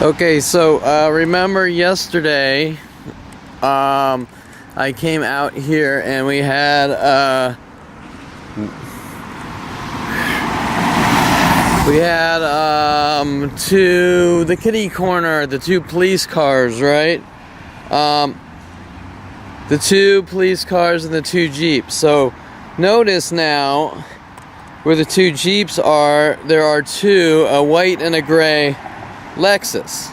Okay, so remember yesterday, I came out here and we had to the kitty corner, the two police cars, right? The two police cars and the two Jeeps. So notice now where the two Jeeps are, there are two, a white and a gray Lexus,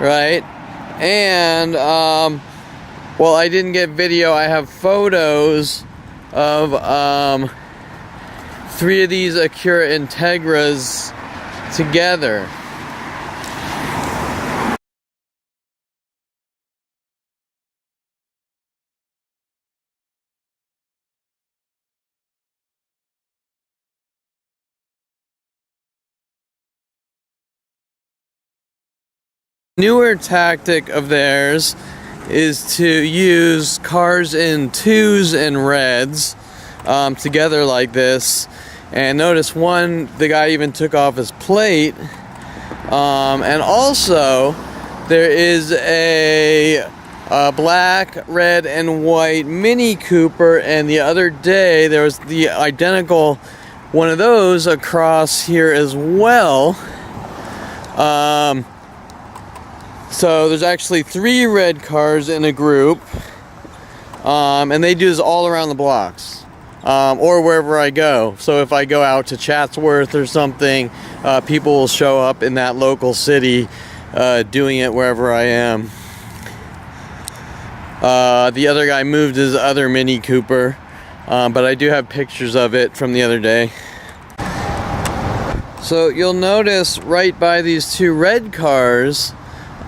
right? And well, I didn't get video. I have photos of three of these Acura Integras together. Newer tactic of theirs is to use cars in twos and reds together like this. And notice one, the guy even took off his plate. And also there is a black, red, and white Mini Cooper, and the other day there was the identical one of those across here as well. So there's actually three red cars in a group, and they do this all around the blocks, or wherever I go. So if I go out to Chatsworth or something, people will show up in that local city doing it wherever I am. The other guy moved his other Mini Cooper, but I do have pictures of it from the other day. So you'll notice right by these two red cars,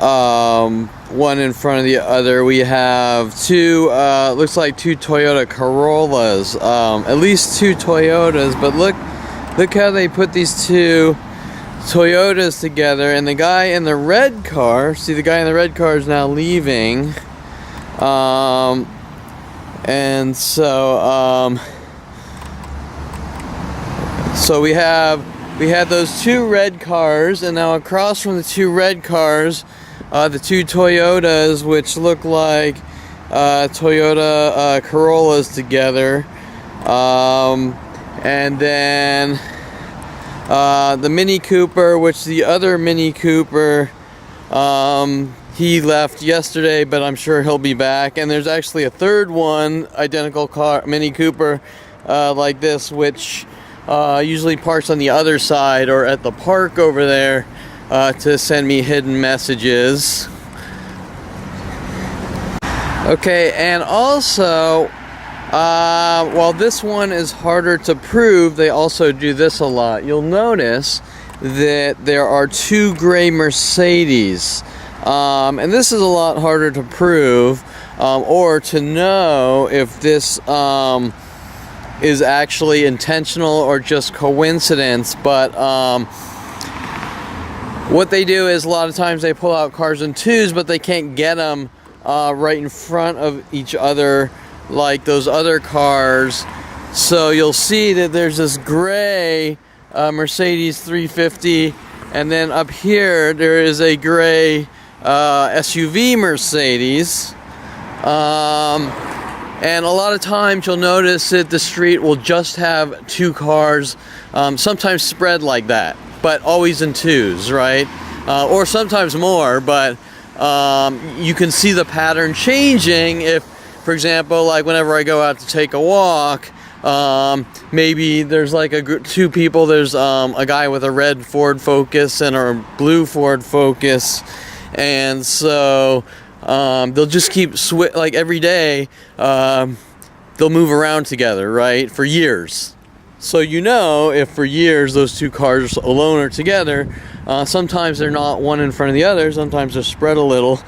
one in front of the other, we have two, looks like two Toyota Corollas, at least two Toyotas, but look how they put these two Toyotas together. And the guy in the red car, see, the guy in the red car is now leaving, and so we had those two red cars, and now across from the two red cars, the two Toyotas, which look like Toyota Corollas together, and then the Mini Cooper, which the other Mini Cooper, he left yesterday, but I'm sure he'll be back. And there's actually a third one, identical car, Mini Cooper, like this, which usually parks on the other side or at the park over there to send me hidden messages. Okay, and also, while this one is harder to prove, they also do this a lot. You'll notice that there are two gray Mercedes, and this is a lot harder to prove, or to know if this is actually intentional or just coincidence. But what they do is a lot of times they pull out cars in twos, but they can't get them right in front of each other like those other cars. So you'll see that there's this gray Mercedes 350, and then up here there is a gray SUV Mercedes. And a lot of times you'll notice that the street will just have two cars, sometimes spread like that, but always in twos, right? Or sometimes more, but you can see the pattern changing if, for example, like whenever I go out to take a walk, maybe there's like two people, there's a guy with a red Ford Focus and a blue Ford Focus, and so they'll just keep like every day, they'll move around together, right, for years. So you know, if for years those two cars alone are together, sometimes they're not one in front of the other, sometimes they're spread a little,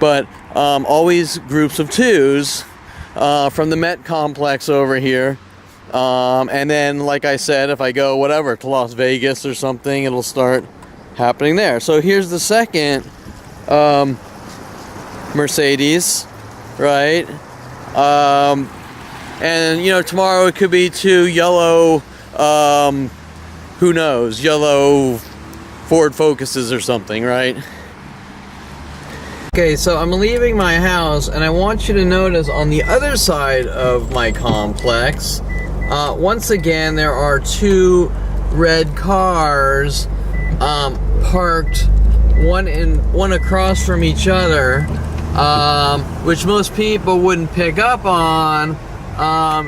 but always groups of twos from the Met complex over here. And then, like I said, if I go whatever to Las Vegas or something, it'll start happening there. So here's the second Mercedes, right? And you know, tomorrow it could be two yellow, who knows, yellow Ford Focuses or something, right? Okay, so I'm leaving my house, and I want you to notice on the other side of my complex, once again, there are two red cars parked, one across from each other, which most people wouldn't pick up on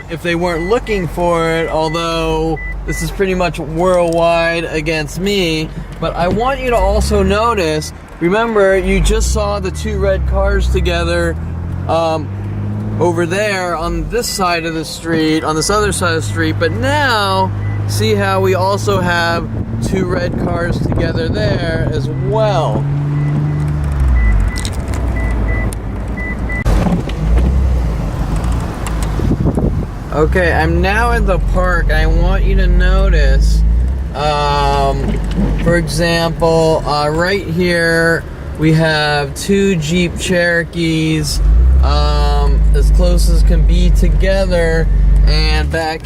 if they weren't looking for it, although this is pretty much worldwide against me. But I want you to also notice, remember, you just saw the two red cars together over there on this side of the street, on this other side of the street, but now see how we also have two red cars together there as well. Okay, I'm now at the park. I want you to notice, for example, right here we have two Jeep Cherokees as close as can be together, and back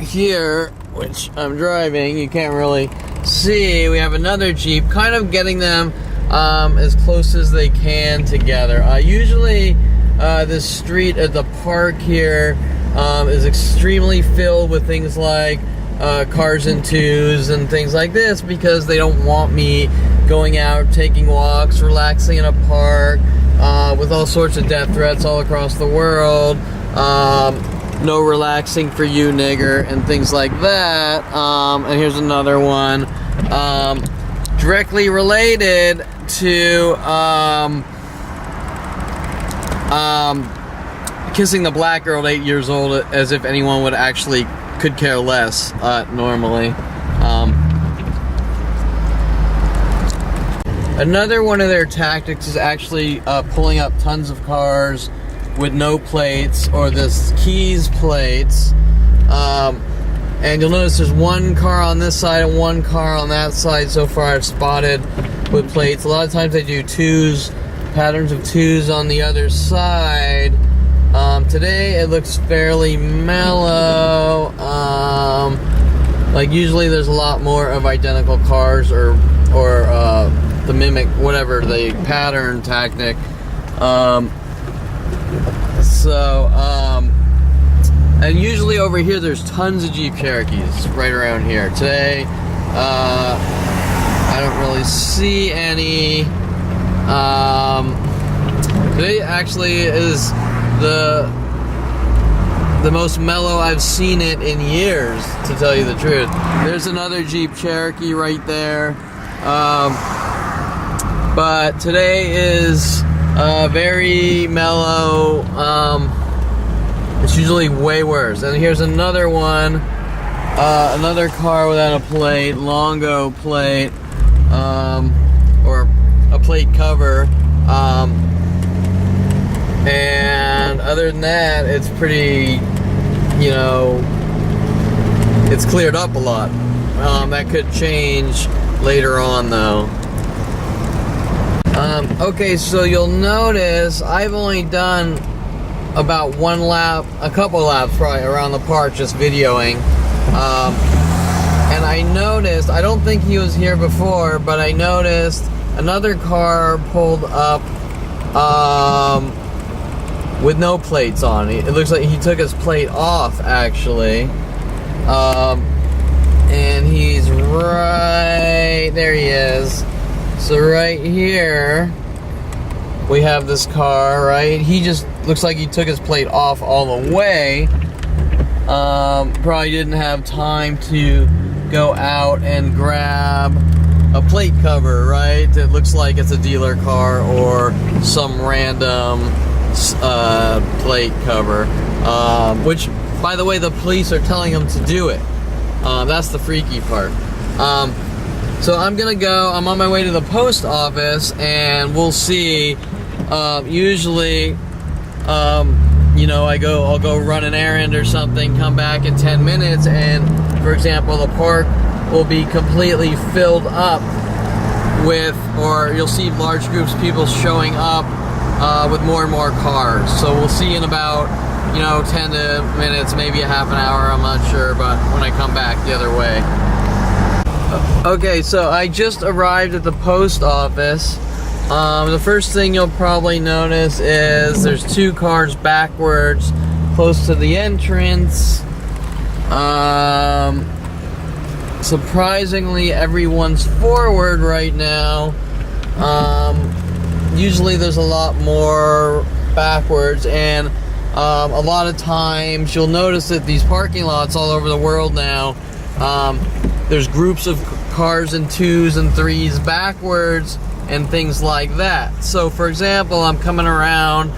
here, which I'm driving, you can't really see, we have another Jeep, kind of getting them as close as they can together. Usually this street at the park here is extremely filled with things like cars in twos and things like this, because they don't want me going out, taking walks, relaxing in a park with all sorts of death threats all across the world. No relaxing for you, nigger, and things like that. And here's another one directly related to kissing the black girl at 8 years old, as if anyone would actually could care less normally. Another one of their tactics is actually pulling up tons of cars with no plates, or this keys plates. And you'll notice there's one car on this side and one car on that side so far I've spotted with plates. A lot of times they do twos, patterns of twos on the other side. Today it looks fairly mellow. Like usually there's a lot more of identical cars or the mimic, whatever the pattern tactic. And usually over here there's tons of Jeep Cherokees right around here. Today, I don't really see any. Today actually is the most mellow I've seen it in years, to tell you the truth. There's another Jeep Cherokee right there. But today is very mellow. It's usually way worse. And here's another one, another car without a plate, Longo plate, or a plate cover. And other than that, it's pretty, you know, it's cleared up a lot. That could change later on though. Okay, so you'll notice I've only done about one lap, a couple laps probably around the park, just videoing. And I noticed, I don't think he was here before, but I noticed another car pulled up with no plates on. It looks like he took his plate off, actually. And he's right there, he is. So right here we have this car, right? He just looks like he took his plate off all the way. Probably didn't have time to go out and grab a plate cover, right? It looks like it's a dealer car or some random plate cover, which, by the way, the police are telling him to do it. That's the freaky part. So I'm gonna go, I'm on my way to the post office, and we'll see. Usually, you know, I'll go run an errand or something, come back in 10 minutes, and for example, the park will be completely filled up with, or you'll see large groups of people showing up with more and more cars. So we'll see in about, you know, 10 minutes, maybe a half an hour, I'm not sure, but when I come back the other way. Okay, so I just arrived at the post office, The first thing you'll probably notice is there's 2 cars backwards close to the entrance. Surprisingly, everyone's forward right now. Usually there's a lot more backwards, and a lot of times you'll notice that these parking lots all over the world now, there's groups of cars in 2s and 3s backwards and things like that. So for example, I'm coming around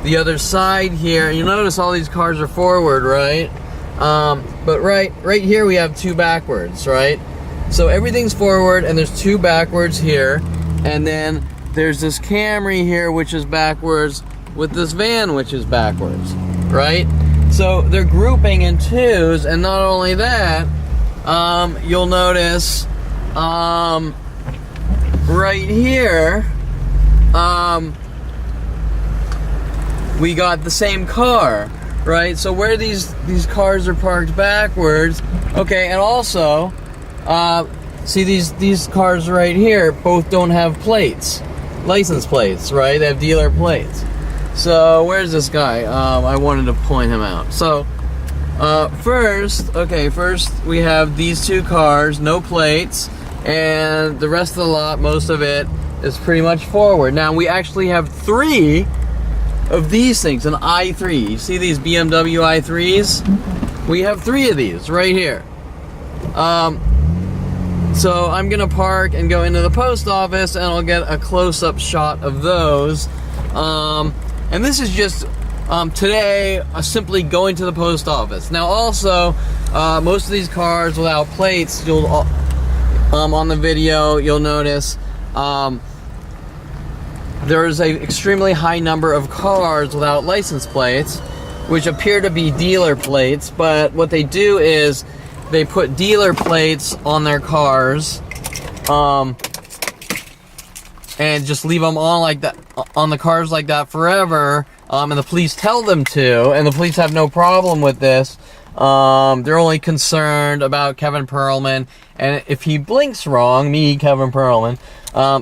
the other side here. You notice all these cars are forward, right? But right here we have 2 backwards, right? So everything's forward and there's 2 backwards here, and then there's this Camry here which is backwards with this van which is backwards, right? So they're grouping in 2s, and not only that, you'll notice right here we got the same car, right? So where these cars are parked backwards, okay, and also see these cars right here both don't have plates, license plates, right? They have dealer plates. So where's this guy? I wanted to point him out. So first we have these 2 cars, no plates, and the rest of the lot, most of it is pretty much forward. Now we actually have 3 of these things, an i3. You see these BMW i3s? We have 3 of these right here. So I'm gonna park and go into the post office, and I'll get a close-up shot of those. And this is just today simply going to the post office. Now also, most of these cars without plates, you'll on the video you'll notice there's an extremely high number of cars without license plates, which appear to be dealer plates. But what they do is they put dealer plates on their cars, and just leave them on like that, on the cars like that forever. And the police tell them to, and the police have no problem with this. They're only concerned about Kevin Perlman, and if he blinks wrong, me, Kevin Perlman.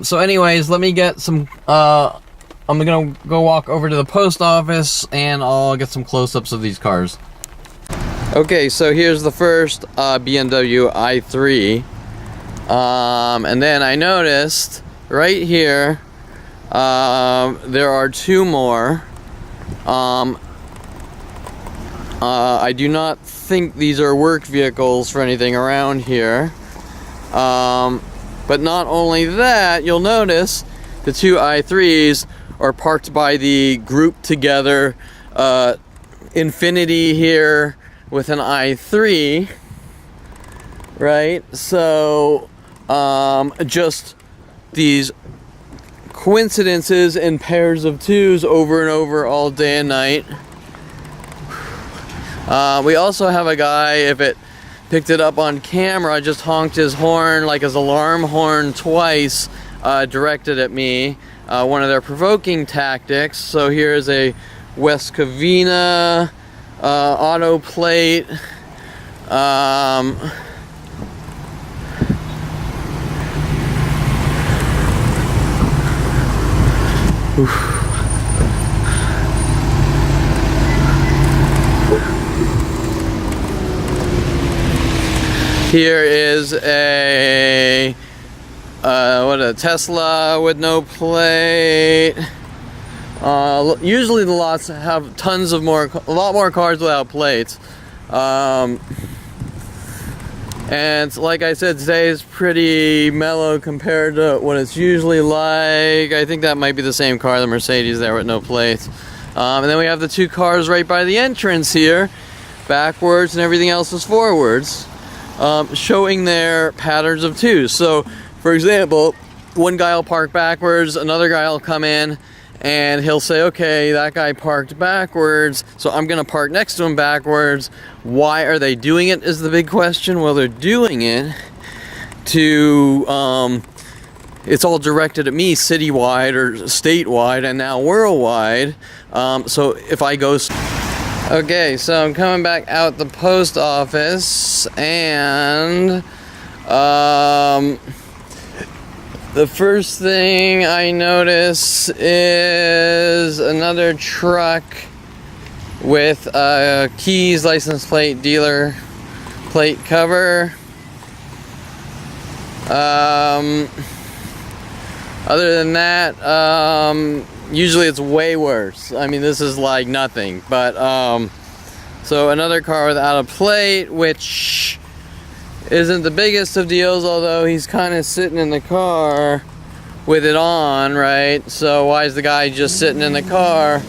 So anyways, let me get some, I'm gonna go walk over to the post office, and I'll get some close-ups of these cars. Okay, so here's the first BMW i3, and then I noticed right here there are 2 more. I do not think these are work vehicles for anything around here. But not only that, you'll notice the 2 i3s are parked by the grouped together Infiniti here with an i3, right? So just these coincidences in pairs of 2s over and over all day and night. We also have a guy, if it picked it up on camera, just honked his horn, like his alarm horn, twice, directed at me. One of their provoking tactics. So here's a West Covina auto plate. Here is a Tesla with no plate. Usually the lots have tons of a lot more cars without plates. And like I said, today is pretty mellow compared to what it's usually like. I think that might be the same car, the Mercedes there with no plates. And then we have the 2 cars right by the entrance here, backwards, and everything else is forwards, showing their patterns of 2s. So, for example, one guy will park backwards, another guy will come in, and he'll say, okay, that guy parked backwards, so I'm gonna park next to him backwards. Why are they doing it is the big question. Well, they're doing it to, it's all directed at me citywide or statewide and now worldwide. So if I go, okay, so I'm coming back out the post office, and The first thing I notice is another truck with keys, license plate, dealer plate cover. Other than that, usually it's way worse. I mean, this is like nothing. But so another car without a plate, which isn't the biggest of deals, although he's kind of sitting in the car with it on, right? So why is the guy just sitting in the car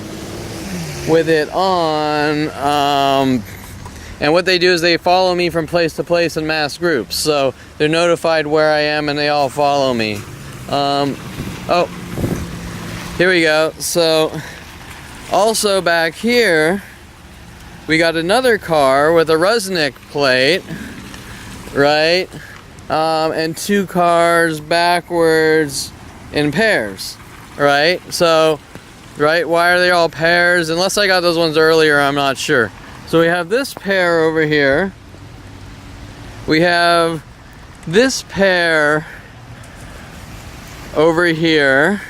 with it on? And what they do is they follow me from place to place in mass groups. So they're notified where I am and they all follow me. Oh, here we go. So also back here, we got another car with a Rusnik plate, right? And two cars backwards in pairs, right? So, right, why are they all pairs? Unless I got those ones earlier, I'm not sure. So we have this pair over here. We have this pair over here.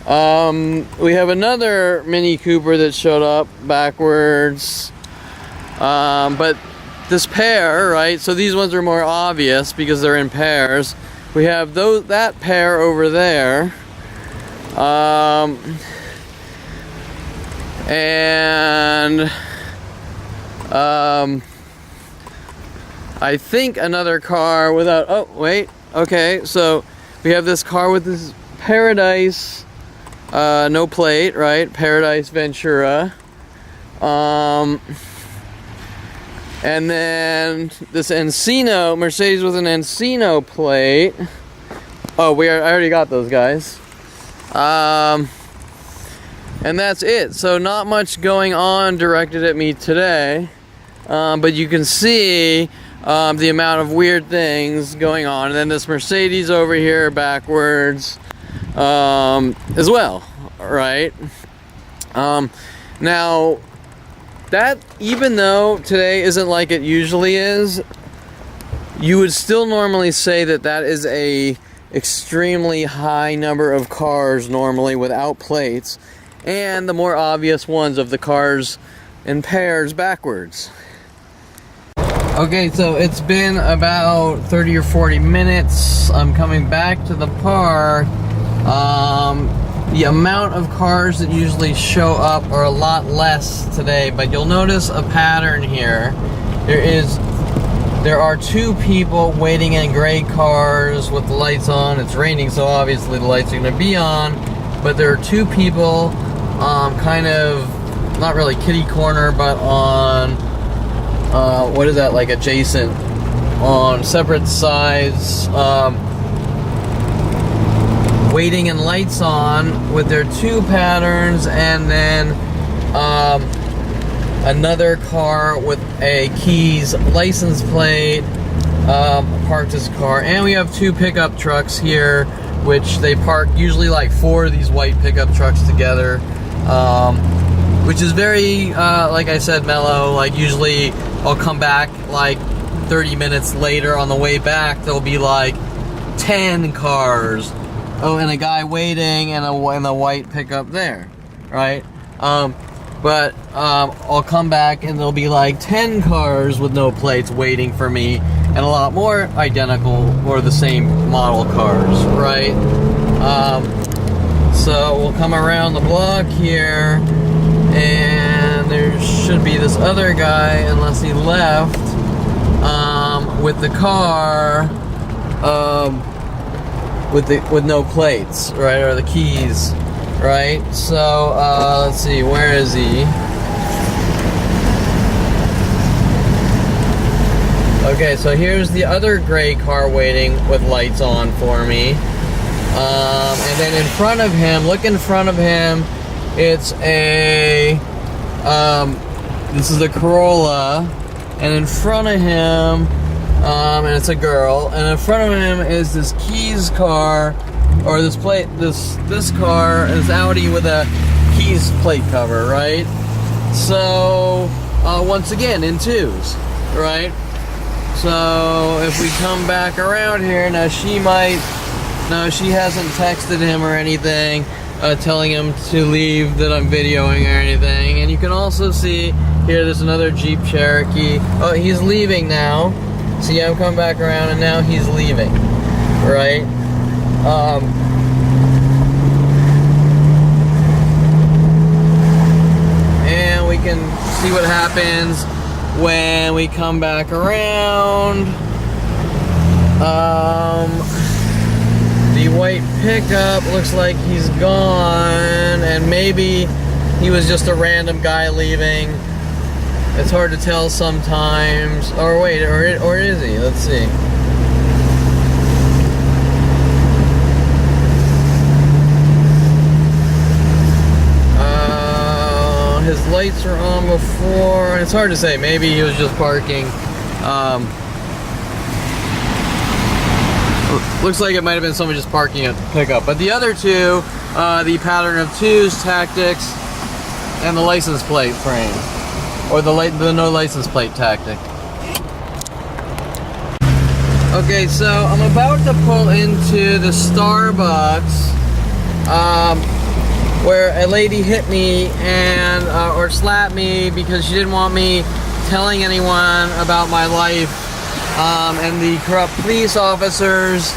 We have another Mini Cooper that showed up backwards. But this pair, right? So these ones are more obvious because they're in pairs. We have that pair over there. And I think another car without, oh wait, okay, so we have this car with this Paradise, no plate, right? Paradise Ventura. And then this Encino, Mercedes with an Encino plate. Oh, I already got those guys. And that's it. So not much going on directed at me today. But you can see the amount of weird things going on. And then this Mercedes over here backwards as well, right? Now, that, even though today isn't like it usually is, you would still normally say that that is a extremely high number of cars normally without plates, and the more obvious ones of the cars in pairs backwards. Okay, so it's been about 30 or 40 minutes. I'm coming back to the park. The amount of cars that usually show up are a lot less today, but you'll notice a pattern here. There are two people waiting in gray cars with the lights on. It's raining, so obviously the lights are going to be on, but there are two people kind of, not really kitty corner, but on what is that, like adjacent, on separate sides, waiting and lights on with their two patterns, and then another car with a Keys license plate parked his car. And we have two pickup trucks here, which they park usually like four of these white pickup trucks together, which is very like I said, mellow. Like usually I'll come back like 30 minutes later. On the way back there'll be like 10 cars, oh, and a guy waiting, and a white pickup there, right? But I'll come back and there'll be like 10 cars with no plates waiting for me, and a lot more identical or the same model cars, right? So we'll come around the block here, and there should be this other guy, unless he left, with the car, with no plates, right, or the keys, right? So let's see, where is he? Okay, so here's the other gray car waiting with lights on for me, and then in front of him, look in front of him, it's a this is a Corolla, and in front of him, and it's a girl, and in front of him is this Keys car, or this plate, this car is Audi with a Keys plate cover, right? So once again in twos, right? So if we come back around here, now she might No, she hasn't texted him or anything, telling him to leave that I'm videoing or anything. And you can also see here, there's another Jeep Cherokee. Oh, he's leaving now. See, I'm coming back around and now he's leaving, right? And we can see what happens when we come back around. The white pickup looks like he's gone, and maybe he was just a random guy leaving. It's hard to tell sometimes. Or wait, or is he? Let's see. His lights are on before. It's hard to say. Maybe he was just parking. Looks like it might have been someone just parking at the pickup. But the other two, the pattern of twos, tactics, and the license plate frame. Or the no license plate tactic. Okay, so I'm about to pull into the Starbucks where a lady hit me and or slapped me because she didn't want me telling anyone about my life and the corrupt police officers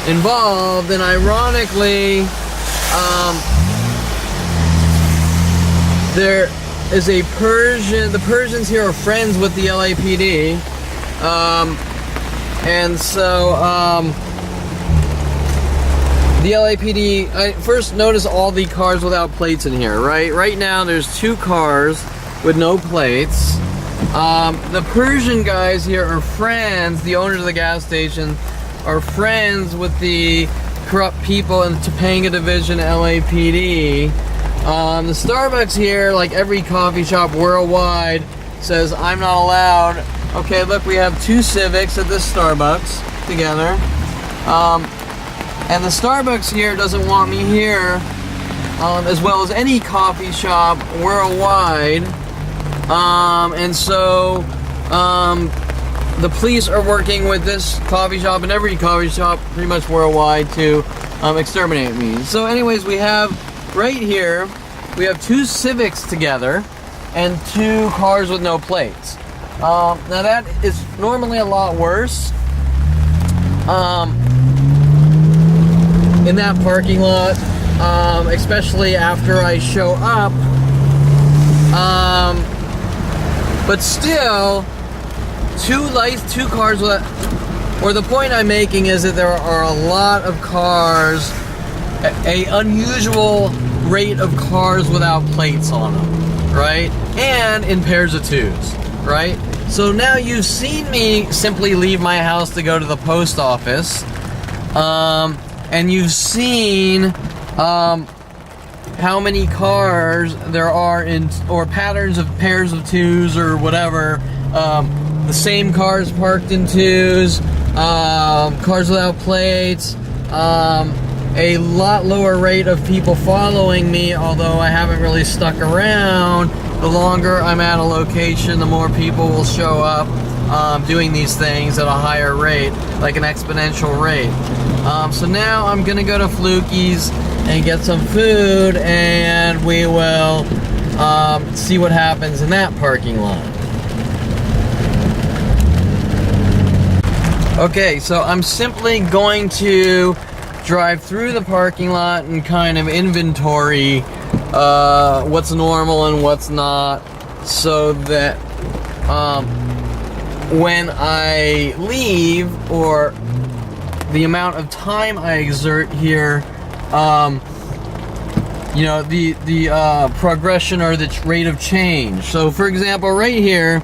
involved. And ironically, there is a Persian. The Persians here are friends with the LAPD, and so the LAPD. I first notice all the cars without plates in here. Right now, there's 2 cars with no plates. The Persian guys here are friends. The owners of the gas station are friends with the corrupt people in the Topanga Division LAPD. The Starbucks here, like every coffee shop worldwide, says I'm not allowed. Okay, look, we have 2 Civics at this Starbucks together. And the Starbucks here doesn't want me here, as well as any coffee shop worldwide. And so the police are working with this coffee shop and every coffee shop pretty much worldwide to exterminate me. So anyways, we have right here, we have 2 Civics together and 2 cars with no plates. Now that is normally a lot worse in that parking lot, especially after I show up. But still, 2 cars with, or the point I'm making is that there are a lot of cars, a unusual rate of cars without plates on them, right? And in pairs of 2s, right? So now you've seen me simply leave my house to go to the post office, and you've seen how many cars there are in, or patterns of pairs of 2s or whatever. The same cars parked in 2s, cars without plates, a lot lower rate of people following me, although I haven't really stuck around. The longer I'm at a location, the more people will show up doing these things at a higher rate, like an exponential rate. So now I'm gonna go to Flukey's and get some food, and we will see what happens in that parking lot. Okay, so I'm simply going to drive through the parking lot and kind of inventory what's normal and what's not, so that when I leave, or the amount of time I exert here, you know, the progression or the rate of change. So for example, right here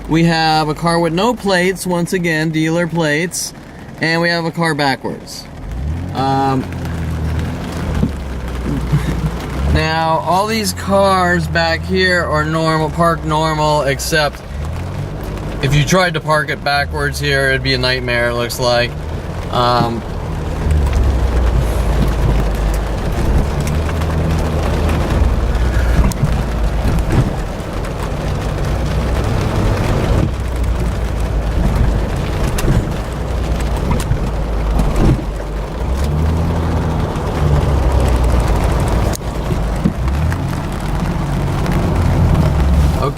we have a car with no plates, once again dealer plates, and we have a car backwards. Now all these cars back here are normal, parked normal, except if you tried to park it backwards here, it'd be a nightmare, it looks like.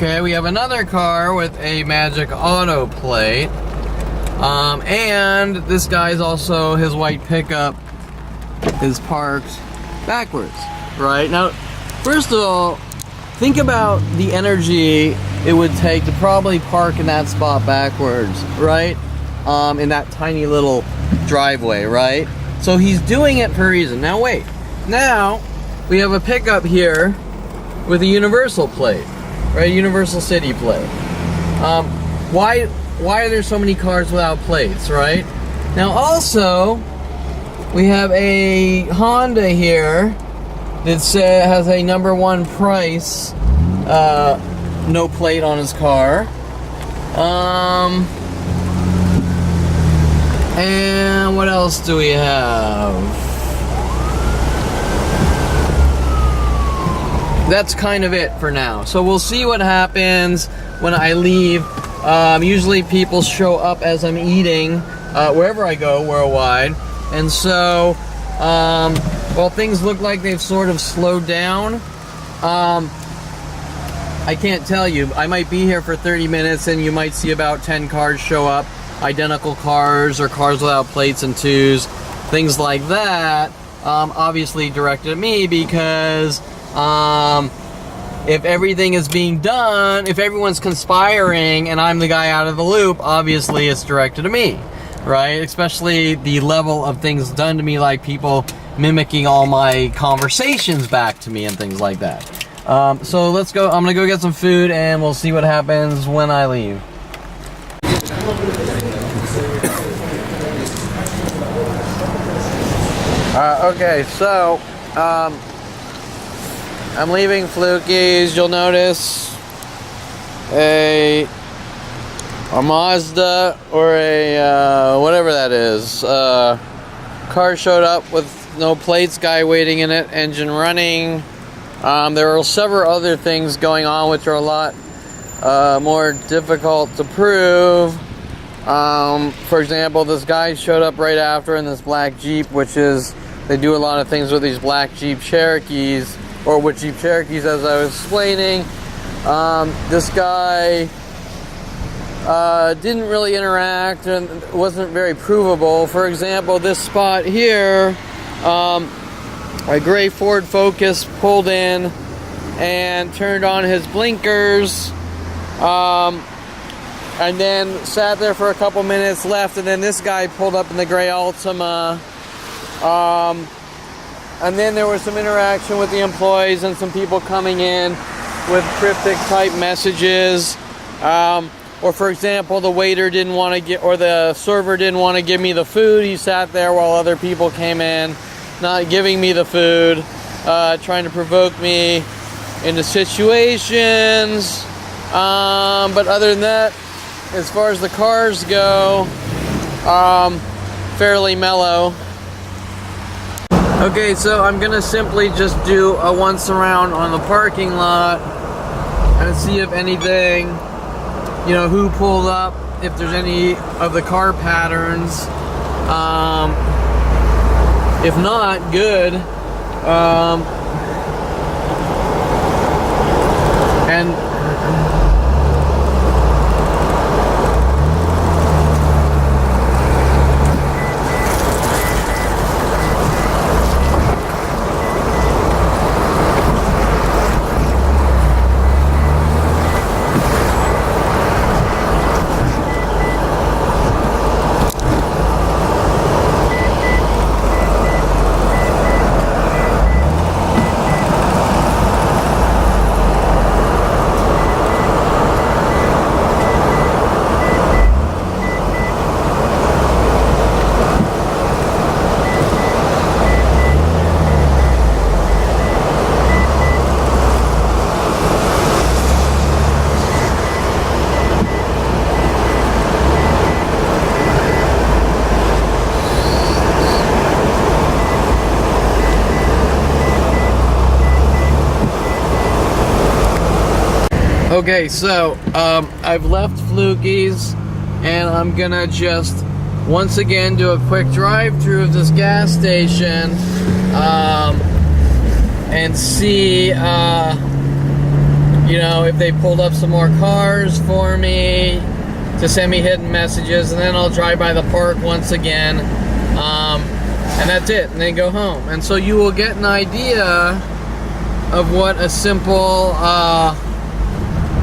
Okay, we have another car with a magic auto plate. And this guy's also, his white pickup is parked backwards, right? Now, first of all, think about the energy it would take to probably park in that spot backwards, right? In that tiny little driveway, right? So he's doing it for a reason. Now wait, now we have a pickup here with a universal plate, right? Universal City plate. Why are there so many cars without plates, right? Now also, we have a Honda here that has a #1 price, no plate on his car. And what else do we have? That's kind of it for now. So we'll see what happens when I leave. Usually people show up as I'm eating wherever I go worldwide. And so, while things look like they've sort of slowed down, I can't tell you. I might be here for 30 minutes and you might see about 10 cars show up. Identical cars or cars without plates and twos, things like that, obviously directed at me because if everything is being done, if everyone's conspiring and I'm the guy out of the loop, obviously it's directed at me, right? Especially the level of things done to me, like people mimicking all my conversations back to me and things like that. So let's go. I'm gonna go get some food and we'll see what happens when I leave. Okay, so I'm leaving Fluky's. You'll notice a Mazda or a whatever that is. Car showed up with no plates, guy waiting in it, engine running. There are several other things going on which are a lot more difficult to prove. For example, this guy showed up right after in this black Jeep, which is, they do a lot of things with these black Jeep Cherokees, or with Jeep Cherokees, as I was explaining. This guy didn't really interact and wasn't very provable. For example, this spot here, a gray Ford Focus pulled in and turned on his blinkers, and then sat there for a couple minutes, left, and then this guy pulled up in the gray Altima. And then there was some interaction with the employees and some people coming in with cryptic type messages. Or for example, the waiter didn't want to get, or the server didn't want to give me the food. He sat there while other people came in, not giving me the food, trying to provoke me into situations. But other than that, as far as the cars go, fairly mellow. Okay, so I'm gonna simply just do a once around on the parking lot and see if anything, you know, who pulled up, if there's any of the car patterns. If not, good. And okay, so I've left Fluky's and I'm gonna just once again do a quick drive-through of this gas station and see, you you know, if they pulled up some more cars for me, to send me hidden messages, and then I'll drive by the park once again, and that's it, and then go home. And so you will get an idea of what a simple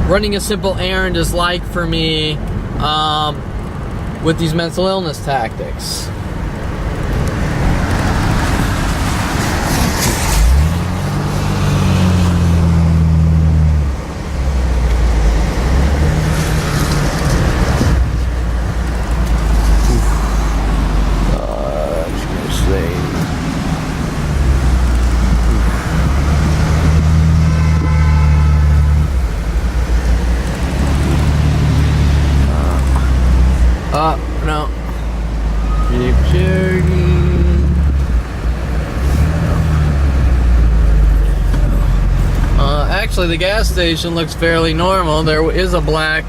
running a simple errand is like for me with these mental illness tactics. No. Jeep Cherokee. Actually, the gas station looks fairly normal. There is a black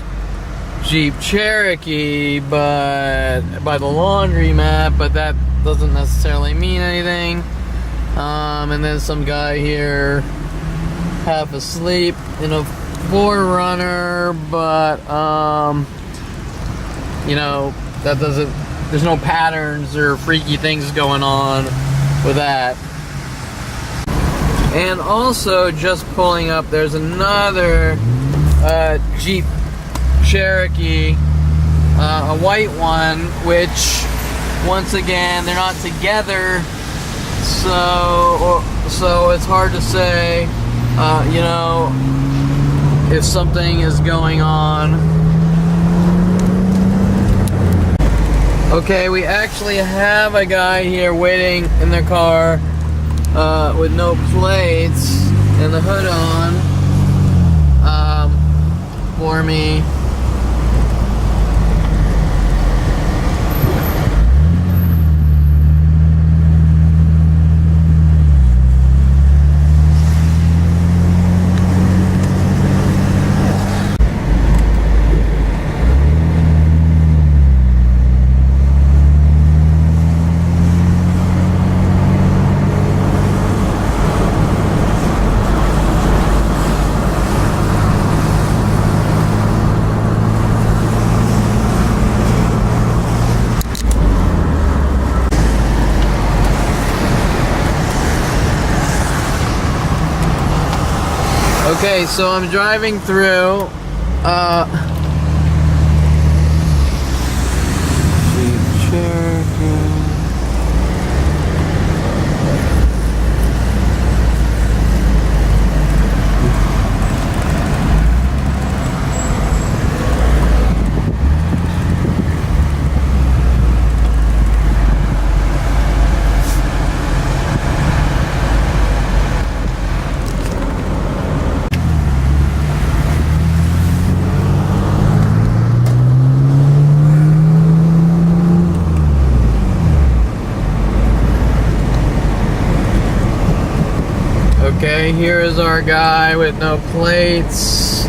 Jeep Cherokee, but by the laundromat, but that doesn't necessarily mean anything. And then some guy here half asleep in a 4Runner, but you know, that doesn't, there's no patterns or freaky things going on with that. And also, just pulling up, there's another Jeep Cherokee, a white one, which, once again, they're not together, so it's hard to say, you know, if something is going on. Okay, we actually have a guy here waiting in their car with no plates and the hood on for me. Okay, so I'm driving through Jeep Cherokee. Okay, here is our guy with no plates,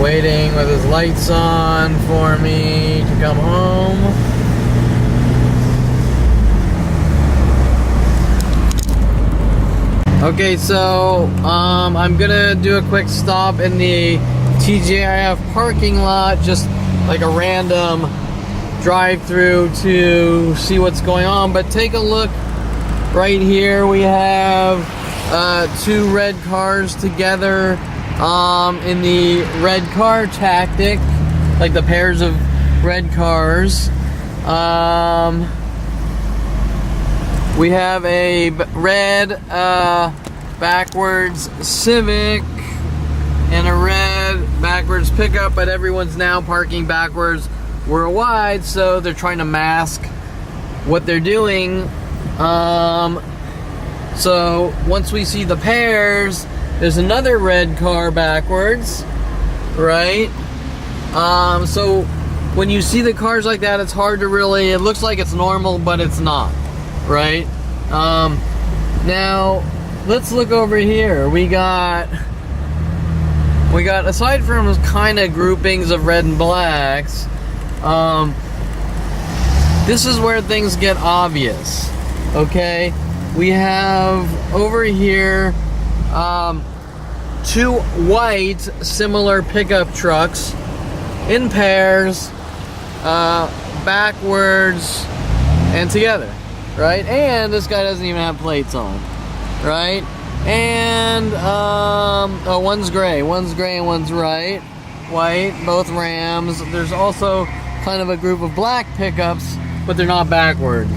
waiting with his lights on for me to come home. Okay, so I'm gonna do a quick stop in the TGIF parking lot, just like a random drive-through to see what's going on. But take a look right here. We have two red cars together in the red car tactic, like the pairs of red cars. We have a red backwards Civic and a red backwards pickup, but everyone's now parking backwards worldwide, so they're trying to mask what they're doing. So once we see the pairs, there's another red car backwards, right? So when you see the cars like that, it's hard to really, it looks like it's normal, but it's not, right? Now let's look over here. We got aside from kind of groupings of red and blacks, this is where things get obvious. Okay, we have over here two white similar pickup trucks in pairs, backwards and together, right? And this guy doesn't even have plates on, right? And oh, one's gray and one's white, both Rams. There's also kind of a group of black pickups, but they're not backwards.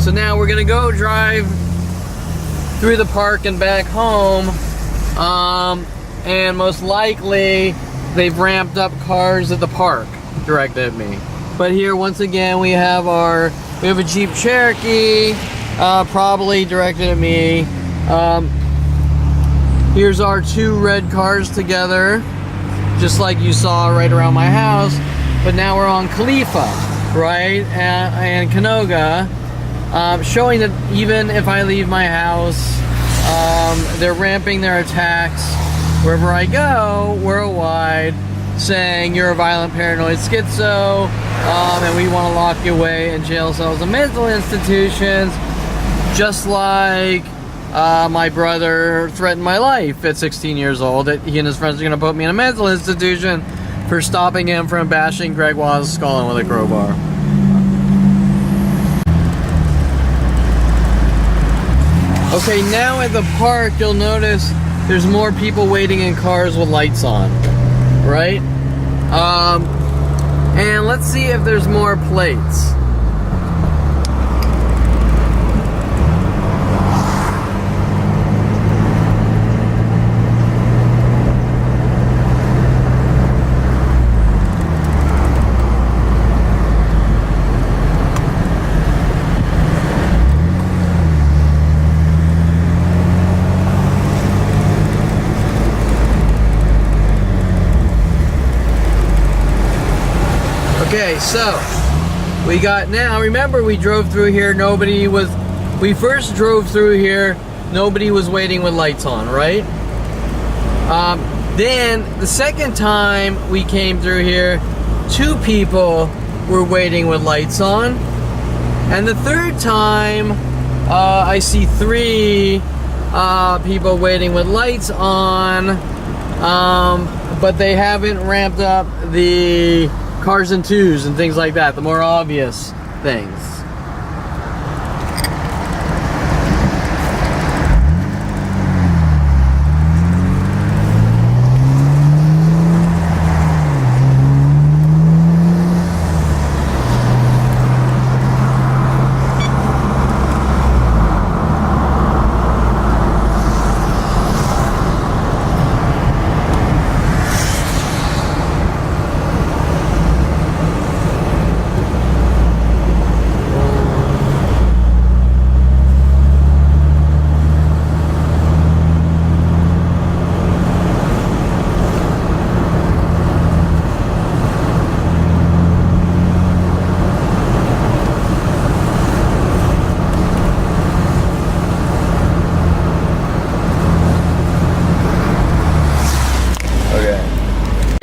So now we're gonna go drive through the park and back home, and most likely they've ramped up cars at the park directed at me. But here once again we have a Jeep Cherokee, probably directed at me. Here's our two red cars together, just like you saw right around my house. But now we're on Khalifa, right, and Canoga. Showing that even if I leave my house, they're ramping their attacks wherever I go, worldwide, saying you're a violent paranoid schizo, and we want to lock you away in jail cells and mental institutions, just like my brother threatened my life at 16 years old, that he and his friends are going to put me in a mental institution for stopping him from bashing Greg Waz's skull in with a crowbar. Okay, now at the park, you'll notice there's more people waiting in cars with lights on, right? And let's see if there's more plates. Okay, so we got now, remember we drove through here, we first drove through here, nobody was waiting with lights on, right? Then the second time we came through here, two people were waiting with lights on. And the third time, I see three people waiting with lights on, but they haven't ramped up the cars and twos and things like that, the more obvious things.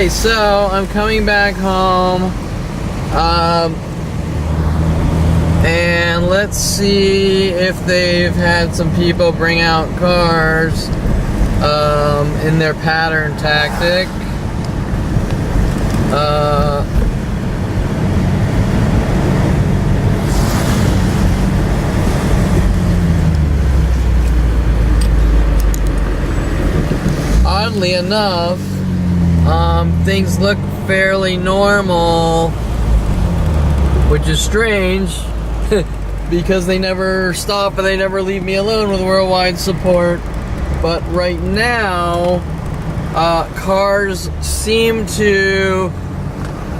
Okay, so I'm coming back home, and let's see if they've had some people bring out cars in their pattern tactic. Oddly enough, things look fairly normal, which is strange because they never stop and they never leave me alone with worldwide support. But right now, cars seem to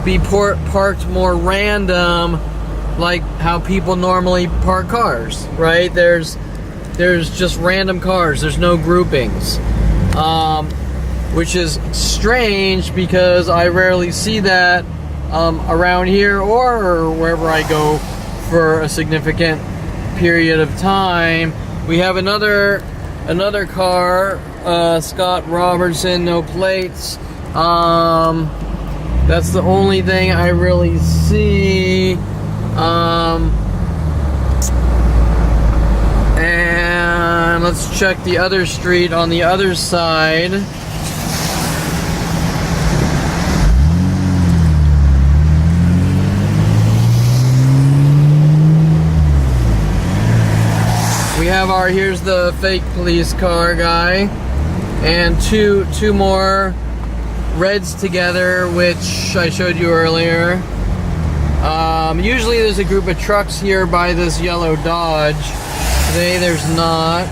be parked more random, like how people normally park cars, right? There's just random cars, there's no groupings. Which is strange because I rarely see that around here or wherever I go for a significant period of time. We have another car, Scott Robertson, no plates. That's the only thing I really see. And let's check the other street on the other side. We have our, here's the fake police car guy, and two more reds together, which I showed you earlier. Usually there's a group of trucks here by this yellow Dodge. Today there's not.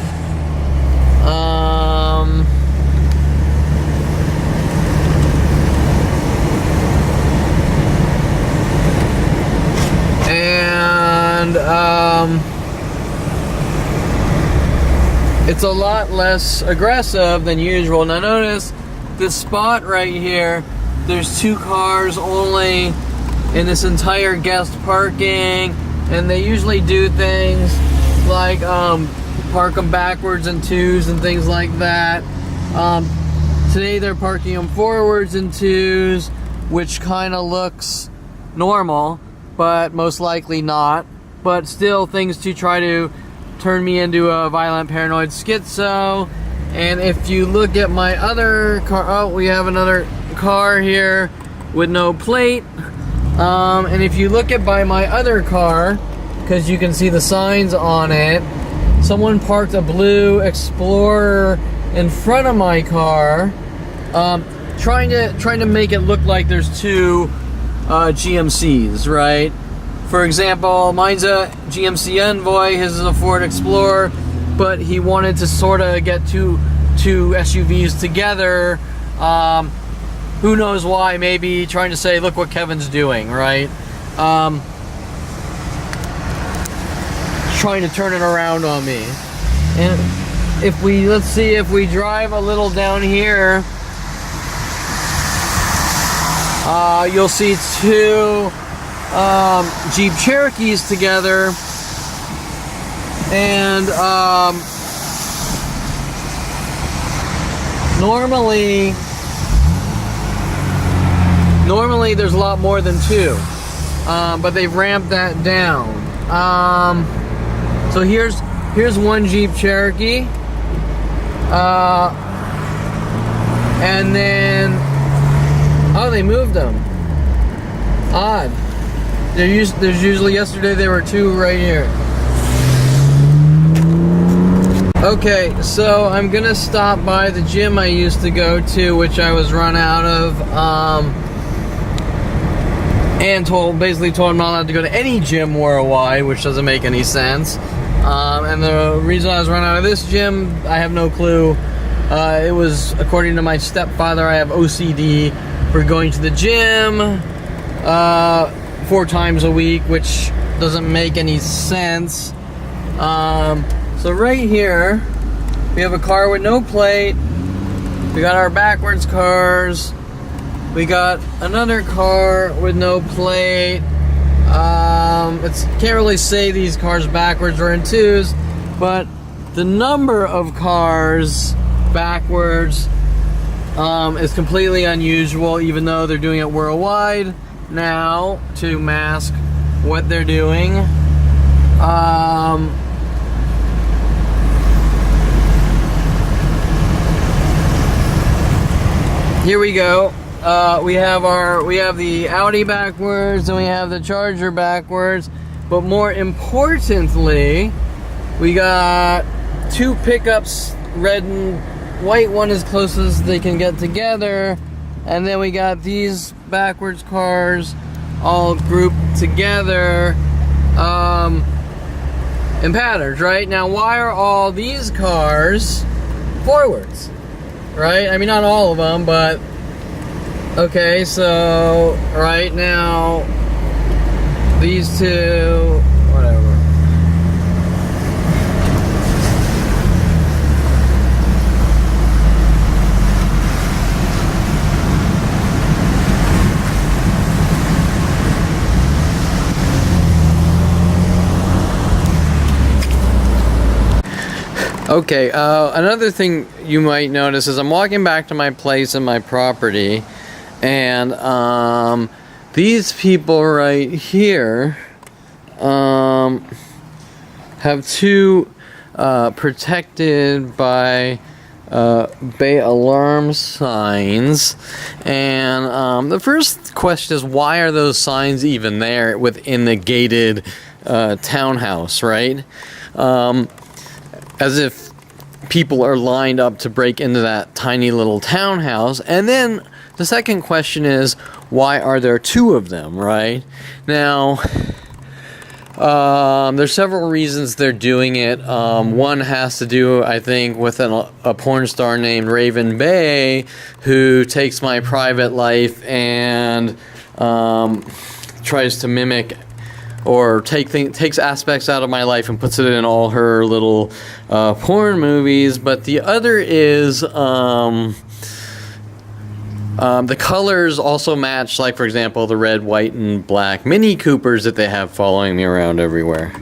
It's a lot less aggressive than usual. Now notice this spot right here, there's 2 cars only in this entire guest parking, and they usually do things like park them backwards in 2s and things like that. Today they're parking them forwards in 2s, which kind of looks normal, but most likely not. But still things to try to turn me into a violent paranoid schizo. And if you look at my other car, oh, we have another car here with no plate. And if you look at by my other car, because you can see the signs on it, someone parked a blue Explorer in front of my car, trying to make it look like there's 2 GMCs, right? For example, mine's a GMC Envoy, his is a Ford Explorer, but he wanted to sort of get two SUVs together. Who knows why? Maybe trying to say, look what Kevin's doing, right? Trying to turn it around on me. And if we, let's see, if we drive a little down here, you'll see 2 Jeep Cherokees together, and normally there's a lot more than 2, but they've ramped that down. So here's 1 Jeep Cherokee, and then, oh, they moved them. Odd. There's usually, yesterday there were 2 right here. Okay, so I'm gonna stop by the gym I used to go to, which I was run out of, and basically told I'm not allowed to go to any gym worldwide, which doesn't make any sense. And the reason I was run out of this gym, I have no clue. It was, according to my stepfather, I have OCD for going to the gym 4 times a week, which doesn't make any sense. So right here, we have a car with no plate. We got our backwards cars. We got another car with no plate. Can't really say these cars backwards or in 2s, but the number of cars backwards is completely unusual, even though they're doing it worldwide now to mask what they're doing. Here we go. We have the Audi backwards, and we have the Charger backwards, but more importantly, we got 2 pickups, red and white, one as close as they can get together, and then we got these backwards cars all grouped together in patterns, right? Now, why are all these cars forwards, right? I mean, not all of them, but okay, so right now, these 2, whatever. Okay, another thing you might notice is I'm walking back to my place and my property, and these people right here have 2 protected by bay alarm signs. And the first question is, why are those signs even there within the gated townhouse, right? As if people are lined up to break into that tiny little townhouse. And then the second question is, why are there two of them, right? Now, there's several reasons they're doing it. One has to do, I think, with a porn star named Raven Bay, who takes my private life and tries to mimic or takes aspects out of my life and puts it in all her little porn movies. But the other is the colors also match, like, for example, the red, white, and black Mini Coopers that they have following me around everywhere.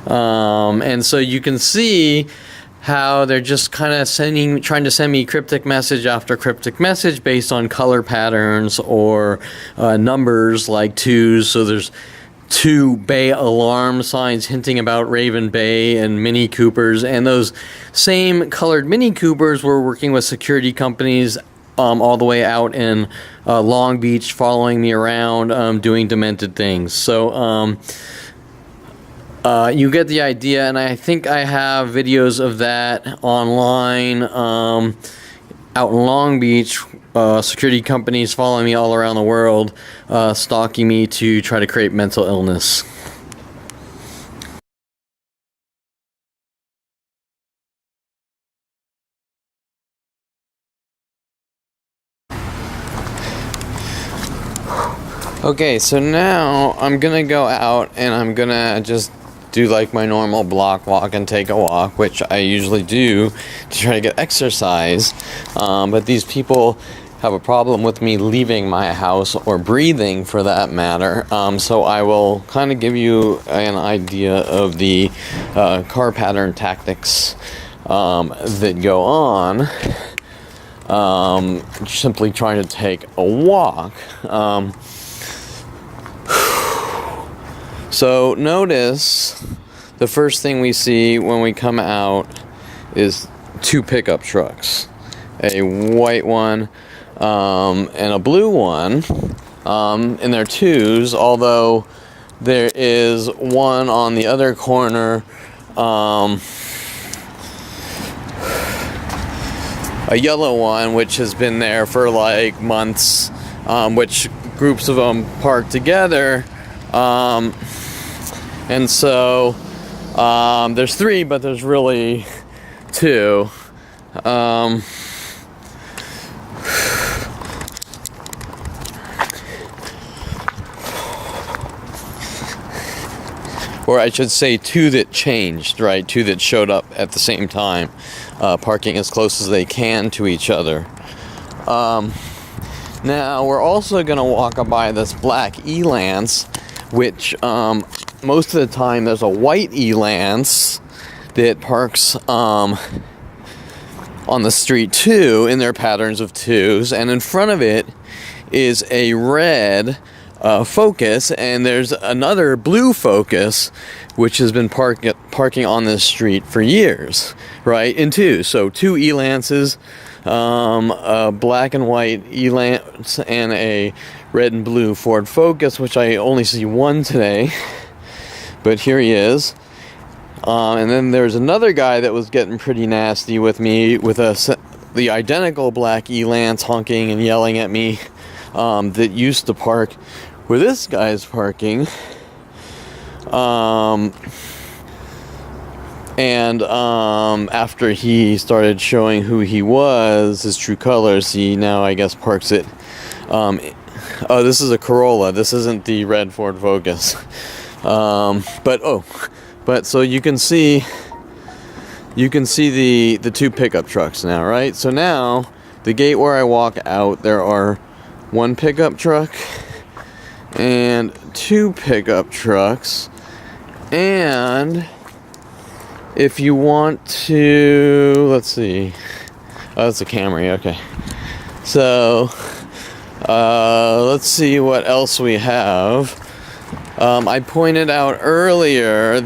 And so you can see how they're just kind of trying to send me cryptic message after cryptic message based on color patterns or numbers like twos. So there's 2 bay alarm signs hinting about Raven Bay and Mini Coopers, and those same colored Mini Coopers were working with security companies all the way out in Long Beach, following me around, doing demented things. So you get the idea, and I think I have videos of that online out in Long Beach. Security companies following me all around the world, stalking me to try to create mental illness. Okay, so now I'm gonna go out and I'm gonna just do like my normal block walk and take a walk, which I usually do to try to get exercise. But these people have a problem with me leaving my house or breathing, for that matter. So I will kind of give you an idea of the car pattern tactics that go on. Simply trying to take a walk. So notice the first thing we see when we come out is 2 pickup trucks, a white one and a blue one, and they're twos, although there is one on the other corner, a yellow one, which has been there for like months, which groups of them park together. And so there's 3, but there's really 2. Or I should say 2 that changed, right? 2 that showed up at the same time, parking as close as they can to each other. Now we're also going to walk by this black E-Lance, which most of the time there's a white E-Lance that parks on the street too, in their patterns of 2s, and in front of it is a red Focus, and there's another blue Focus which has been parking on this street for years, right, in 2. So 2 E-Lances, a black and white E-Lance and a red and blue Ford Focus, which I only see one today, but here he is. And then there's another guy that was getting pretty nasty with me with the identical black E-Lance, honking and yelling at me, that used to park where this guy's parking. After he started showing who he was, his true colors, he now, I guess, parks it. Oh, this is a Corolla. This isn't the red Ford Focus. But so you can see the 2 pickup trucks now, right? So now the gate where I walk out, there are 1 pickup truck and 2 pickup trucks. And if you want to, let's see. Oh, it's a Camry. Okay. So let's see what else we have. I pointed out earlier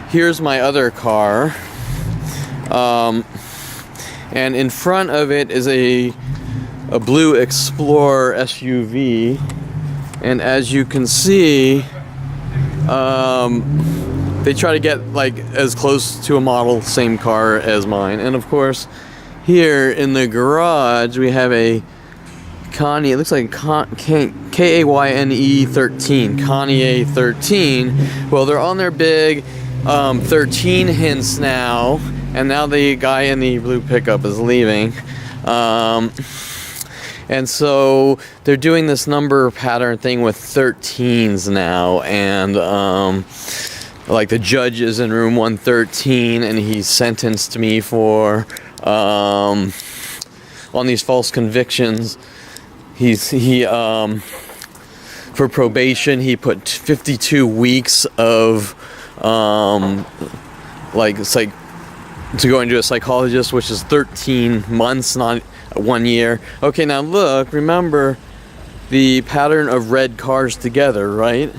here's my other car, And in front of it is a blue Explorer SUV, and as you can see, they try to get like as close to a model same car as mine. And of course, here in the garage we have a Connie, it looks like K-A-Y-N-E 13, Kanye 13. Well, they're on their big 13 hints now, and now the guy in the blue pickup is leaving. And so they're doing this number pattern thing with 13s now, and like the judge is in room 113, and he sentenced me for on these false convictions. He for probation he put 52 weeks of like it's like to go into a psychologist, which is 13 months, not 1 year. Okay, now look, remember the pattern of red cars together, right?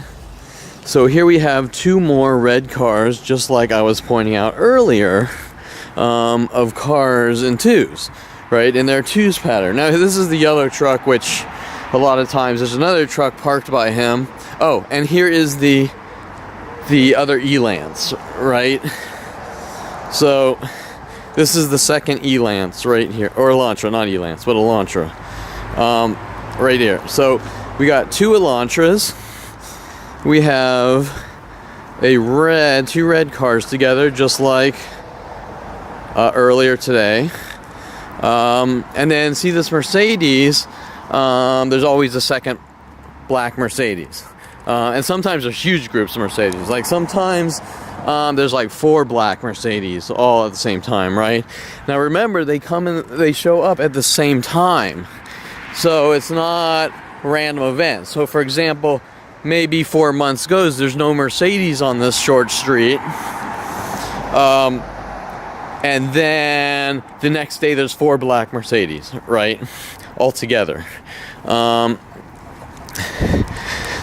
So here we have two more red cars, just like I was pointing out earlier, of cars in twos, right? In their twos pattern. Now this is the yellow truck, which a lot of times there's another truck parked by him. Oh, and here is the other Elance, right? So this is the second Elance right here, or Elantra, not Elance, but Elantra, right here. So we got two Elantras. We have two red cars together, just like earlier today. And then see this Mercedes. There's always a second black Mercedes, and sometimes there's huge groups of Mercedes. Like sometimes there's like 4 black Mercedes all at the same time, right? Now remember, they show up at the same time, so it's not random events. So for example, maybe 4 months goes, there's no Mercedes on this short street, and then the next day there's 4 black Mercedes, right? All together. Now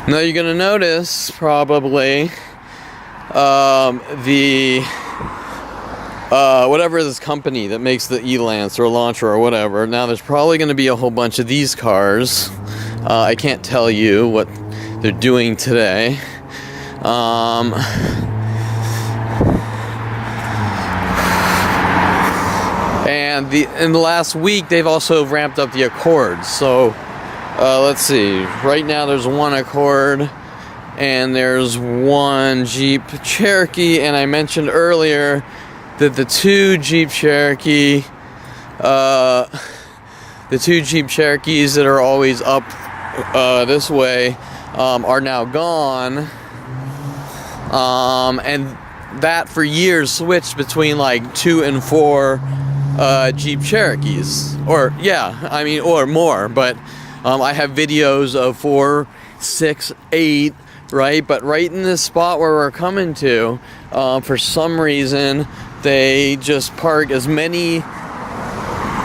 you're gonna notice probably whatever this company that makes the Elance or Elantra or whatever. Now there's probably gonna be a whole bunch of these cars. I can't tell you what they're doing today. And in the last week, they've also ramped up the Accords. So let's see. Right now, there's one Accord, and there's one Jeep Cherokee. And I mentioned earlier that the two Jeep Cherokees that are always up this way are now gone. And that for years switched between like 2 and 4 Jeep Cherokees, or more, but I have videos of 4, 6, 8, right? But right in this spot where we're coming to, for some reason they just park as many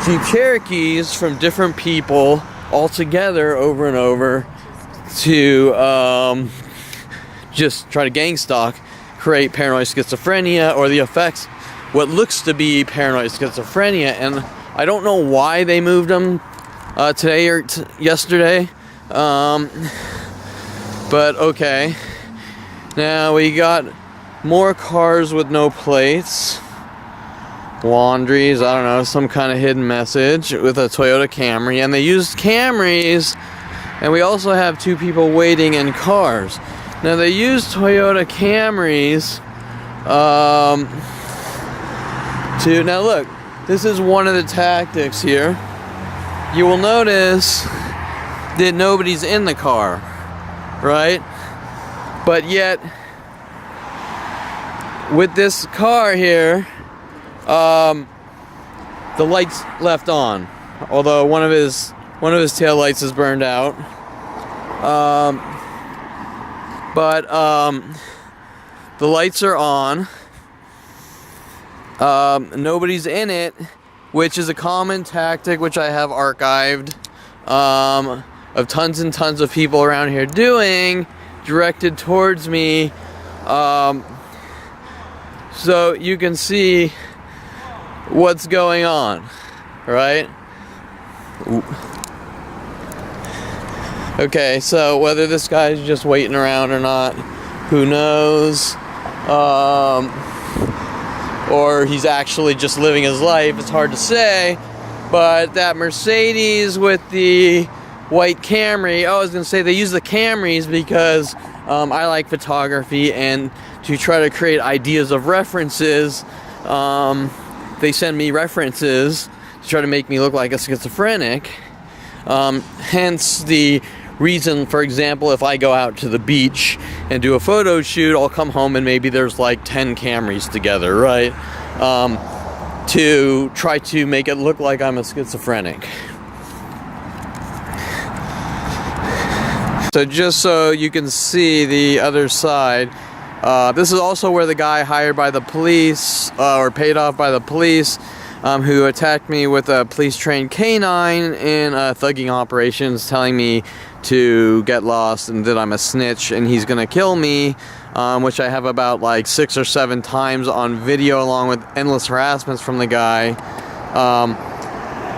Jeep Cherokees from different people all together over and over to just try to gang stalk, create paranoid schizophrenia, or the effects what looks to be paranoid schizophrenia. And I don't know why they moved them today or yesterday, but okay. Now we got more cars with no plates, laundries, I don't know, some kind of hidden message with a Toyota Camry, and they used Camrys. And we also have 2 people waiting in cars. Now they use Toyota Camrys now look, this is one of the tactics here. You will notice that nobody's in the car, right? But yet, with this car here, the lights left on. Although one of his tail lights is burned out. But the lights are on. Nobody's in it, which is a common tactic which I have archived of tons and tons of people around here doing, directed towards me. So you can see what's going on, right? Ooh. Okay, so whether this guy's just waiting around or not, who knows? Or he's actually just living his life, it's hard to say. But that Mercedes with the white Camry, I was going to say they use the Camrys because I like photography, and to try to create ideas of references, they send me references to try to make me look like a schizophrenic. Hence the reason, for example, if I go out to the beach and do a photo shoot, I'll come home and maybe there's like 10 Camrys together, right? To try to make it look like I'm a schizophrenic. So just so you can see the other side, this is also where the guy hired by the police, or paid off by the police, who attacked me with a police-trained canine in thugging operations, telling me to get lost and that I'm a snitch and he's gonna kill me, which I have about like 6 or 7 times on video, along with endless harassments from the guy.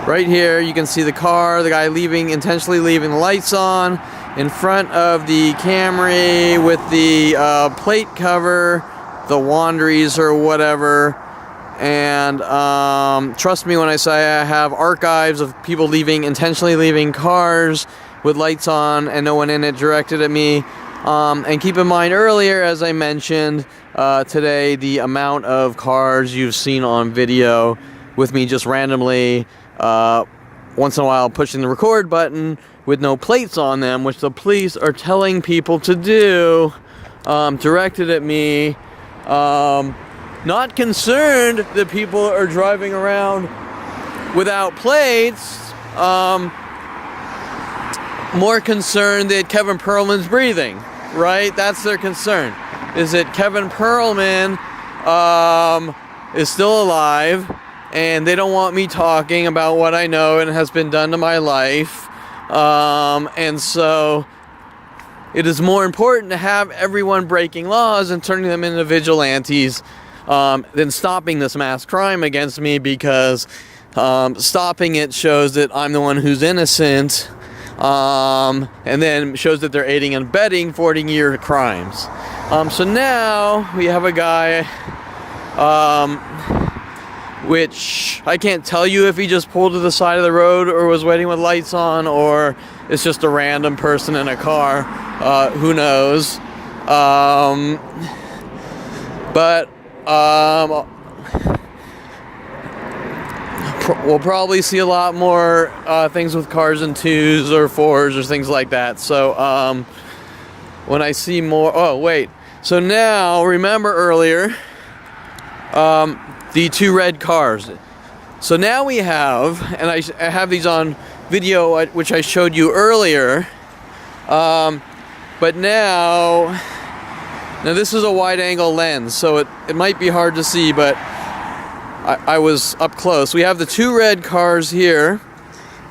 Right here you can see the car, the guy intentionally leaving the lights on in front of the Camry with the plate cover, the Wanderers or whatever. And trust me when I say I have archives of people intentionally leaving cars with lights on and no one in it directed at me. And keep in mind, earlier, as I mentioned today, the amount of cars you've seen on video with me just randomly once in a while pushing the record button with no plates on them, which the police are telling people to do, directed at me. Not concerned that people are driving around without plates. More concerned that Kevin Perlman's breathing, right? That's their concern, is that Kevin Perlman is still alive, and they don't want me talking about what I know and has been done to my life. And so it is more important to have everyone breaking laws and turning them into vigilantes than stopping this mass crime against me, because stopping it shows that I'm the one who's innocent, and then shows that they're aiding and abetting 40-year crimes. So now we have a guy, which I can't tell you if he just pulled to the side of the road or was waiting with lights on, or it's just a random person in a car. Who knows? But we'll probably see a lot more things with cars in 2s or 4s or things like that. So when I see more, so now remember earlier the 2 red cars. So now we have, and I have these on video which I showed you earlier, but now this is a wide angle lens, so it might be hard to see, but I was up close. We have the 2 red cars here,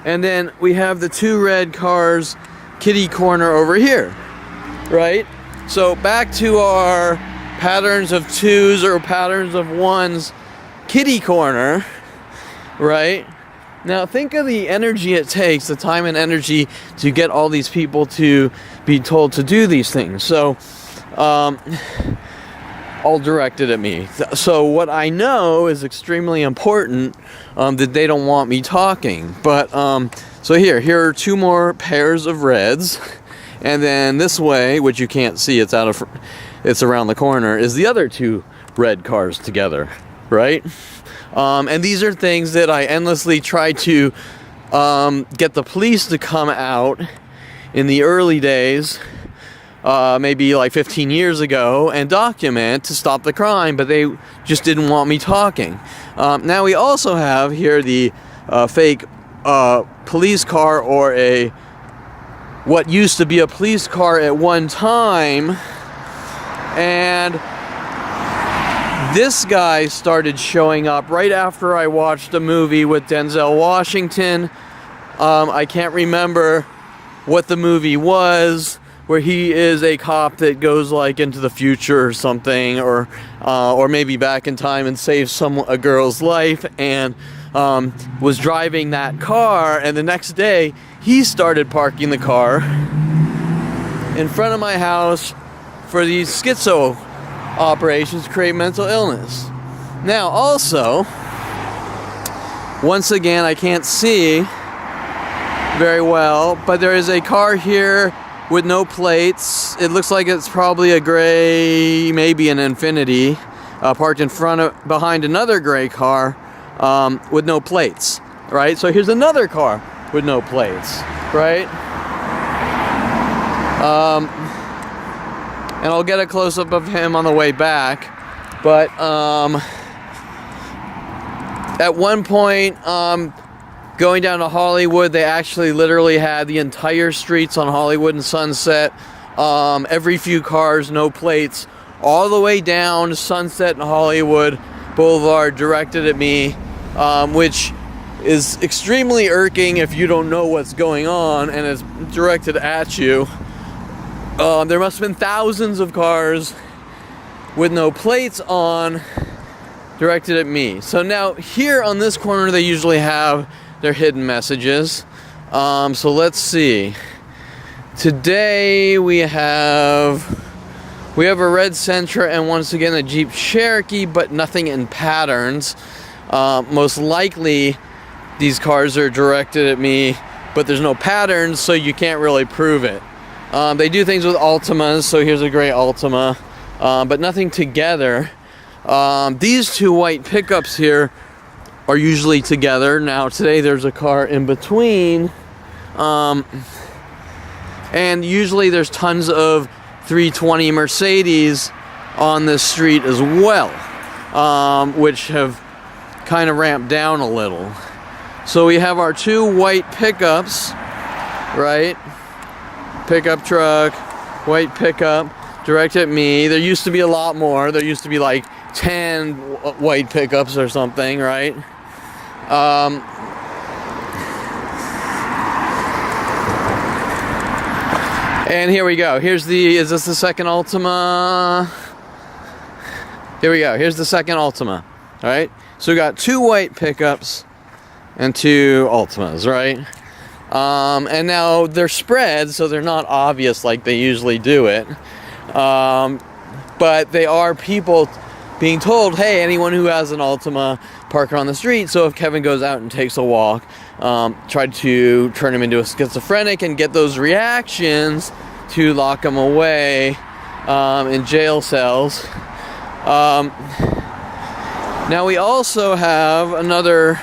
and then we have the 2 red cars kitty corner over here, right? So back to our patterns of 2s or patterns of 1s kitty corner, right? Now think of the energy it takes, the time and energy to get all these people to be told to do these things. So all directed at me. So what I know is extremely important, that they don't want me talking. But so here are 2 more pairs of reds, and then this way, which you can't see, it's around the corner, is the other 2 red cars together, right? And these are things that I endlessly try to get the police to come out in the early days, maybe like 15 years ago, and document to stop the crime, but they just didn't want me talking. Now we also have here the fake police car, or what used to be a police car at one time, and this guy started showing up right after I watched a movie with Denzel Washington. I can't remember what the movie was, where he is a cop that goes like into the future or something, or maybe back in time and saves a girl's life, and was driving that car, and the next day he started parking the car in front of my house for these schizo operations to create mental illness. Now also, once again, I can't see very well, but there is a car here with no plates. It looks like it's probably a gray, maybe an Infiniti, parked behind another gray car with no plates, right? So here's another car with no plates, right? And I'll get a close-up of him on the way back, but at one point, going down to Hollywood, they actually literally had the entire streets on Hollywood and Sunset, every few cars, no plates, all the way down to Sunset and Hollywood Boulevard directed at me, which is extremely irking if you don't know what's going on and it's directed at you. There must have been thousands of cars with no plates on directed at me. So now here on this corner they usually have their hidden messages. So let's see. Today we have a red Sentra and once again a Jeep Cherokee, but nothing in patterns. Most likely these cars are directed at me, but there's no patterns, so you can't really prove it. They do things with Altimas, so here's a gray Altima, but nothing together. These two white pickups here are usually together. Now today there's a car in between, and usually there's tons of 320 Mercedes on this street as well, which have kind of ramped down a little. So we have our two white pickups, right? Pickup truck, white pickup, directed at me. There used to be a lot more. There used to be like 10 white pickups or something, right? And here we go. Is this the second Altima? Here we go. Here's the second Altima, all right? So we got two white pickups and two Altimas, right? And now they're spread, so they're not obvious like they usually do it. But they are people being told, hey, anyone who has an Altima, park it on the street. So if Kevin goes out and takes a walk, try to turn him into a schizophrenic and get those reactions to lock him away in jail cells. Now we also have another,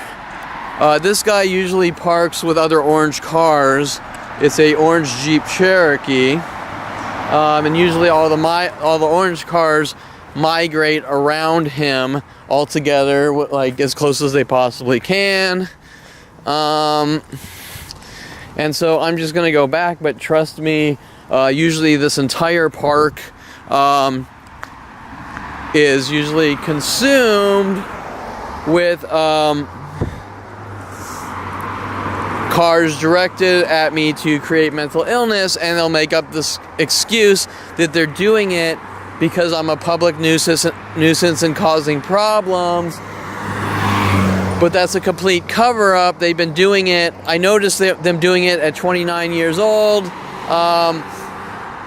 this guy usually parks with other orange cars. It's a orange Jeep Cherokee, and usually all the orange cars migrate around him all together, like as close as they possibly can. And so I'm just gonna go back, but trust me, usually this entire park is usually consumed with cars directed at me to create mental illness, and they'll make up this excuse that they're doing it because I'm a public nuisance and causing problems. But that's a complete cover-up. They've been doing it. I noticed them doing it at 29 years old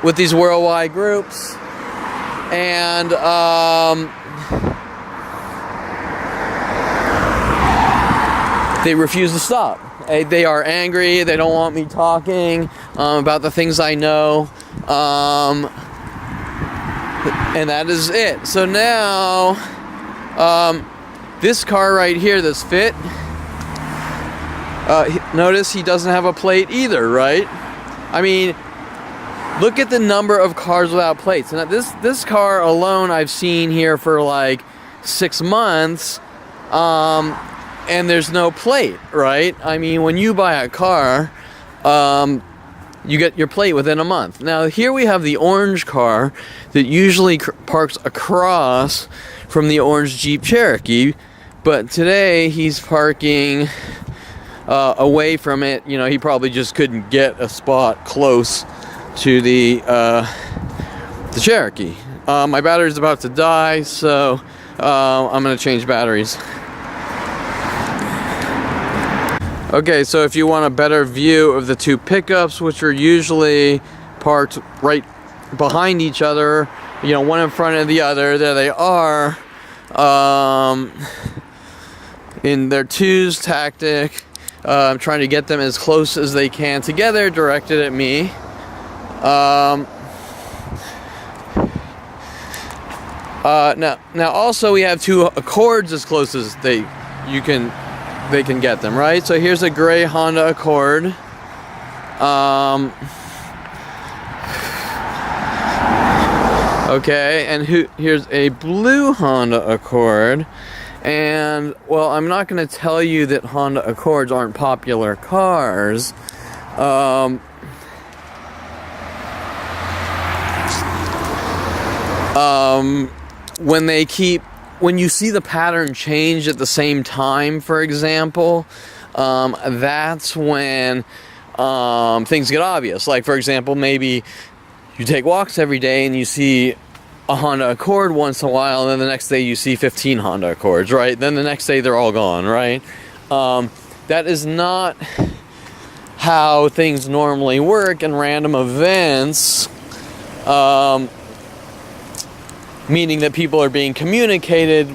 with these worldwide groups. And they refuse to stop. They are angry. They don't want me talking about the things I know. And that is it. So now, this car right here, this Fit, notice he doesn't have a plate either, right? I mean, look at the number of cars without plates. And this car alone I've seen here for like 6 months, and there's no plate, right? I mean, when you buy a car, you get your plate within a month. Now here we have the orange car that usually parks across from the orange Jeep Cherokee, but today he's parking away from it. You know, he probably just couldn't get a spot close to the Cherokee. My battery's about to die, so I'm gonna change batteries. Okay, so if you want a better view of the two pickups, which are usually parked right behind each other, you know, one in front of the other, there they are, in their twos tactic. I'm trying to get them as close as they can together, directed at me. Now also we have two Accords as close as they can get them, right? So here's a gray Honda Accord. Okay, and here's a blue Honda Accord. And, well, I'm not going to tell you that Honda Accords aren't popular cars. When you see the pattern change at the same time, for example, that's when things get obvious. Like, for example, maybe you take walks every day and you see a Honda Accord once in a while, and then the next day you see 15 Honda Accords, right? Then the next day they're all gone, right? That is not how things normally work in random events, meaning that people are being communicated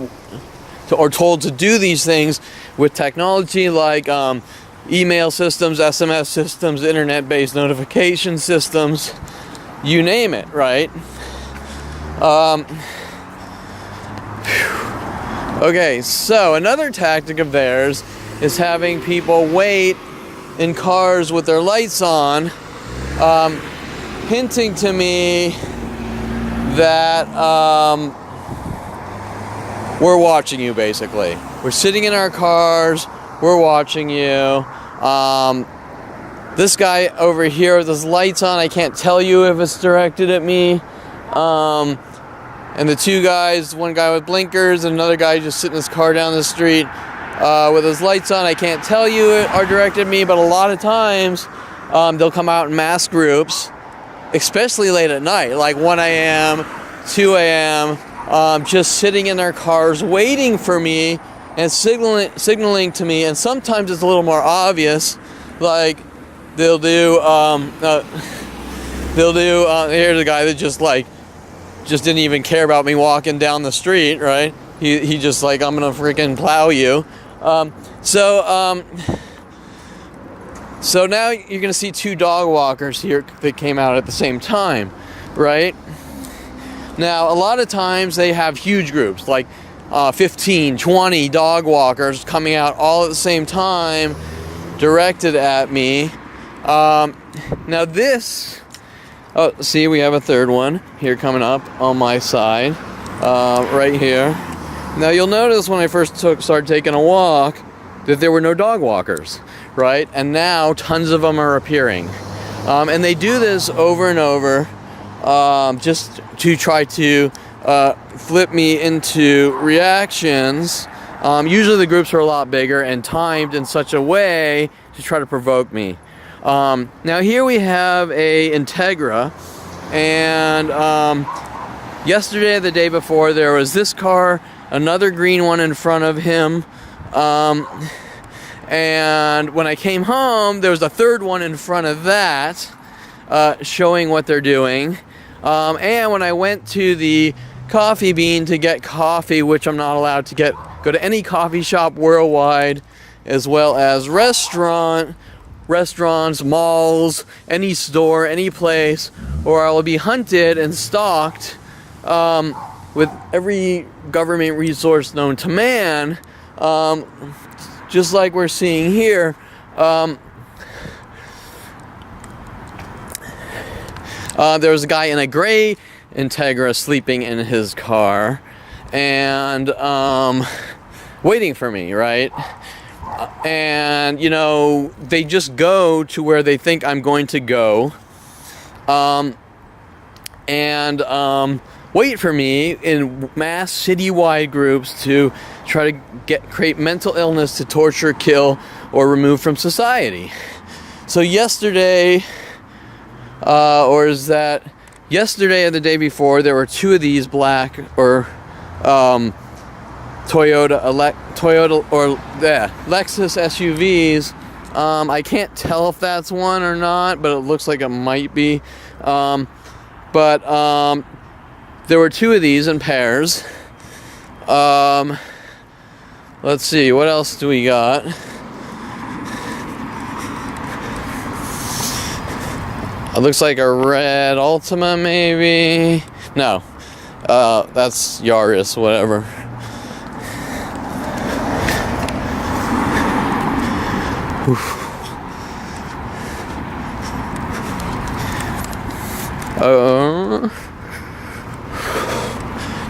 to, or told to do these things with technology like email systems, SMS systems, internet-based notification systems, you name it, right? Okay, so another tactic of theirs is having people wait in cars with their lights on, hinting to me that we're watching you, basically. We're sitting in our cars, we're watching you. This guy over here with his lights on, I can't tell you if it's directed at me. And the two guys, one guy with blinkers and another guy just sitting in his car down the street with his lights on, I can't tell you are directed at me, but a lot of times they'll come out in mass groups, especially late at night, like 1 a.m., 2 a.m., just sitting in their cars waiting for me and signaling to me. And sometimes it's a little more obvious, like they'll do here's a guy that just didn't even care about me walking down the street, right? He just like, I'm gonna freaking plow you. So now you're gonna see two dog walkers here that came out at the same time, right? Now, a lot of times they have huge groups, like 15, 20 dog walkers coming out all at the same time, directed at me. Now this, oh, see, we have a third one here coming up on my side, right here. Now you'll notice when I first started taking a walk that there were no dog walkers, right? And now tons of them are appearing. And they do this over and over, just to try to flip me into reactions. Usually the groups are a lot bigger and timed in such a way to try to provoke me. Now here we have a Integra, and yesterday, the day before, there was this car, another green one in front of him, and when I came home, there was a third one in front of that, showing what they're doing. And when I went to the Coffee Bean to get coffee, which I'm not allowed to go to any coffee shop worldwide, as well as restaurants, malls, any store, any place, or I will be hunted and stalked with every government resource known to man, just like we're seeing here. There was a guy in a gray Integra sleeping in his car and waiting for me, right? And, you know, they just go to where they think I'm going to go, and wait for me in mass citywide groups to try to create mental illness to torture, kill, or remove from society. So yesterday or is that yesterday or the day before there were 2 of these black or Toyota or Lexus SUVs. I can't tell if that's one or not, but it looks like it might be. But there were 2 of these in pairs. Let's see, what else do we got? It looks like a red Altima, maybe. No, that's Yaris, whatever.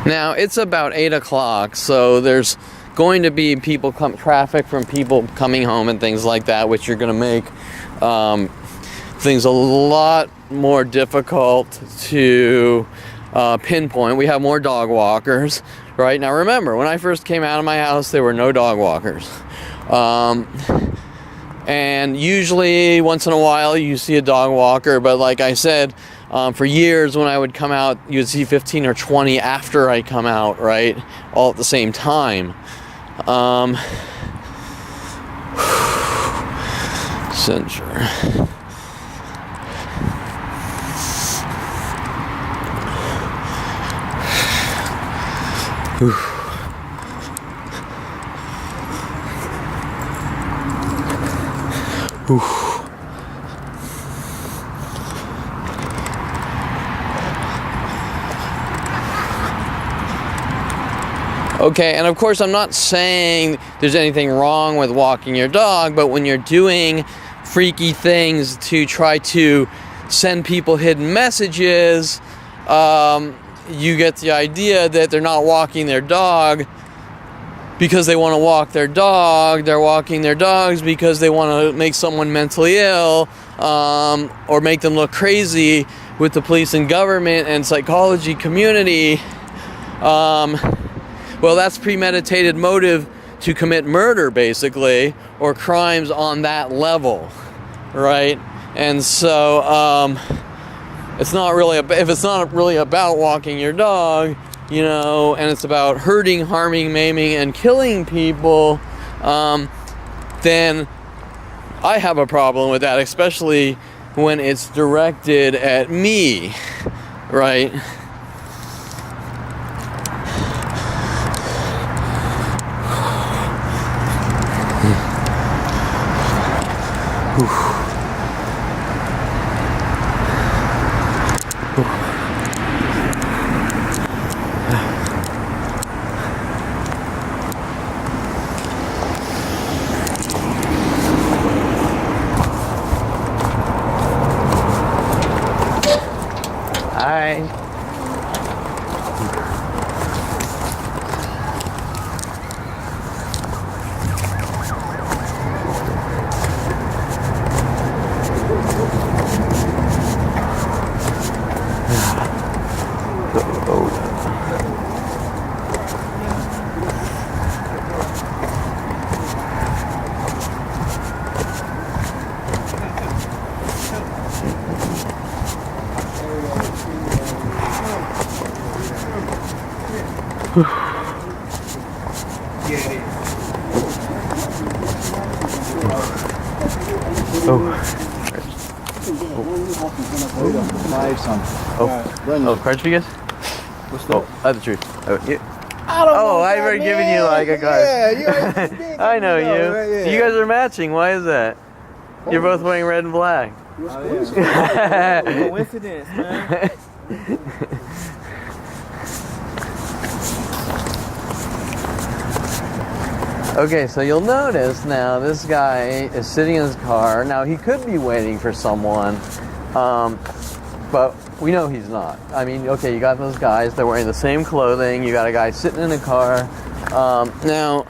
Now it's about 8 o'clock, so there's going to be traffic from people coming home and things like that, which are going to make things a lot more difficult to pinpoint. We have more dog walkers, right? Now remember, when I first came out of my house, there were no dog walkers. And usually once in a while you see a dog walker, but like I said, for years when I would come out, you would see 15 or 20 after I come out, right? All at the same time. Censure. Okay, and of course I'm not saying there's anything wrong with walking your dog, but when you're doing freaky things to try to send people hidden messages, you get the idea that they're not walking their dog because they want to walk their dog. They're walking their dogs because they want to make someone mentally ill, or make them look crazy with the police and government and psychology community. Well, that's premeditated motive to commit murder, basically, or crimes on that level, right? And so, it's not really if it's not really about walking your dog, you know, and it's about hurting, harming, maiming, and killing people, then I have a problem with that, especially when it's directed at me, right? Hi. Oh, cards for you guys? What's that? Oh, the truth. I've already given you like a card. Yeah, I know you. Right, yeah. You guys are matching. Why is that? You're both wearing red and black. Coincidence, man. Okay, so you'll notice now this guy is sitting in his car. Now he could be waiting for someone, but we know he's not. I mean, okay, you got those guys, they're wearing the same clothing. You got a guy sitting in a car. Now,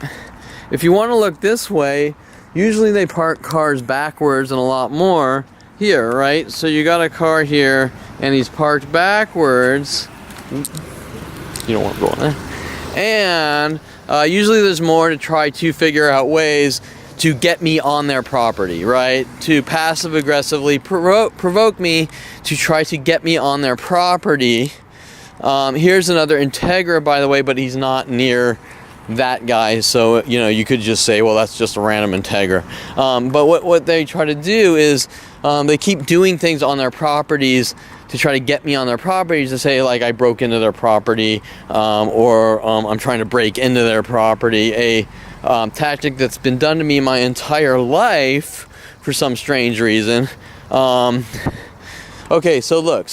if you want to look this way, usually they park cars backwards and a lot more here, right? So you got a car here, and he's parked backwards. You don't want to go in there. And usually there's more to try to figure out ways to get me on their property, right? To passive aggressively provoke me to try to get me on their property. Here's another Integra, by the way, but he's not near that guy, so you could just say, well, that's just a random Integra. But what they try to do is they keep doing things on their properties to try to get me on their properties, to say, like, I broke into their property, or I'm trying to break into their property. A tactic that's been done to me my entire life for some strange reason. Okay, so look,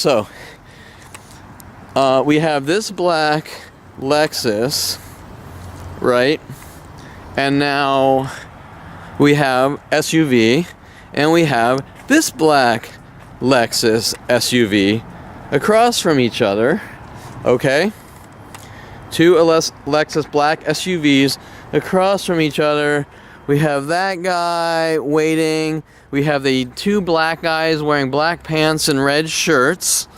we have this black Lexus, right? And now we have SUV, and we have this black Lexus SUV across from each other. Okay, two Lexus black SUVs across from each other. We have that guy waiting. We have the two black guys wearing black pants and red shirts.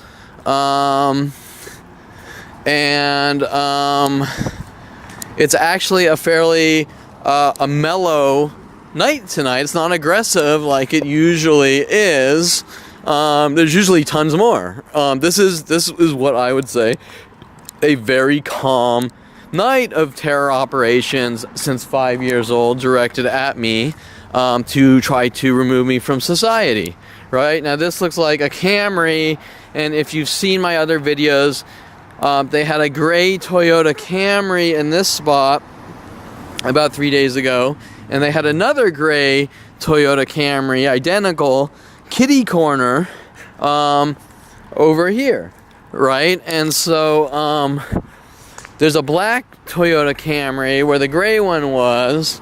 It's actually a fairly a mellow night tonight. It's not aggressive like it usually is. There's usually tons more. This is what I would say a very calm night of terror operations since 5 years old, directed at me to try to remove me from society. Right now, this looks like a Camry, and if you've seen my other videos, they had a gray Toyota Camry in this spot about 3 days ago, and they had another gray Toyota Camry, identical, kitty corner, over here, right? And so there's a black Toyota Camry where the gray one was.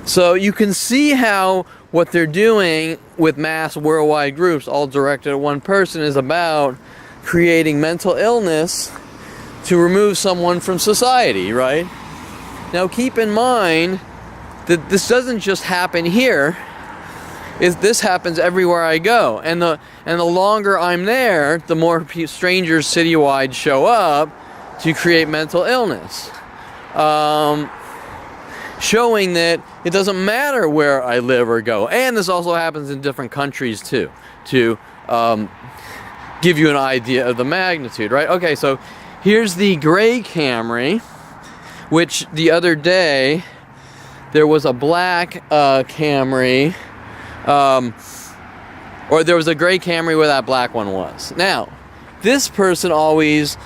So you can see how what they're doing with mass worldwide groups, all directed at one person, is about creating mental illness to remove someone from society, right? Now keep in mind that this doesn't just happen here. This happens everywhere I go, and the longer I'm there, the more strangers citywide show up to create mental illness, showing that it doesn't matter where I live or go. And this also happens in different countries too, to give you an idea of the magnitude, right? Okay, so here's the gray Camry, which the other day there was a black Camry. Or there was a gray Camry where that black one was. Now, this person always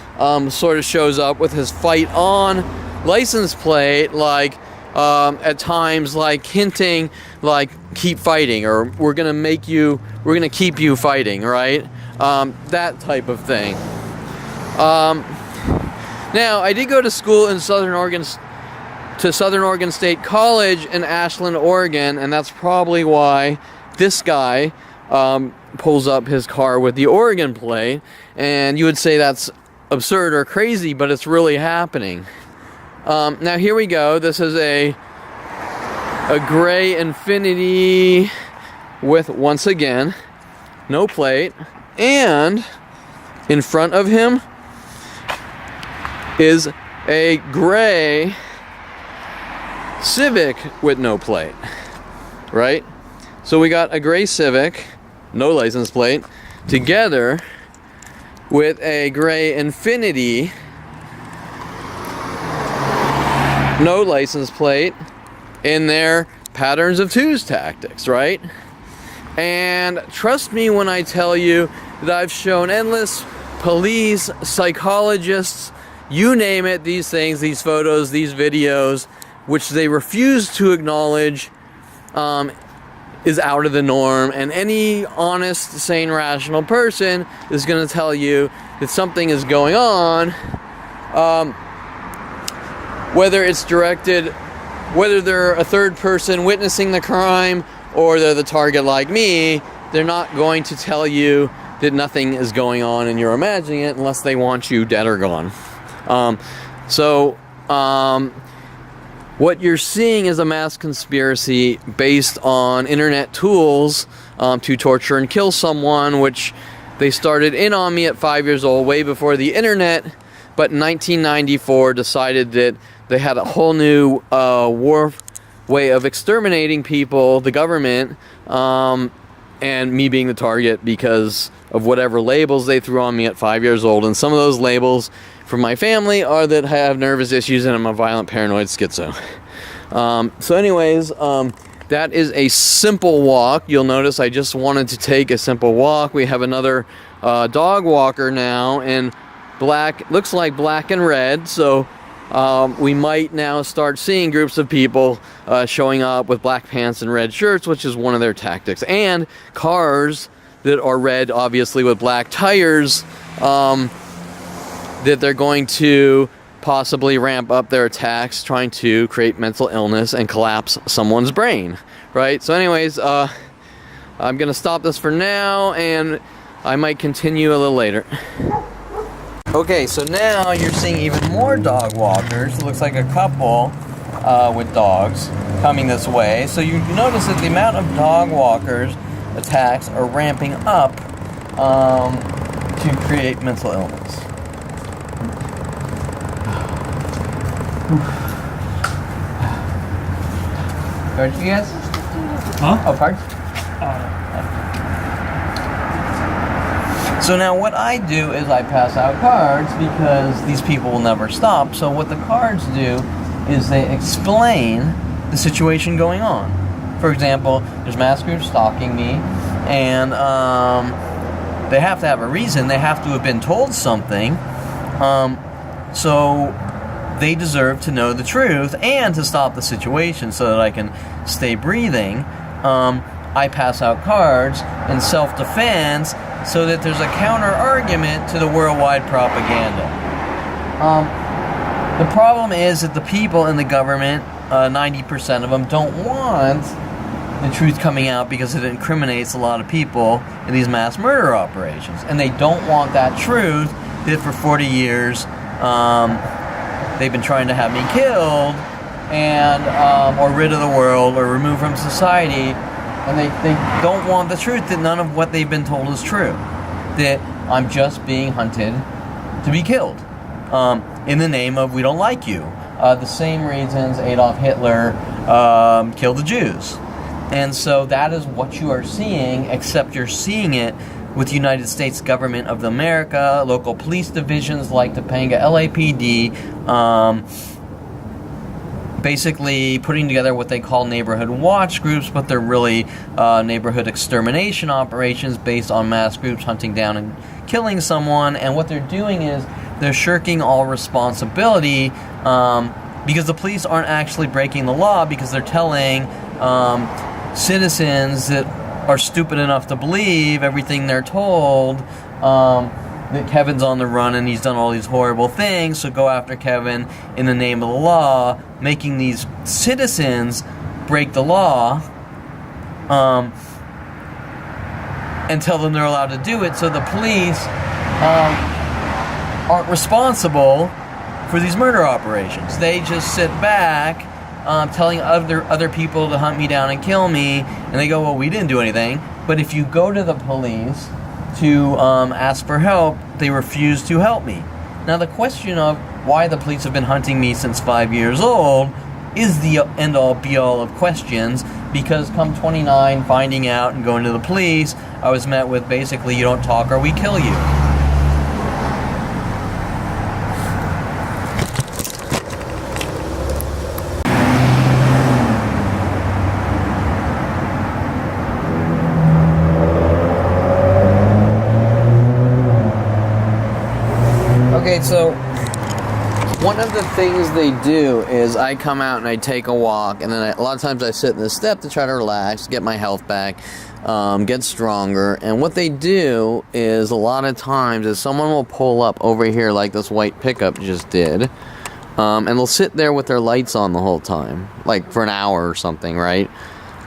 sort of shows up with his fight on license plate, like at times like hinting like keep fighting, or we're gonna keep you fighting, right? That type of thing. Now, I did go to school in Southern Oregon State College in Ashland, Oregon, and that's probably why this guy pulls up his car with the Oregon plate, and you would say that's absurd or crazy, but it's really happening. Now here we go. This is a gray Infiniti with, once again, no plate, and in front of him is a gray Civic with no plate, right? So we got a gray Civic, no license plate, together with a gray Infiniti, no license plate, in their patterns of twos tactics, right? And trust me when I tell you that I've shown endless police, psychologists, you name it, these things, these photos, these videos, which they refuse to acknowledge is out of the norm, and any honest, sane, rational person is going to tell you that something is going on, whether it's directed, whether they're a third person witnessing the crime or they're the target like me. They're not going to tell you that nothing is going on and you're imagining it unless they want you dead or gone. What you're seeing is a mass conspiracy based on internet tools to torture and kill someone, which they started in on me at 5 years old, way before the internet, but in 1994 decided that they had a whole new war way of exterminating people, the government, and me being the target because of whatever labels they threw on me at 5 years old. And some of those labels from my family are that I have nervous issues and I'm a violent paranoid schizo. So anyways, that is a simple walk. You'll notice I just wanted to take a simple walk. We have another dog walker now, and black, looks like black and red, so we might now start seeing groups of people showing up with black pants and red shirts, which is one of their tactics. And cars that are red, obviously with black tires, that they're going to possibly ramp up their attacks, trying to create mental illness and collapse someone's brain, right? So anyways, I'm gonna stop this for now, and I might continue a little later. Okay, so now you're seeing even more dog walkers. It looks like a couple with dogs coming this way. So you notice that the amount of dog walkers attacks are ramping up to create mental illness. Cards, you guys? Huh? Oh, cards? So now what I do is I pass out cards because these people will never stop. So what the cards do is they explain the situation going on. For example, there's mass groups stalking me, and they have to have a reason. They have to have been told something. So they deserve to know the truth and to stop the situation so that I can stay breathing. I pass out cards in self-defense so that there's a counter-argument to the worldwide propaganda. The problem is that the people in the government, 90% of them, don't want the truth coming out because it incriminates a lot of people in these mass murder operations. And they don't want that truth that for 40 years they've been trying to have me killed and or rid of the world or removed from society. And they don't want the truth that none of what they've been told is true. That I'm just being hunted to be killed in the name of we don't like you. The same reasons Adolf Hitler killed the Jews. And so that is what you are seeing, except you're seeing it with the United States government of America, local police divisions like Topanga LAPD, basically putting together what they call neighborhood watch groups, but they're really neighborhood extermination operations based on mass groups hunting down and killing someone. And what they're doing is they're shirking all responsibility because the police aren't actually breaking the law, because they're telling citizens that are stupid enough to believe everything they're told, that Kevin's on the run and he's done all these horrible things, so go after Kevin in the name of the law, making these citizens break the law and tell them they're allowed to do it, so the police aren't responsible for these murder operations. They just sit back telling other people to hunt me down and kill me, and they go, well, we didn't do anything. But if you go to the police to ask for help, they refuse to help me. Now, the question of why the police have been hunting me since 5 years old is the end-all, be-all of questions, because come 29, finding out and going to the police, I was met with basically, you don't talk or we kill you. Okay, so one of the things they do is I come out and I take a walk, and then a lot of times I sit in the step to try to relax, get my health back, get stronger. And what they do is a lot of times is someone will pull up over here like this white pickup just did, and they'll sit there with their lights on the whole time, like for an hour or something, right?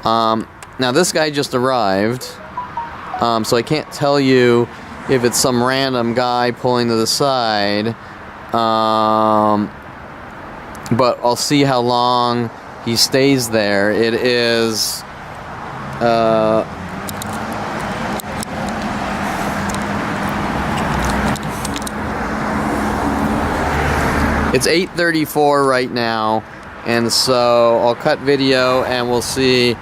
Now this guy just arrived, so I can't tell you if it's some random guy pulling to the side, but I'll see how long he stays there. It is It's 8:34 right now, and so I'll cut video and we'll see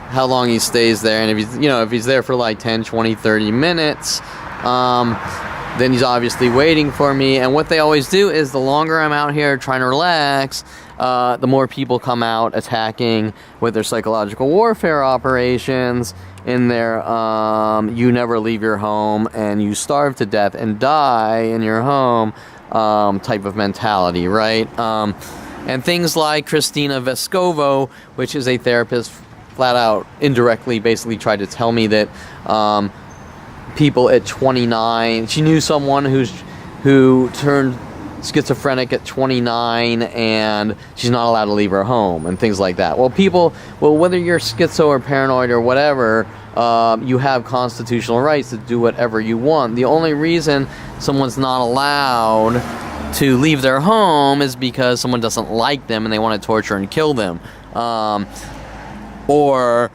how long he stays there. And if he's, if he's there for like 10, 20, 30 minutes, then he's obviously waiting for me. And what they always do is the longer I'm out here trying to relax, the more people come out attacking with their psychological warfare operations in their you never leave your home and you starve to death and die in your home type of mentality, right? And things like Christina Vescovo, which is a therapist, flat out indirectly basically tried to tell me that people at 29, she knew someone who turned schizophrenic at 29 and she's not allowed to leave her home and things like that. Well, whether you're schizo or paranoid or whatever, you have constitutional rights to do whatever you want. The only reason someone's not allowed to leave their home is because someone doesn't like them and they want to torture and kill them. Or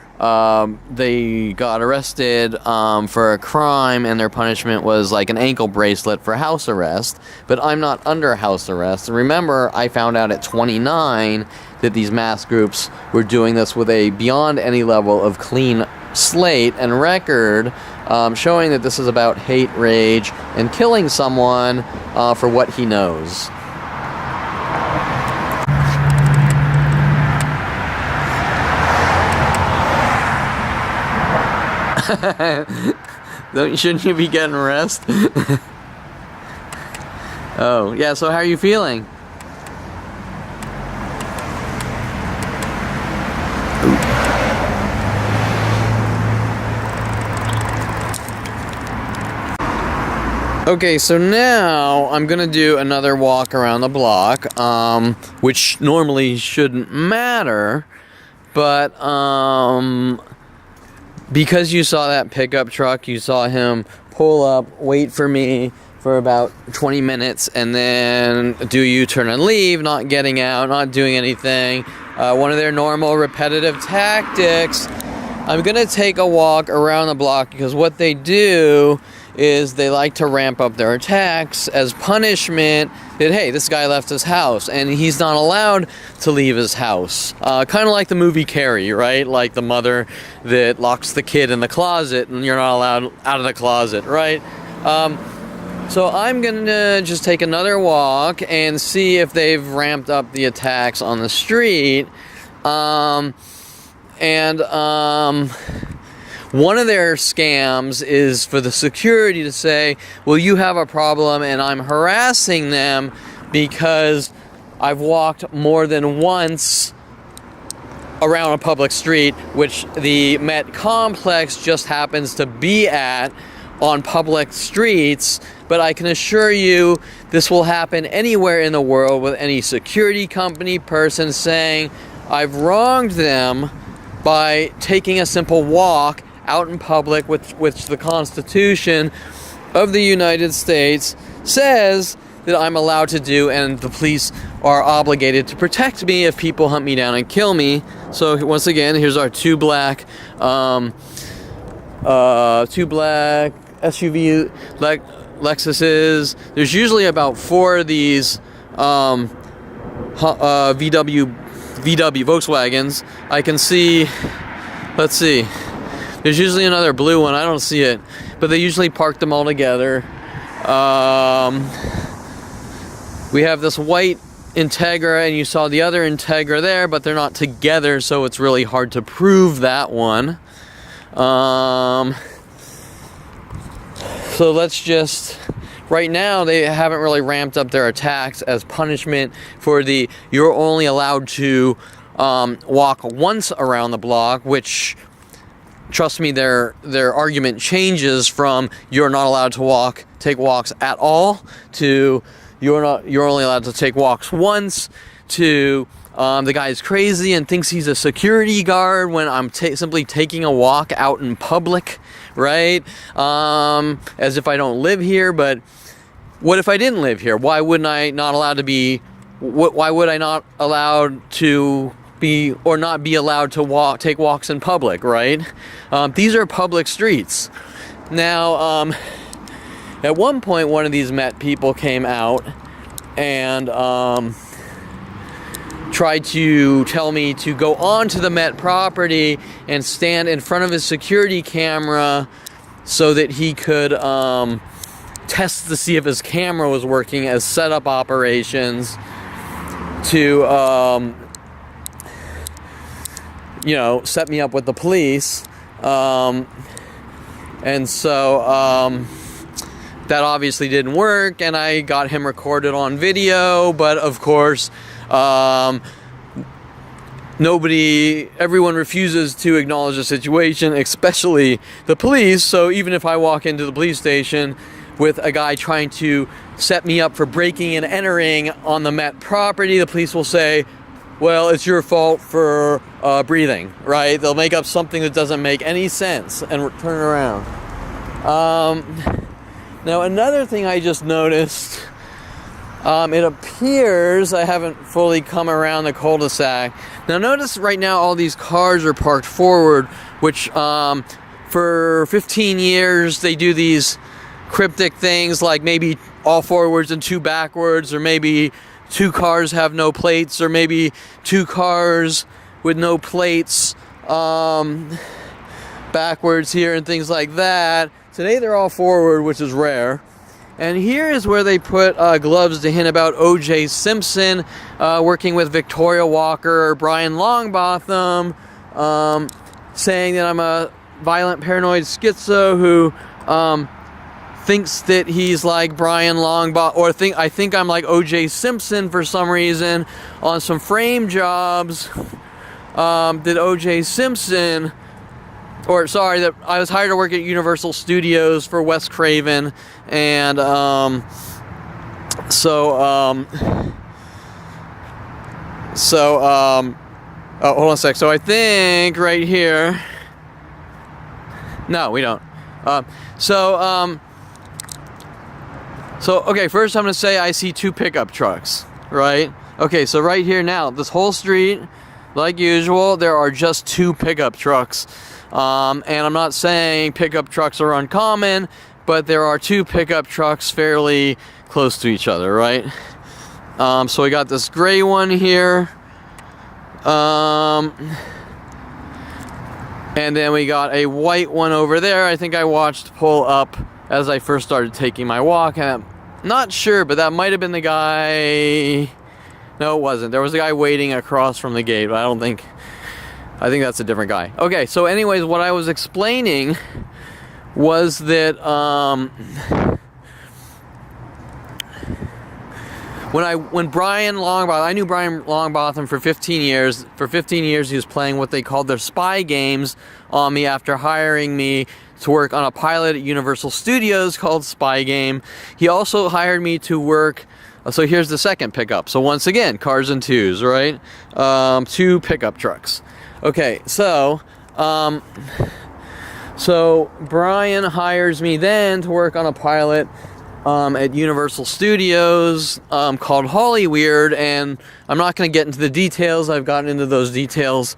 they got arrested for a crime and their punishment was like an ankle bracelet for house arrest, but I'm not under house arrest. And remember, I found out at 29 that these mass groups were doing this with a beyond any level of clean slate and record, showing that this is about hate, rage, and killing someone for what he knows. Shouldn't you be getting rest? Oh, yeah, so how are you feeling? Okay, so now I'm gonna do another walk around the block, which normally shouldn't matter, but because you saw that pickup truck, you saw him pull up, wait for me for about 20 minutes, and then do a U-turn and leave, not getting out, not doing anything. One of their normal repetitive tactics. I'm gonna take a walk around the block because what they do is they like to ramp up their attacks as punishment that, hey, this guy left his house and he's not allowed to leave his house. Kind of like the movie Carrie, right? Like the mother that locks the kid in the closet and you're not allowed out of the closet, right? So I'm gonna just take another walk and see if they've ramped up the attacks on the street. One of their scams is for the security to say, well, you have a problem and I'm harassing them because I've walked more than once around a public street, which the Met complex just happens to be at on public streets. But I can assure you this will happen anywhere in the world with any security company person saying, I've wronged them by taking a simple walk out in public, which the Constitution of the United States says that I'm allowed to do, and the police are obligated to protect me if people hunt me down and kill me. So once again, here's our two black SUV Lexuses. There's usually about 4 of these VW Volkswagens. I can see, let's see, there's usually another blue one, I don't see it, but they usually park them all together. We have this white Integra, and you saw the other Integra there, but they're not together, so it's really hard to prove that one. So let's just, right now they haven't really ramped up their attacks as punishment for the, you're only allowed to walk once around the block, which, trust me, their argument changes from you're not allowed to take walks at all to you're only allowed to take walks once to the guy's crazy and thinks he's a security guard when I'm simply taking a walk out in public, right? As if I don't live here. But what if I didn't live here? Why wouldn't I not allowed to be? Why would I not allowed to be, or not be allowed to take walks in public, right? These are public streets. Now, at one point, one of these Met people came out and tried to tell me to go onto the Met property and stand in front of his security camera so that he could test to see if his camera was working as setup operations to you know, set me up with the police. And so that obviously didn't work, and I got him recorded on video, but of course everyone refuses to acknowledge the situation, especially the police. So even if I walk into the police station with a guy trying to set me up for breaking and entering on the Met property, the police will say, well, it's your fault for breathing, right? They'll make up something that doesn't make any sense and turn it around. Now, another thing I just noticed, it appears I haven't fully come around the cul-de-sac. Now, notice right now all these cars are parked forward, which for 15 years they do these cryptic things like maybe all forwards and two backwards, or maybe two cars have no plates, or maybe two cars with no plates backwards here and things like that. Today they're all forward, which is rare. And here is where they put gloves to hint about O.J. Simpson working with Victoria Walker or Brian Longbotham, saying that I'm a violent paranoid schizo who thinks that he's like Brian Longbotham, or I think I'm like O.J. Simpson for some reason on some frame jobs. That O.J. Simpson, that I was hired to work at Universal Studios for Wes Craven, and oh, hold on a sec. So I think right here. No, we don't. So okay, first I'm gonna say I see two pickup trucks, right? Okay, so right here now, this whole street, like usual, there are just two pickup trucks. And I'm not saying pickup trucks are uncommon, but there are two pickup trucks fairly close to each other, right? So we got this gray one here. And then we got a white one over there. I think I watched pull up as I first started taking my walk, and I'm not sure, but that might have been the guy. No, it wasn't. There was a guy waiting across from the gate, but I think that's a different guy. Okay, so anyways, what I was explaining was that when Brian Longbotham, I knew Brian Longbotham for 15 years. For 15 years, he was playing what they called their spy games on me after hiring me to work on a pilot at Universal Studios called Spy Game. He also hired me to work. So here's the second pickup. So once again, cars and twos, right? Two pickup trucks. Okay, so Brian hires me then to work on a pilot at Universal Studios called Hollyweird, and I'm not going to get into the details. I've gotten into those details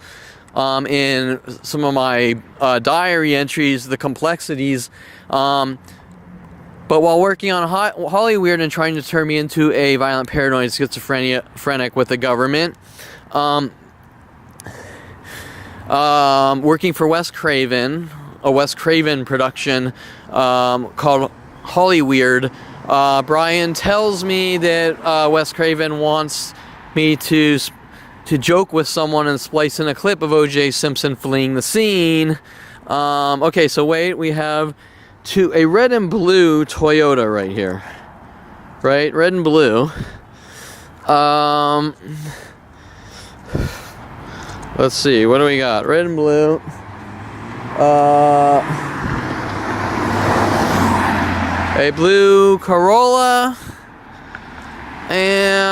in some of my diary entries, the complexities. But while working on Hollyweird and trying to turn me into a violent paranoid schizophrenic with the government, working for Wes Craven, a Wes Craven production called Hollyweird, Brian tells me that Wes Craven wants me to joke with someone and splice in a clip of O.J. Simpson fleeing the scene. Okay, so wait, we have a red and blue Toyota right here. Right? Red and blue. Let's see, what do we got? Red and blue. A blue Corolla. And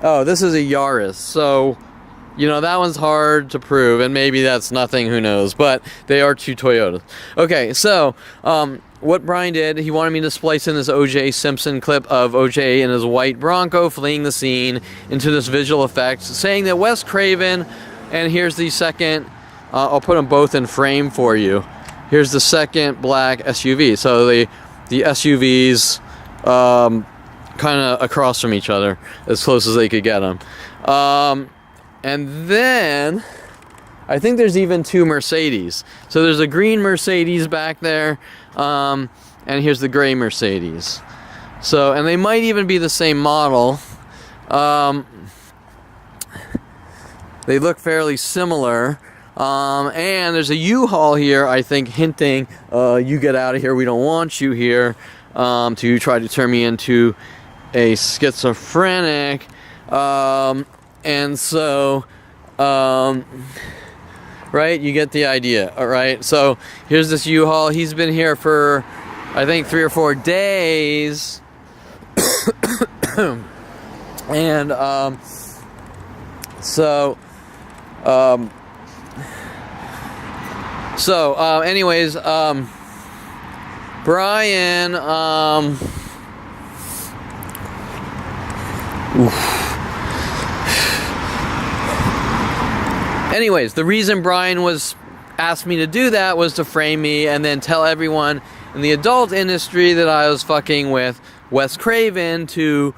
oh, this is a Yaris. So, you know, that one's hard to prove, and maybe that's nothing, who knows, but they are two Toyotas. Okay, so what Brian did, he wanted me to splice in this O.J. Simpson clip of O.J. in his white Bronco fleeing the scene into this visual effect, saying that Wes Craven, and here's the second, I'll put them both in frame for you. Here's the second black SUV. So the SUVs kind of across from each other, as close as they could get them. And then I think there's even 2 Mercedes. So there's a green Mercedes back there, and here's the gray Mercedes. So, and they might even be the same model. They look fairly similar. And there's a U-Haul here, I think, hinting, you get out of here, we don't want you here, to try to turn me into a schizophrenic. And so, right, you get the idea. All right, so here's this U-Haul. He's been here for, I think, 3 or 4 days. And anyways, Brian, anyways, the reason Brian asked me to do that was to frame me and then tell everyone in the adult industry that I was fucking with Wes Craven to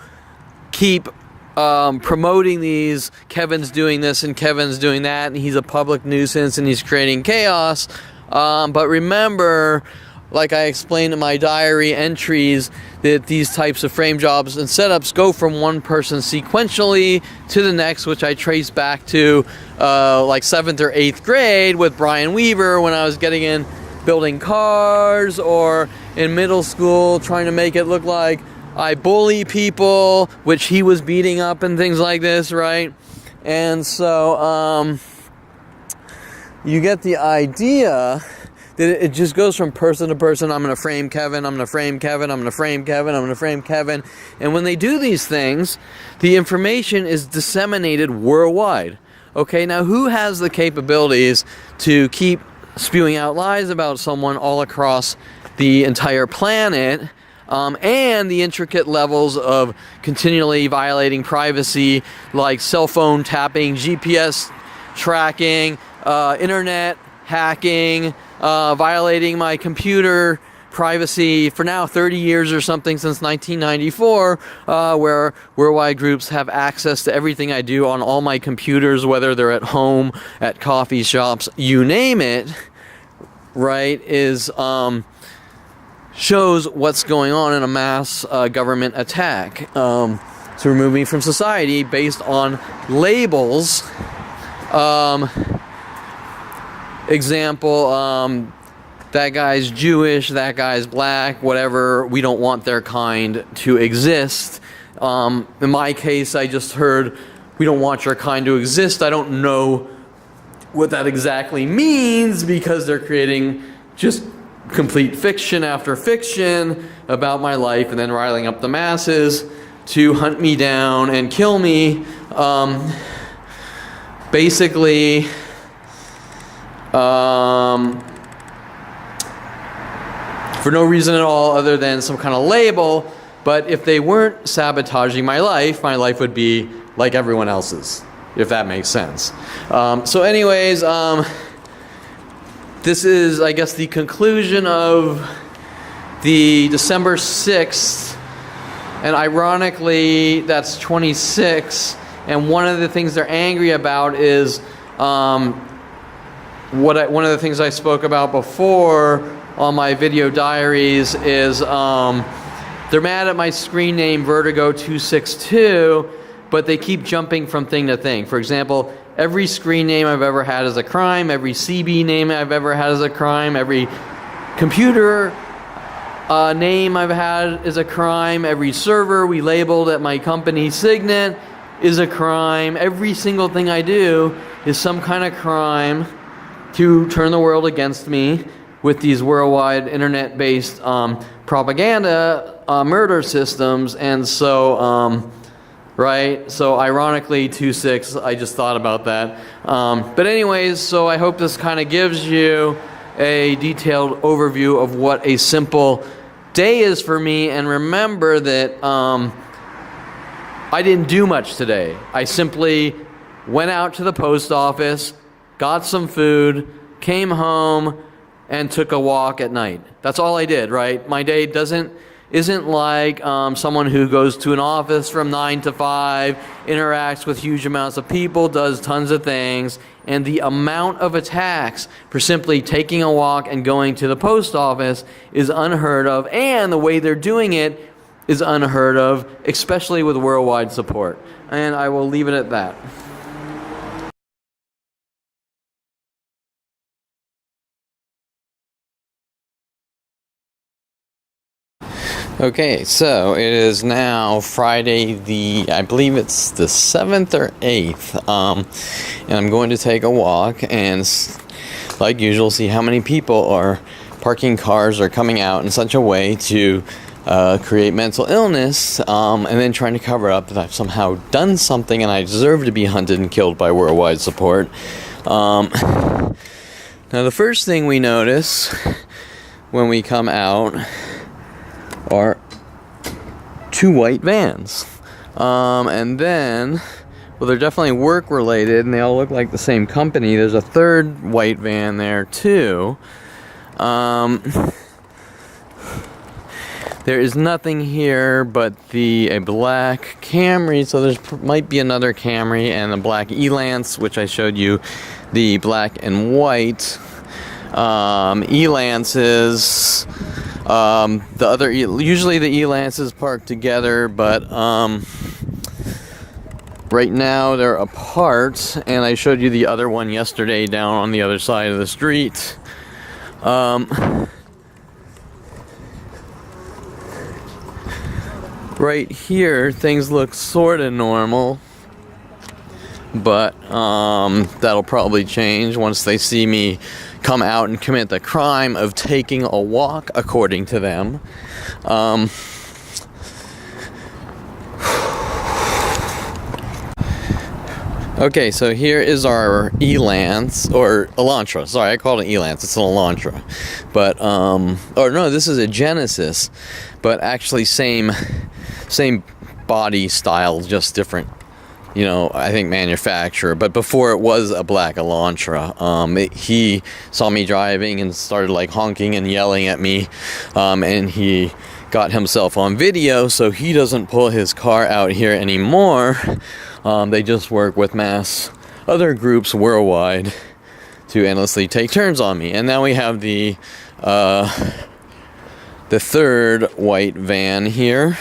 keep promoting these, Kevin's doing this and Kevin's doing that, and he's a public nuisance and he's creating chaos. But remember, like I explained in my diary entries, that these types of frame jobs and setups go from one person sequentially to the next, which I trace back to like 7th or 8th grade with Brian Weaver when I was getting in building cars, or in middle school trying to make it look like I bully people, which he was beating up and things like this, right? And so you get the idea that it just goes from person to person. I'm going to frame Kevin, I'm going to frame Kevin, I'm going to frame Kevin, I'm going to frame Kevin. And when they do these things, the information is disseminated worldwide. Okay, now who has the capabilities to keep spewing out lies about someone all across the entire planet? And the intricate levels of continually violating privacy, like cell phone tapping, GPS tracking, internet hacking, violating my computer privacy for now 30 years or something, since 1994, where worldwide groups have access to everything I do on all my computers, whether they're at home, at coffee shops, you name it, right, is shows what's going on in a mass government attack to remove me from society based on labels. Example, that guy's Jewish, that guy's black, whatever, we don't want their kind to exist. In my case, I just heard, we don't want your kind to exist. I don't know what that exactly means, because they're creating just complete fiction after fiction about my life and then riling up the masses to hunt me down and kill me. Basically, for no reason at all other than some kind of label. But if they weren't sabotaging my life would be like everyone else's, if that makes sense. So anyways, this is, I guess, the conclusion of the December 6th, and ironically, that's 26, and one of the things they're angry about is one of the things I spoke about before on my video diaries is they're mad at my screen name Vertigo262, but they keep jumping from thing to thing. For example, every screen name I've ever had is a crime. Every CB name I've ever had is a crime. Every computer name I've had is a crime. Every server we labeled at my company Signet is a crime. Every single thing I do is some kind of crime to turn the world against me with these worldwide internet-based propaganda murder systems. And so, right, so ironically 2-6, I just thought about that. But anyways, so I hope this kind of gives you a detailed overview of what a simple day is for me. And remember that I didn't do much today. I simply went out to the post office, got some food, came home, and took a walk at night. That's all I did, right? My day doesn't isn't like someone who goes to an office from 9 to 5, interacts with huge amounts of people, does tons of things, and the amount of attacks for simply taking a walk and going to the post office is unheard of, and the way they're doing it is unheard of, especially with worldwide support. And I will leave it at that. Okay, so it is now Friday I believe it's the 7th or 8th, and I'm going to take a walk and, like usual, see how many people are parking cars or coming out in such a way to create mental illness, and then trying to cover up that I've somehow done something and I deserve to be hunted and killed by worldwide support. Now the first thing we notice when we come out are 2 white vans, and then, well, they're definitely work related and they all look like the same company. There's a third white van there too. There is nothing here but a black Camry, so there might be another Camry, and a black E-Lance, which I showed you the black and white E-Lances. Usually the E-Lances park together, but right now they're apart, and I showed you the other one yesterday down on the other side of the street. Right here, things look sort of normal, but that'll probably change once they see me come out and commit the crime of taking a walk, according to them. Okay, so here is our E-Lance, or Elantra. Sorry, I called it E-Lance. It's an Elantra. But, or no, this is a Genesis. But actually same body style, just different, I think manufacturer. But before it was a black Elantra. He saw me driving and started like honking and yelling at me. And he got himself on video, so he doesn't pull his car out here anymore. They just work with other groups worldwide to endlessly take turns on me. And now we have the third white van here,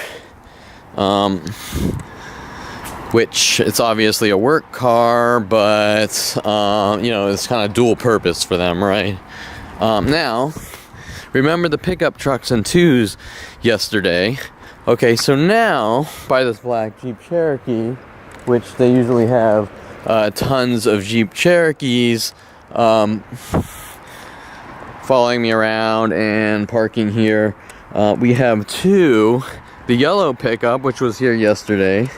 which it's obviously a work car, but it's kind of dual purpose for them, right? Now, remember the pickup trucks and twos yesterday? Okay, so now by this black Jeep Cherokee, which they usually have tons of Jeep Cherokees following me around and parking here. We have the yellow pickup, which was here yesterday,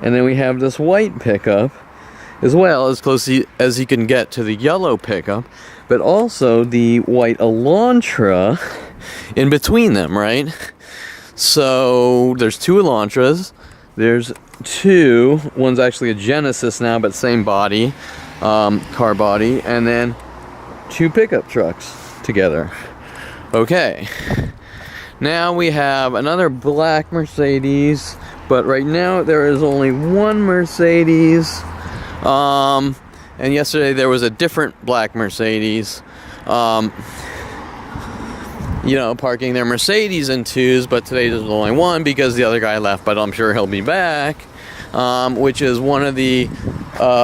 and then we have this white pickup as well, as close as you can get to the yellow pickup, but also the white Elantra in between them, right? So there's 2 Elantras. There's one's actually a Genesis now, but same body, car body, and then 2 pickup trucks together. Okay, now we have another black Mercedes, but right now there is only 1 Mercedes, and yesterday there was a different black Mercedes, parking their Mercedes in 2s, but today there's only 1 because the other guy left, but I'm sure he'll be back, which is one of the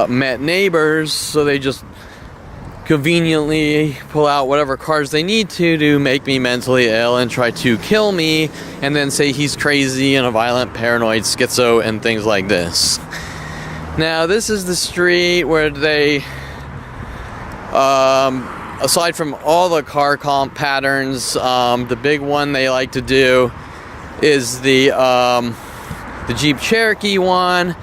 Met neighbors, so they just conveniently pull out whatever cars they need to make me mentally ill and try to kill me, and then say he's crazy and a violent, paranoid, schizo, and things like this. Now, this is the street where they, aside from all the car comp patterns, the big one they like to do is the Jeep Cherokee one.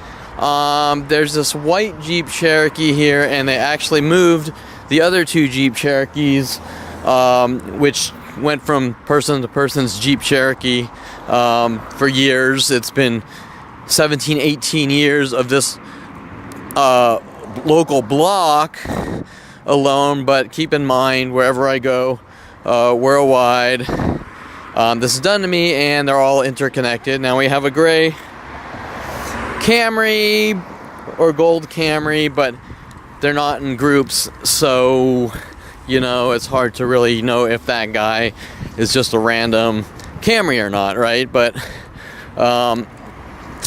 There's this white Jeep Cherokee here, and they actually moved the other 2 Jeep Cherokees, which went from person to person's Jeep Cherokee for years. It's been 17, 18 years of this local block alone, but keep in mind, wherever I go worldwide, this is done to me, and they're all interconnected. Now we have a gray Camry or gold Camry, but they're not in groups, so you know, it's hard to really know if that guy is just a random Camry or not, right? But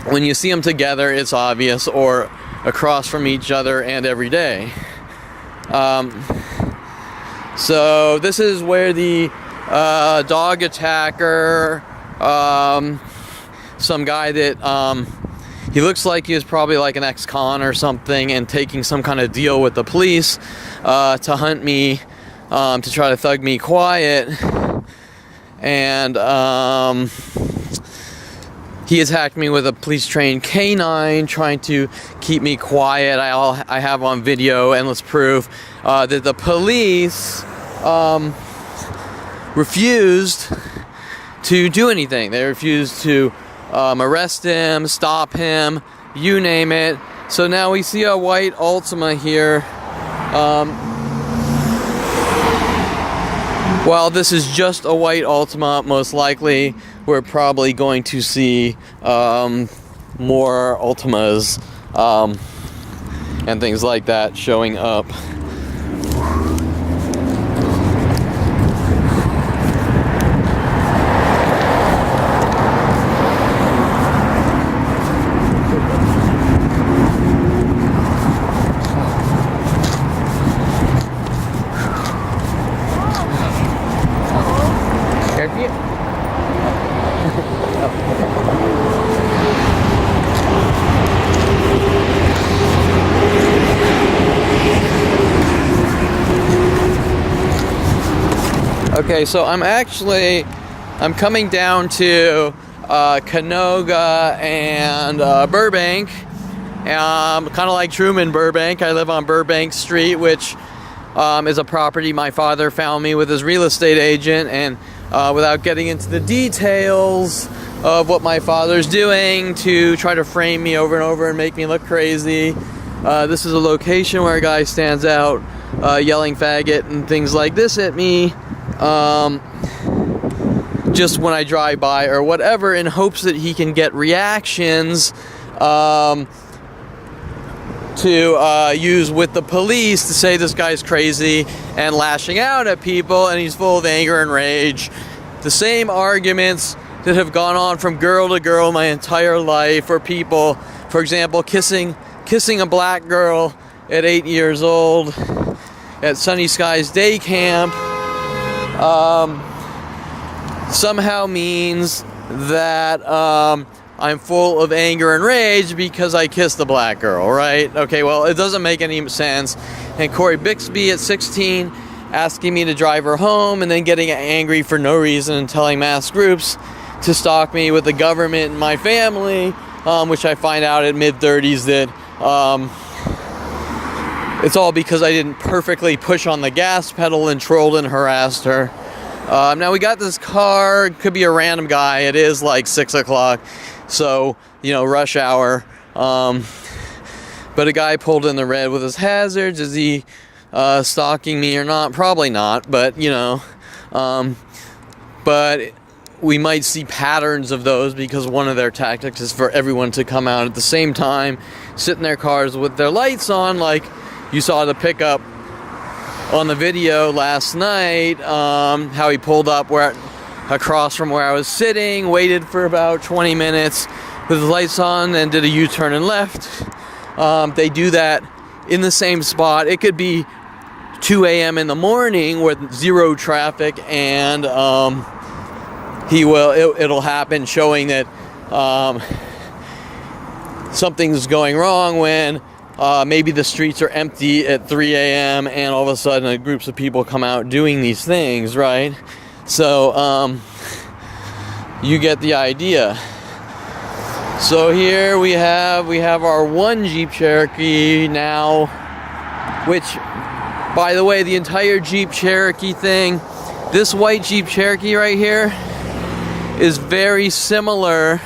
when you see them together, it's obvious, or across from each other and every day. So this is where the dog attacker, some guy that he looks like he was probably like an ex-con or something, and taking some kind of deal with the police to hunt me, to try to thug me quiet. And he attacked me with a police-trained canine, trying to keep me quiet. I have on video endless proof that the police refused to do anything. They refused to arrest him, stop him, you name it. So now we see a white Altima here. While this is just a white Altima, most likely we're probably going to see more Altimas and things like that showing up. Okay, so I'm coming down to Canoga and Burbank. Kind of like Truman, Burbank. I live on Burbank Street, which is a property my father found me with his real estate agent. And without getting into the details of what my father's doing to try to frame me over and over and make me look crazy, this is a location where a guy stands out yelling faggot and things like this at me. Just when I drive by or whatever, in hopes that he can get reactions to use with the police to say this guy's crazy and lashing out at people and he's full of anger and rage. The same arguments that have gone on from girl to girl my entire life, or people, for example, kissing a black girl at 8 years old at Sunny Skies Day Camp. Somehow means that I'm full of anger and rage because I kissed a black girl, right? Okay, well, it doesn't make any sense. And Corey Bixby at 16 asking me to drive her home, and then getting angry for no reason and telling mass groups to stalk me with the government and my family, which I find out at mid-30s that it's all because I didn't perfectly push on the gas pedal and trolled and harassed her. Now we got this car. It could be a random guy. It is like 6 o'clock, so you know, rush hour. But a guy pulled in the red with his hazards. Is he stalking me or not? Probably not. But you know, but we might see patterns of those, because one of their tactics is for everyone to come out at the same time, sit in their cars with their lights on, like you saw the pickup on the video last night, how he pulled up across from where I was sitting, waited for about 20 minutes with his lights on, and did a U-turn and left. They do that in the same spot. It could be 2 a.m. in the morning with zero traffic, and it'll happen, showing that something's going wrong when maybe the streets are empty at 3 a.m. and all of a sudden groups of people come out doing these things, right? So you get the idea. So here we have our one Jeep Cherokee now, which, by the way, the entire Jeep Cherokee thing, this white Jeep Cherokee right here is very similar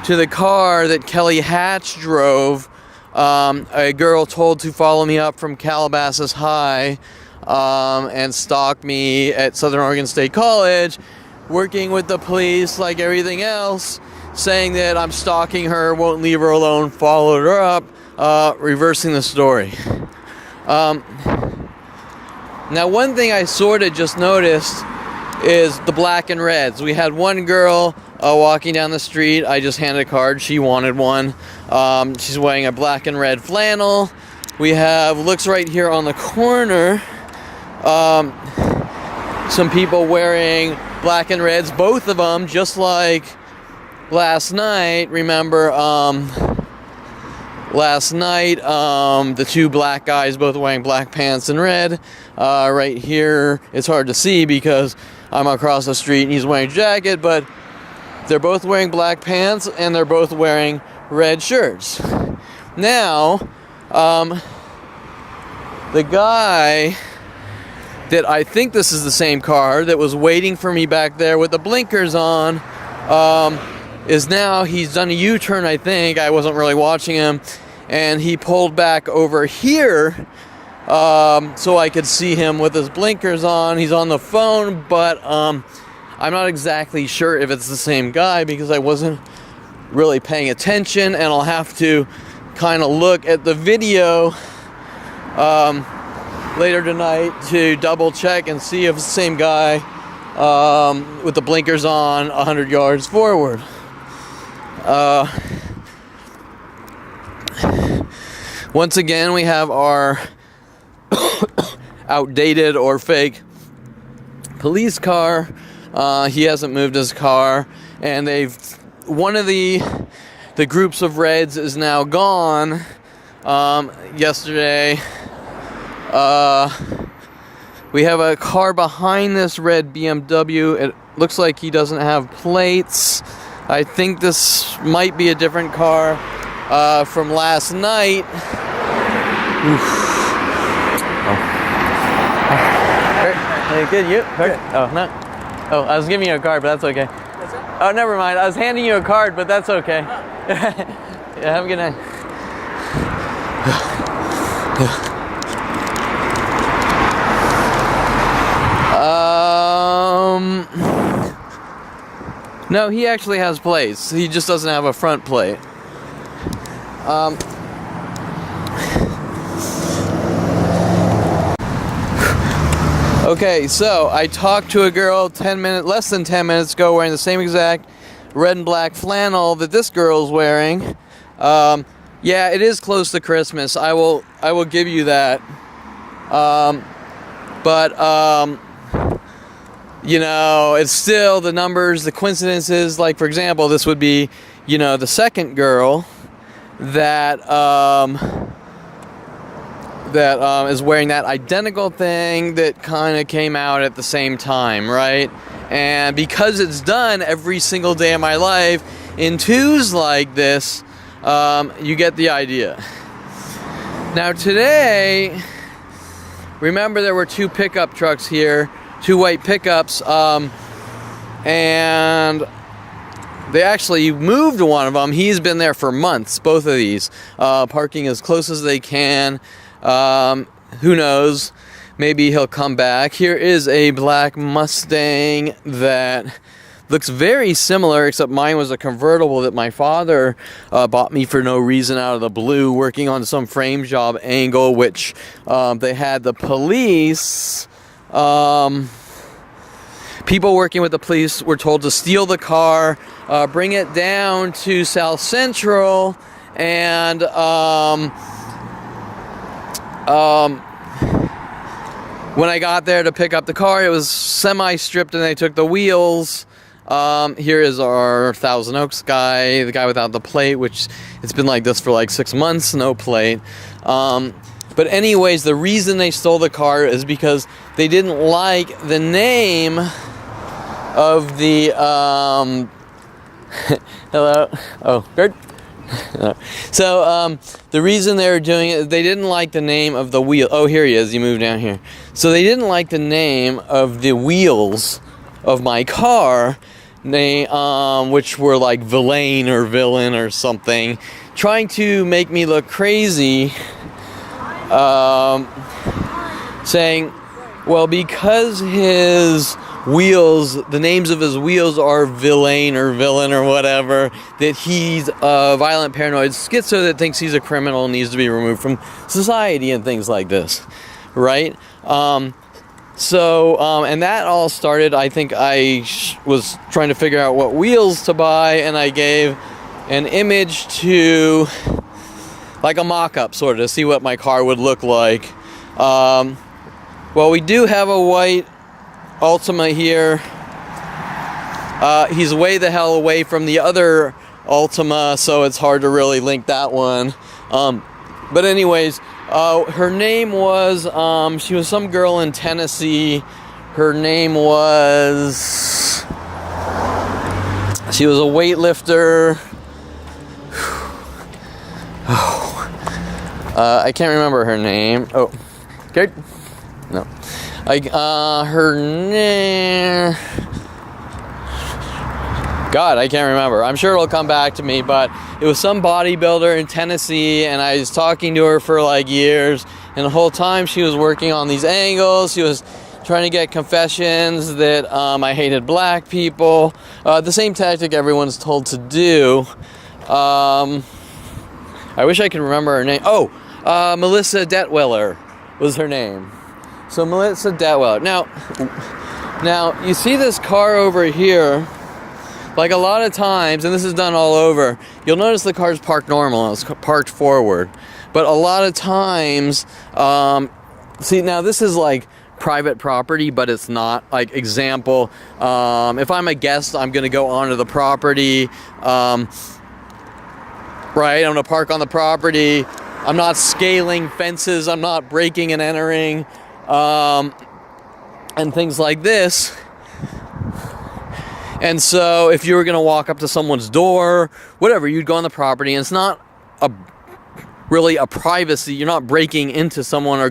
to the car that Kelly Hatch drove. A girl told to follow me up from Calabasas High and stalk me at Southern Oregon State College, working with the police like everything else, saying that I'm stalking her, won't leave her alone, followed her up, reversing the story. Now, one thing I sort of just noticed is the black and reds. We had one girl walking down the street. I just handed a card. She wanted one. She's wearing a black and red flannel. We have, looks right here on the corner, some people wearing black and reds, both of them, just like last night. Remember, last night, the two black guys both wearing black pants and red. Right here, it's hard to see because I'm across the street and he's wearing a jacket, but they're both wearing black pants and they're both wearing red shirts. Now, the guy that I think this is the same car that was waiting for me back there with the blinkers on, is now, he's done a U-turn, I think. I wasn't really watching him. And he pulled back over here so I could see him with his blinkers on. He's on the phone, but I'm not exactly sure if it's the same guy because I wasn't really paying attention, and I'll have to kind of look at the video later tonight to double check and see if it's the same guy with the blinkers on 100 yards forward. Once again, we have our outdated or fake police car. He hasn't moved his car, and one of the groups of reds is now gone. Yesterday, we have a car behind this red BMW. It looks like he doesn't have plates. I think this might be a different car from last night. Oof. Oh. Hey, good, you? Oh, no. Oh, I was giving you a card, but that's okay. What's that? Oh, never mind. I was handing you a card, but that's okay. Yeah, have a good night. No, he actually has plates. He just doesn't have a front plate. Okay, so I talked to a girl less than 10 minutes ago wearing the same exact red and black flannel that this girl's wearing. Yeah, it is close to Christmas. I will give you that. But you know, it's still the numbers, the coincidences. Like, for example, this would be, you know, the second girl that is wearing that identical thing that kind of came out at the same time, right? And because it's done every single day of my life in twos like this, you get the idea. Now today, remember there were two pickup trucks here, two white pickups, and they actually moved one of them. He's been there for months, both of these, parking as close as they can. Who knows? Maybe he'll come back. Here is a black Mustang that looks very similar, except mine was a convertible that my father bought me for no reason out of the blue, working on some frame job angle, which they had the police. People working with the police were told to steal the car, bring it down to South Central, and when I got there to pick up the car, it was semi-stripped and they took the wheels. Here is our Thousand Oaks guy, the guy without the plate, which it's been like this for like 6 months, no plate. But anyways, the reason they stole the car is because they didn't like the name of the, hello? Oh, Gert? So, the reason they were doing it, they didn't like the name of the wheel. Oh, here he is. He moved down here. So they didn't like the name of the wheels of my car, which were like Villain or Villain or something, trying to make me look crazy, saying, well, because his wheels, the names of his wheels are villain or whatever, that he's a violent paranoid schizo that thinks he's a criminal and needs to be removed from society and things like this, right? And that all started, I think I was trying to figure out what wheels to buy, and I gave an image to, like a mock-up sort of, to see what my car would look like. Well, we do have a white Altima here. He's way the hell away from the other Altima, so it's hard to really link that one. But anyways, her name was, she was some girl in Tennessee. Her name was, she was a weightlifter. I can't remember her name. Oh, okay. No. Her name, God, I can't remember. I'm sure it'll come back to me, but it was some bodybuilder in Tennessee, and I was talking to her for like years, and the whole time she was working on these angles. She was trying to get confessions that I hated black people. The same tactic everyone's told to do. I wish I could remember her name. Oh, Melissa Detweiler was her name. So Melissa Detweiler. Now you see this car over here. Like a lot of times, and this is done all over, you'll notice the car's parked normal, it's parked forward. But a lot of times, see, now this is like private property, but it's not. Like, example, if I'm a guest, I'm gonna go onto the property, right? I'm gonna park on the property. I'm not scaling fences, I'm not breaking and entering, and things like this. And so if you were going to walk up to someone's door, whatever, you'd go on the property, and it's not really a privacy. You're not breaking into someone or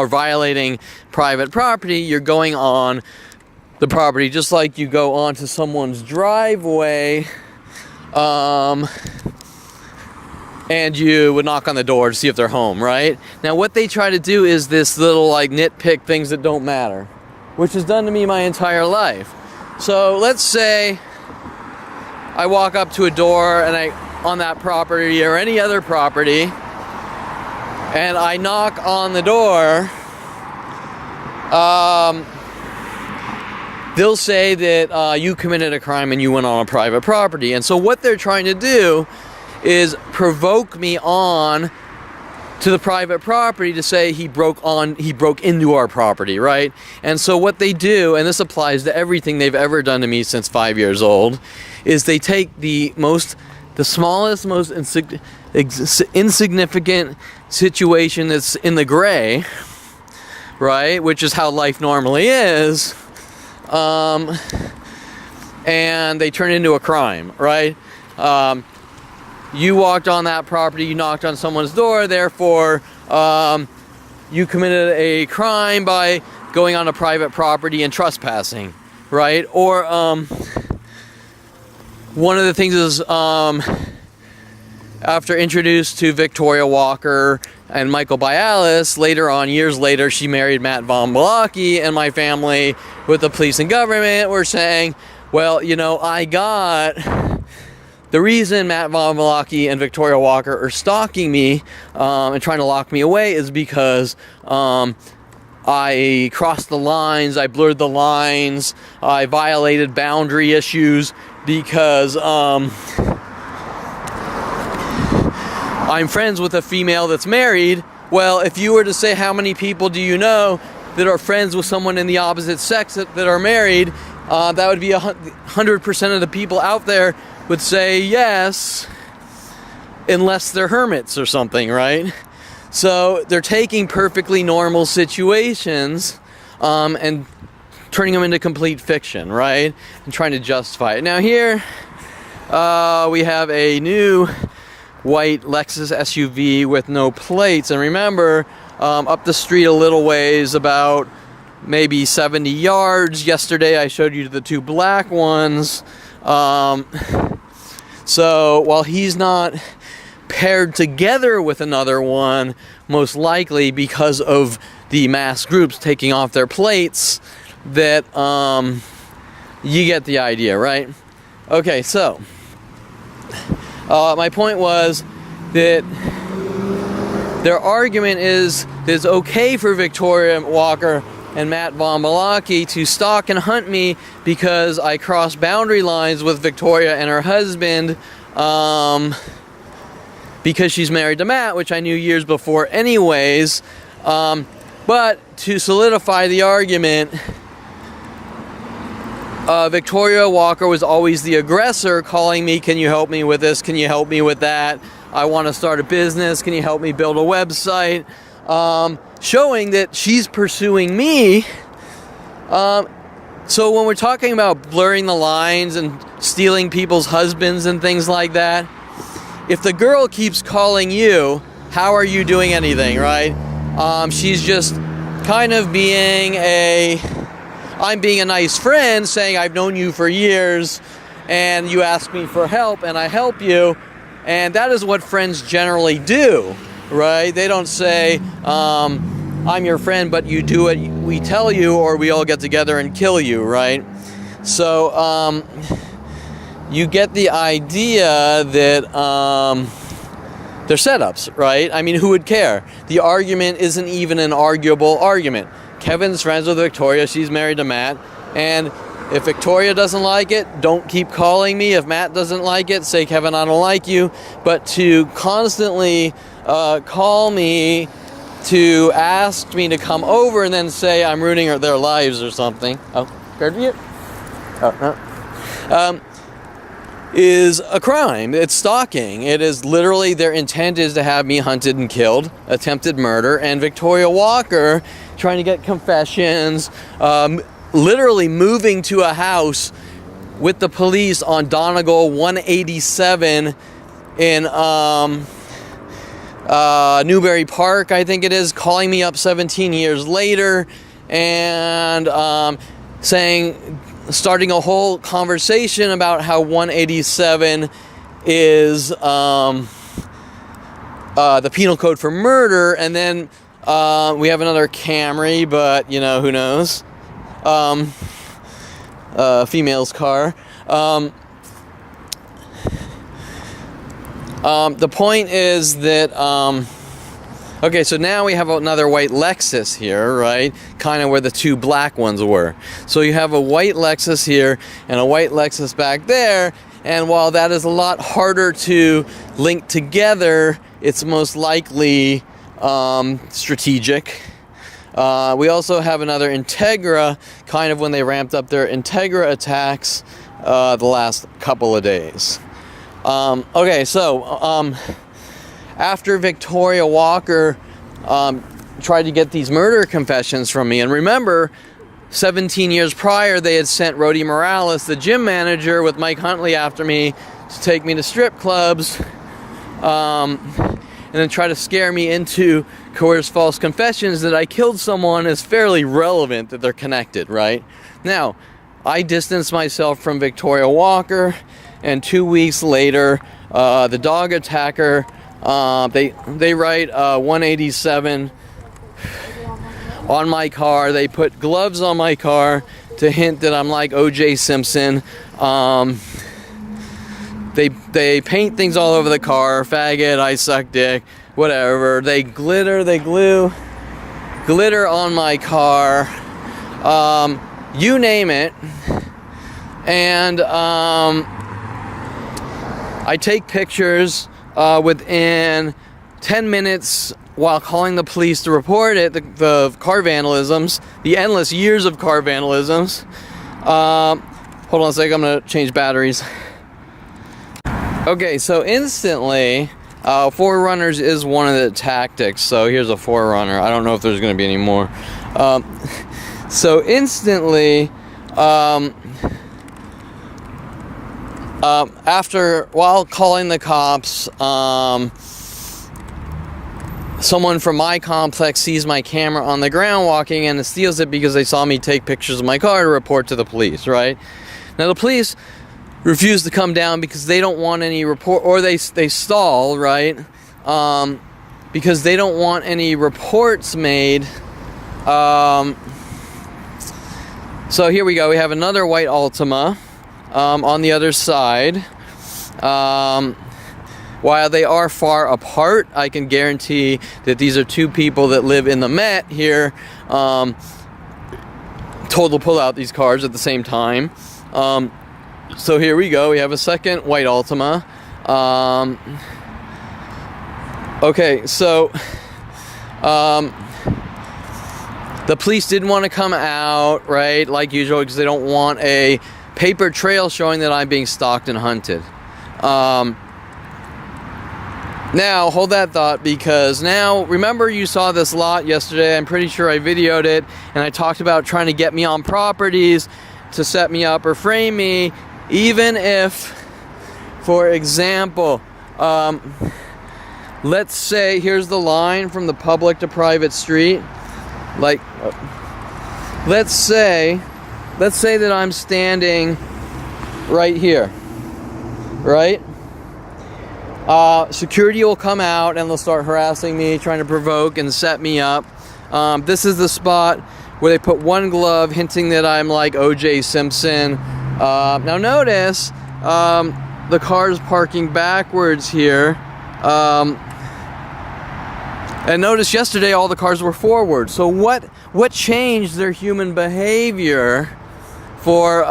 violating private property. You're going on the property just like you go onto someone's driveway, and you would knock on the door to see if they're home, right? Now what they try to do is this little like nitpick things that don't matter, which is done to me my entire life. So let's say I walk up to a door and on that property or any other property, and I knock on the door. They'll say that you committed a crime and you went on a private property. And so what they're trying to do is provoke me on to the private property to say he broke into our property, right? And so what they do, and this applies to everything they've ever done to me since 5 years old, is they take the smallest, most insignificant situation that's in the gray, right? Which is how life normally is, and they turn it into a crime, right? You walked on that property, you knocked on someone's door, therefore you committed a crime by going on a private property and trespassing, right? Or one of the things is after introduced to Victoria Walker and Michael Bialis, later on, years later, she married Matt Von Malachy, and my family with the police and government were saying, well, you know, the reason Matt Von Malachy and Victoria Walker are stalking me and trying to lock me away is because I crossed the lines, I blurred the lines, I violated boundary issues because I'm friends with a female that's married. Well, if you were to say how many people do you know that are friends with someone in the opposite sex that are married, that would be 100% of the people out there would say yes, unless they're hermits or something, right? So they're taking perfectly normal situations and turning them into complete fiction, right? And trying to justify it. Now here we have a new white Lexus SUV with no plates, and remember, up the street a little ways, about maybe 70 yards, yesterday I showed you the two black ones. So while he's not paired together with another one, most likely because of the mass groups taking off their plates, that you get the idea, right? Okay, so my point was that their argument is that it's okay for Victoria Walker and Matt Von Malaki to stalk and hunt me because I crossed boundary lines with Victoria and her husband, because she's married to Matt, which I knew years before anyways. But to solidify the argument, Victoria Walker was always the aggressor, calling me, can you help me with this? Can you help me with that? I want to start a business. Can you help me build a website? Showing that she's pursuing me. So when we're talking about blurring the lines and stealing people's husbands and things like that, if the girl keeps calling you, how are you doing anything, right? She's just kind of I'm being a nice friend, saying I've known you for years and you ask me for help and I help you. And that is what friends generally do, right? They don't say, I'm your friend, but you do what we tell you or we all get together and kill you, right? So you get the idea that they're setups, right? I mean, who would care? The argument isn't even an arguable argument. Kevin's friends with Victoria, she's married to Matt, and if Victoria doesn't like it, don't keep calling me. If Matt doesn't like it, say, Kevin, I don't like you. But to constantly call me to ask me to come over and then say I'm ruining their lives or something. Oh, scared of you? Oh, no. Is a crime. It's stalking. It is literally, their intent is to have me hunted and killed, attempted murder, and Victoria Walker trying to get confessions, literally moving to a house with the police on Donegal 187 in Newbury Park, I think it is, calling me up 17 years later and starting a whole conversation about how 187 is the penal code for murder, and then we have another Camry, but you know, who knows? Female's car. The point is that okay, so now we have another white Lexus here, right? Kind of where the two black ones were. So you have a white Lexus here and a white Lexus back there, and while that is a lot harder to link together, it's most likely strategic. We also have another Integra, kind of when they ramped up their Integra attacks the last couple of days. Okay, so after Victoria Walker tried to get these murder confessions from me, and remember, 17 years prior, they had sent Rody Morales, the gym manager, with Mike Huntley after me to take me to strip clubs, and then try to scare me into coerced false confessions that I killed someone is fairly relevant that they're connected, right? Now, I distanced myself from Victoria Walker, and 2 weeks later, the dog attacker, they write 187 on my car. They put gloves on my car to hint that I'm like O.J. Simpson. They paint things all over the car. Faggot, I suck dick, whatever. They glue glitter on my car. You name it. And I take pictures within 10 minutes while calling the police to report it, the car vandalisms, the endless years of car vandalisms. Hold on a second, I'm going to change batteries. Okay, so instantly, Forerunners is one of the tactics, so here's a Forerunner. I don't know if there's going to be any more. So instantly, while calling the cops, someone from my complex sees my camera on the ground walking and steals it because they saw me take pictures of my car to report to the police, right? Now the police refuse to come down because they don't want any report, or they stall, right? Because they don't want any reports made. So here we go. We have another white Altima on the other side. While they are far apart, I can guarantee that these are two people that live in the Met here. Told to pull out these cars at the same time. So here we go. We have a second white Altima. Okay, so the police didn't want to come out, right, like usual, because they don't want a paper trail showing that I'm being stalked and hunted. Now, hold that thought, because now, remember you saw this lot yesterday, I'm pretty sure I videoed it, and I talked about trying to get me on properties to set me up or frame me, even if, for example, let's say, here's the line from the public to private street, like, let's say that I'm standing right here, right? Security will come out and they'll start harassing me, trying to provoke and set me up. This is the spot where they put one glove, hinting that I'm like O.J. Simpson. Now notice the car's parking backwards here. And notice yesterday all the cars were forward. So what changed their human behavior for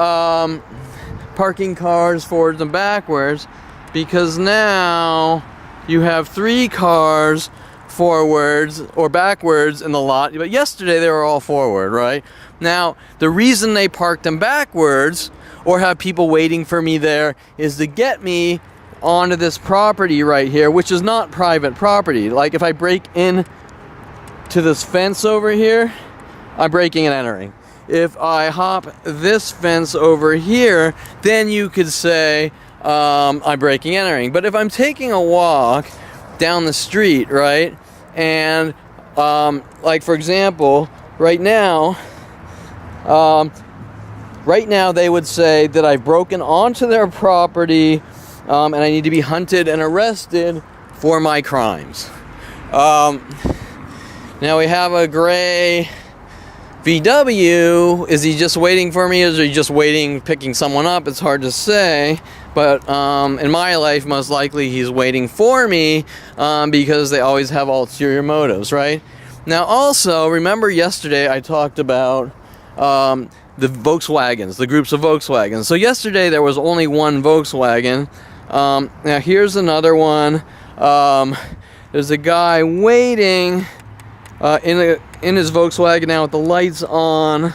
parking cars forwards and backwards? Because now you have 3 cars forwards or backwards in the lot, but yesterday they were all forward, right? Now, the reason they parked them backwards or have people waiting for me there is to get me onto this property right here, which is not private property. Like if I break in to this fence over here, I'm breaking and entering. If I hop this fence over here, then you could say I'm breaking and entering. But if I'm taking a walk down the street, right, and like for example, right now they would say that I've broken onto their property and I need to be hunted and arrested for my crimes. Now we have a gray VW. Is he just waiting for me? Is he just waiting, picking someone up? It's hard to say. But in my life, most likely he's waiting for me because they always have ulterior motives, right? Now also, remember yesterday I talked about the Volkswagens, the groups of Volkswagens. So yesterday there was only one Volkswagen. Now here's another one. There's a guy waiting in his Volkswagen now with the lights on.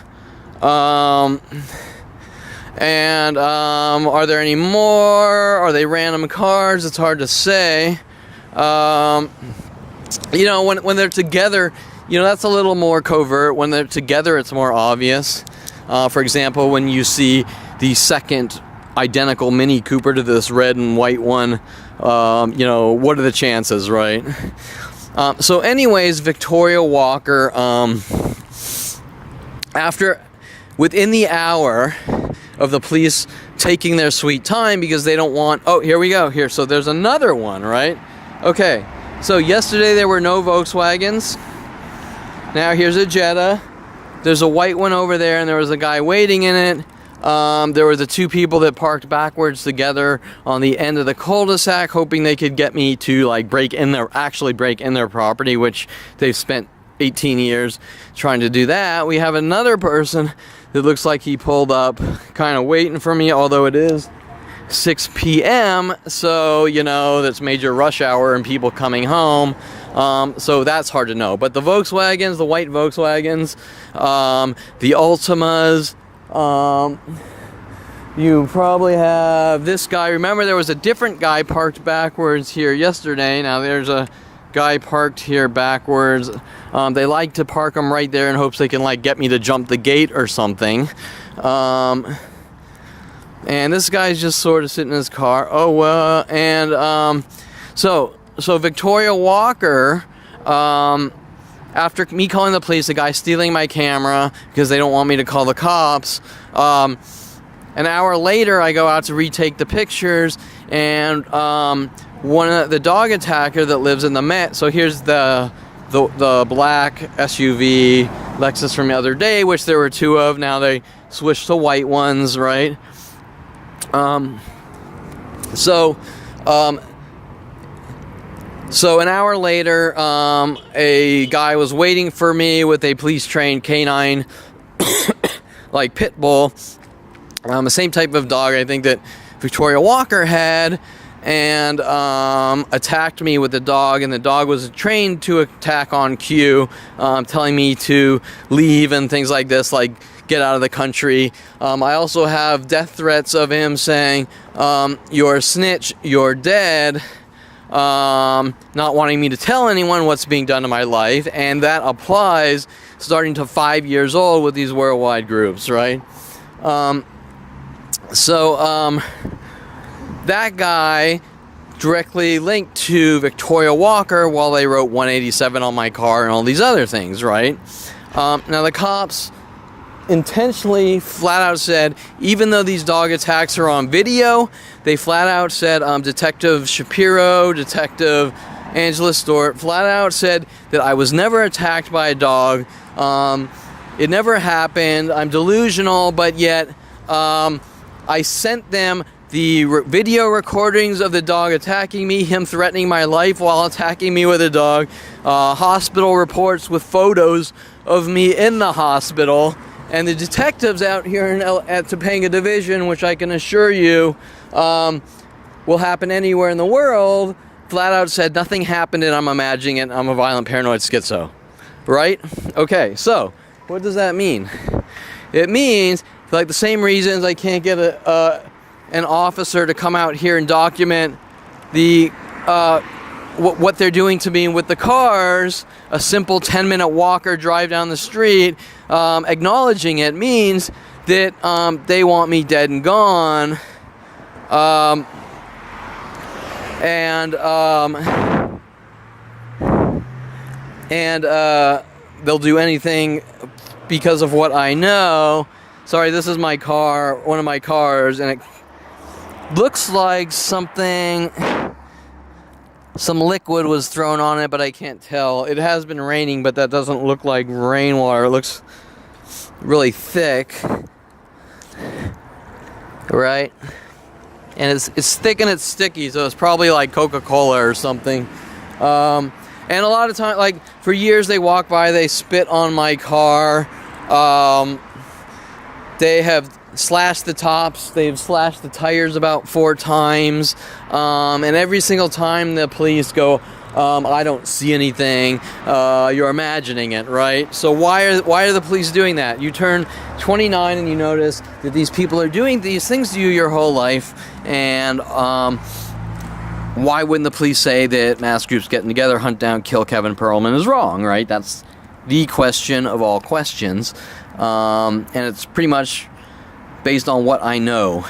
Are there any more? Are they random cars? It's hard to say. You know, when they're together, you know, that's a little more covert. When they're together, it's more obvious. For example, when you see the second identical Mini Cooper to this red and white one, you know, what are the chances, right? So anyways, Victoria Walker, within the hour of the police taking their sweet time because they don't want, oh, here we go, here, so there's another one, right? Okay, so yesterday there were no Volkswagens. Now here's a Jetta. There's a white one over there and there was a guy waiting in it. There were the 2 people that parked backwards together on the end of the cul-de-sac, hoping they could get me to like actually break in their property, which they've spent 18 years trying to do that. We have another person that looks like he pulled up kind of waiting for me, although it is 6 p.m. so you know that's major rush hour and people coming home, so that's hard to know. But the Volkswagens, the white Volkswagens, the Ultimas, you probably have this guy. Remember there was a different guy parked backwards here yesterday. Now there's a guy parked here backwards. They like to park them right there in hopes they can like get me to jump the gate or something. And this guy's just sort of sitting in his car. Oh well, and so Victoria Walker, after me calling the police, the guy stealing my camera because they don't want me to call the cops. An hour later, I go out to retake the pictures, and one of the dog attacker that lives in the Met. So here's the black SUV Lexus from the other day, which there were 2 of. Now they switch to white ones, right? So an hour later, a guy was waiting for me with a police-trained canine, like pit bull, the same type of dog I think that Victoria Walker had, and attacked me with the dog, and the dog was trained to attack on cue, telling me to leave and things like this, like get out of the country. I also have death threats of him saying, you're a snitch, you're dead, not wanting me to tell anyone what's being done to my life, and that applies starting to 5 years old with these worldwide groups, right? That guy directly linked to Victoria Walker while they wrote 187 on my car and all these other things, right? Now the cops intentionally flat out said, even though these dog attacks are on video, they flat out said, Detective Shapiro, Detective Angela Stewart, flat out said that I was never attacked by a dog. It never happened. I'm delusional, but yet I sent them the video recordings of the dog attacking me, him threatening my life while attacking me with a dog, hospital reports with photos of me in the hospital, and the detectives out here at Topanga Division, which I can assure you will happen anywhere in the world, flat out said nothing happened and I'm imagining it, I'm a violent paranoid schizo. Right? Okay, so what does that mean? It means, for like the same reasons I can't get an officer to come out here and document the what they're doing to me with the cars, a simple 10-minute walk or drive down the street, acknowledging it means that they want me dead and gone, and they'll do anything because of what I know. Sorry, this is my car, one of my cars, and it looks like some liquid was thrown on it, but I can't tell. It has been raining, but that doesn't look like rainwater. It looks really thick, right? And it's thick and it's sticky, so it's probably like Coca-Cola or something. And a lot of time, like for years, they walk by, they spit on my car. They have slashed the tops, they've slashed the tires about 4 times, and every single time the police go, I don't see anything, you're imagining it, right? So why are the police doing that? You turn 29 and you notice that these people are doing these things to you your whole life, and why wouldn't the police say that mass groups getting together, hunt down, kill Kevin Perlman is wrong, right? That's the question of all questions. And it's pretty much based on what I know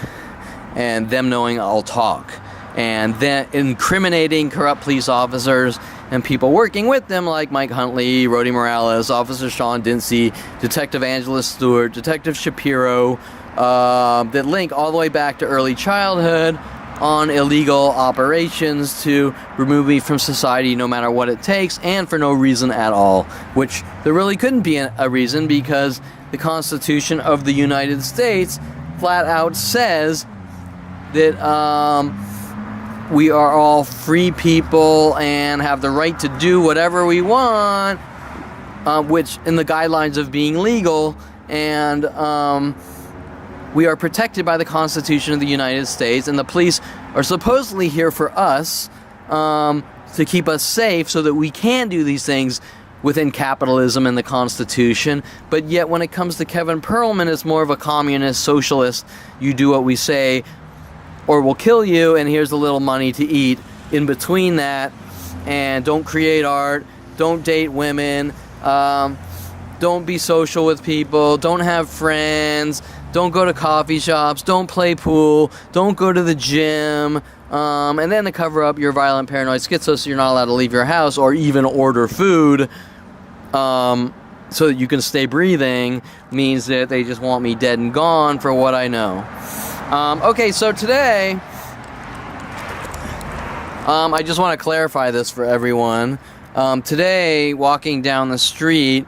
and them knowing I'll talk, and then incriminating corrupt police officers and people working with them like Mike Huntley, Rody Morales, Officer Sean Dinsey, Detective Angela Stewart, Detective Shapiro, that link all the way back to early childhood on illegal operations to remove me from society no matter what it takes and for no reason at all, which there really couldn't be a reason, because the Constitution of the United States flat out says that we are all free people and have the right to do whatever we want, which in the guidelines of being legal, and we are protected by the Constitution of the United States, and the police are supposedly here for us, to keep us safe so that we can do these things within capitalism and the Constitution. But yet when it comes to Kevin Perlman, it's more of a communist, socialist, you do what we say or we'll kill you, and here's a little money to eat in between that, and don't create art, don't date women, don't be social with people, don't have friends, don't go to coffee shops, don't play pool, don't go to the gym, and then to cover up your violent paranoid schizo so you're not allowed to leave your house or even order food, so that you can stay breathing, means that they just want me dead and gone for what I know. Okay, so today, I just want to clarify this for everyone. Today, walking down the street,